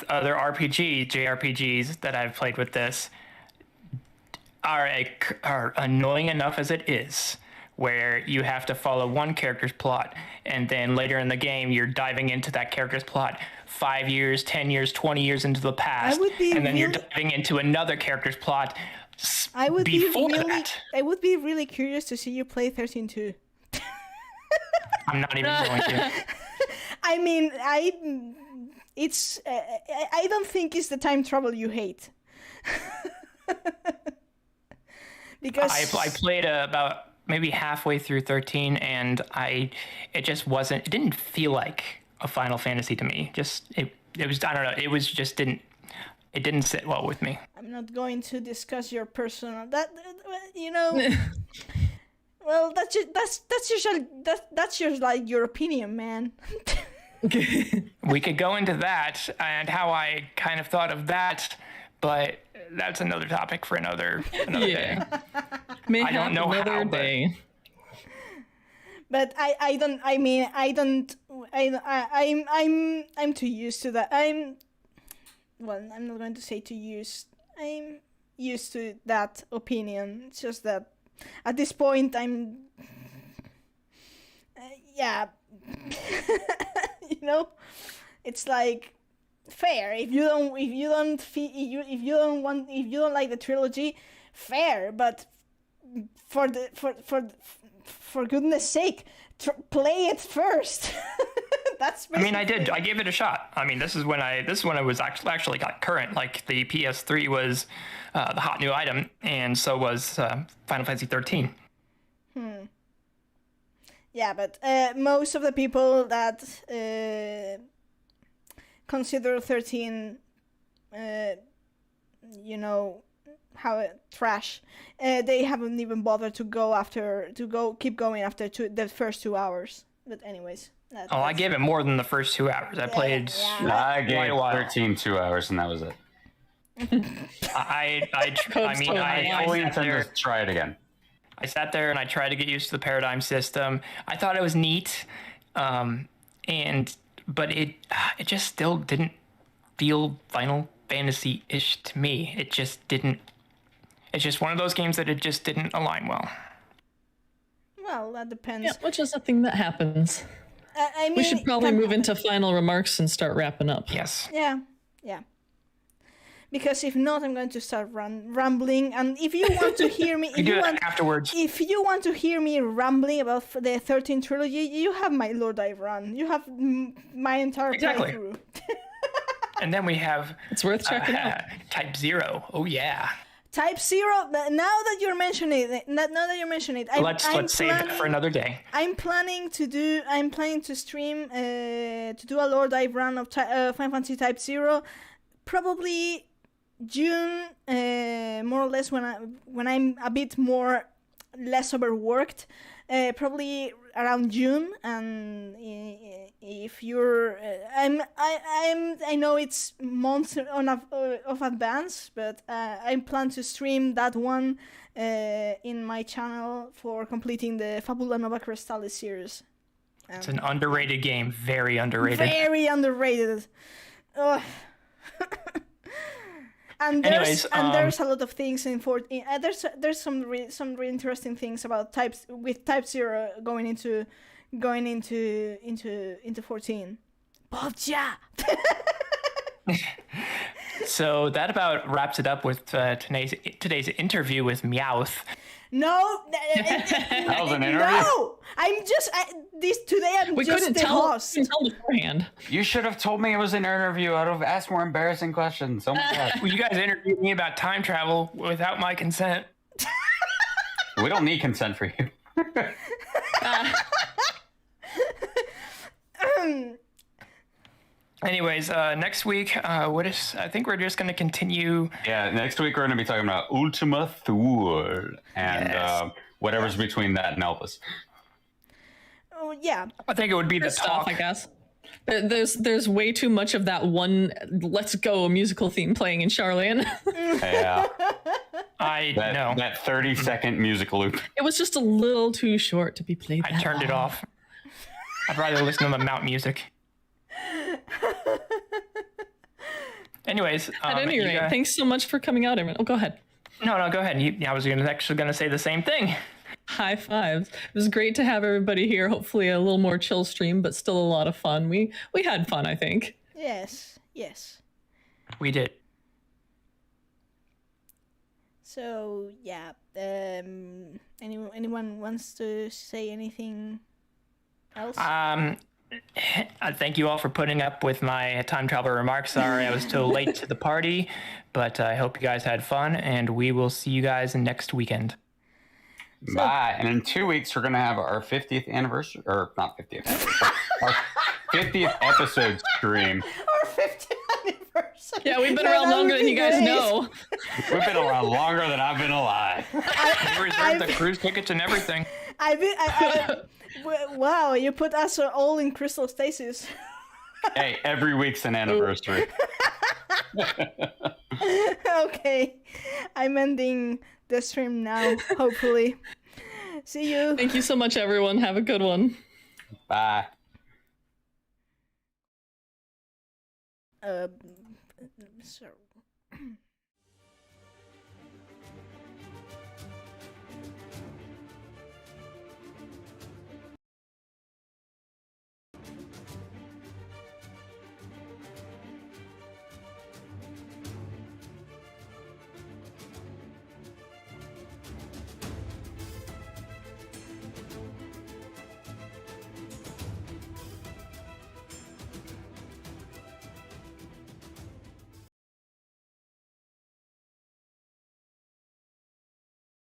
S4: other JRPGs that I've played with this, are annoying enough as it is, where you have to follow one character's plot, and then later in the game, you're diving into that character's plot 5 years, 10 years, 20 years into the past, and then you're diving into another character's plot before that.
S2: I would be really curious to see you play 13-2.
S4: I'm not even going to.
S2: I mean, I don't think it's the time travel you hate. Because
S4: I played about maybe halfway through 13, and it didn't feel like a Final Fantasy to me. It was, I don't know, it didn't sit well with me.
S2: I'm not going to discuss your personal well, that's just like your opinion, man.
S4: We could go into that and how I kind of thought of that, but that's another topic for another day.
S1: I don't know another day.
S2: But I'm too used to that. I'm not going to say too used. I'm used to that opinion. It's just that at this point I'm it's like fair. If you don't like the trilogy, fair, but for goodness sake, play it first. That's basically...
S4: I mean, I did. I gave it a shot. I mean, this is when I was actually got current. Like the PS3 was the hot new item, and so was Final Fantasy 13.
S2: Yeah, but most of the people that consider 13, trash, they haven't even bothered to keep going after the first 2 hours. But anyways.
S4: I gave it more than the first 2 hours. I played.
S3: I gave 13 2 hours, and that was it.
S4: I
S3: fully intend to try it again.
S4: I sat there and I tried to get used to the paradigm system. I thought it was neat, but it just still didn't feel Final Fantasy-ish to me. It just didn't. It's just one of those games that it just didn't align well.
S2: Well, that depends.
S1: Yeah, which is a thing that happens.
S2: I mean,
S1: we should probably move into final remarks and start wrapping up.
S4: Yes.
S2: Yeah. Because if not, I'm going to start rambling. And if you want to hear me,
S4: afterwards.
S2: If you want to hear me rambling about the 13 trilogy, you have my Lord Dive run. You have my entire playthrough.
S4: And then we have.
S1: It's worth checking out.
S4: Type 0. Oh yeah.
S2: Type 0. Now that you're mentioning it,
S4: let's save it for another day.
S2: I'm planning to stream to do a Lord Dive run of Final Fantasy Type 0, probably June, more or less when I'm a bit less overworked, probably around June. And if you're, I know it's months of advance, but I plan to stream that one in my channel for completing the Fabula Nova Crystallis series.
S4: It's an underrated game, very underrated.
S2: Very underrated. Ugh. And there's a lot of things in 14. There's some really interesting things about Type 0 going into 14. But yeah.
S4: So that about wraps it up with today's interview with Meowth.
S2: No,
S3: That was an interview?
S2: no. I'm just today. I'm
S1: We
S2: just
S1: couldn't
S2: the
S1: tell,
S2: host.
S1: couldn't tell beforehand.
S3: You should have told me it was an interview. I would have asked more embarrassing questions. Oh my god.
S4: Well, you guys interviewed me about time travel without my consent.
S3: We don't need consent for you.
S4: Anyways, next week, I think we're just going to continue.
S3: Yeah, next week we're going to be talking about Ultima Thule and
S4: Yes.
S3: whatever's between that and Elvis.
S2: Oh yeah.
S4: I think it would be the
S1: Stuff,
S4: talk.
S1: I guess. There's way too much of that one "Let's Go" musical theme playing in Charlene.
S3: Yeah,
S4: I know.
S3: that 30-second music loop.
S1: It was just a little too short to be played.
S4: I
S1: that
S4: turned it
S1: long.
S4: off. I'd rather listen to the Mount music. Anyways,
S1: At any
S4: you
S1: rate,
S4: guys-
S1: thanks so much for coming out, everyone. Oh, go ahead.
S4: No, go ahead. I was actually going to say the same thing.
S1: High fives. It was great to have everybody here. Hopefully a little more chill stream, but still a lot of fun. We had fun, I think.
S2: Yes. Yes.
S4: We did.
S2: So yeah. Anyone wants to say anything else?
S4: I thank you all for putting up with my time travel remarks. Sorry I was so late to the party, but I hope you guys had fun, and we will see you guys next weekend.
S3: Bye. And in 2 weeks, we're going to have our 50th anniversary, or not 50th anniversary, our 50th episode stream.
S2: Our 50th anniversary.
S1: Yeah, we've been
S2: Yeah,
S1: around
S2: that
S1: longer
S2: would
S1: than
S2: be
S1: you guys
S2: great.
S1: know.
S3: We've been around longer than I've been alive.
S4: We reserved the cruise tickets and everything.
S2: Wow, you put us all in crystal stasis.
S3: Hey, every week's an anniversary.
S2: Okay, I'm ending the stream now, hopefully. See you.
S1: Thank you so much, everyone. Have a good one.
S3: Bye.
S2: So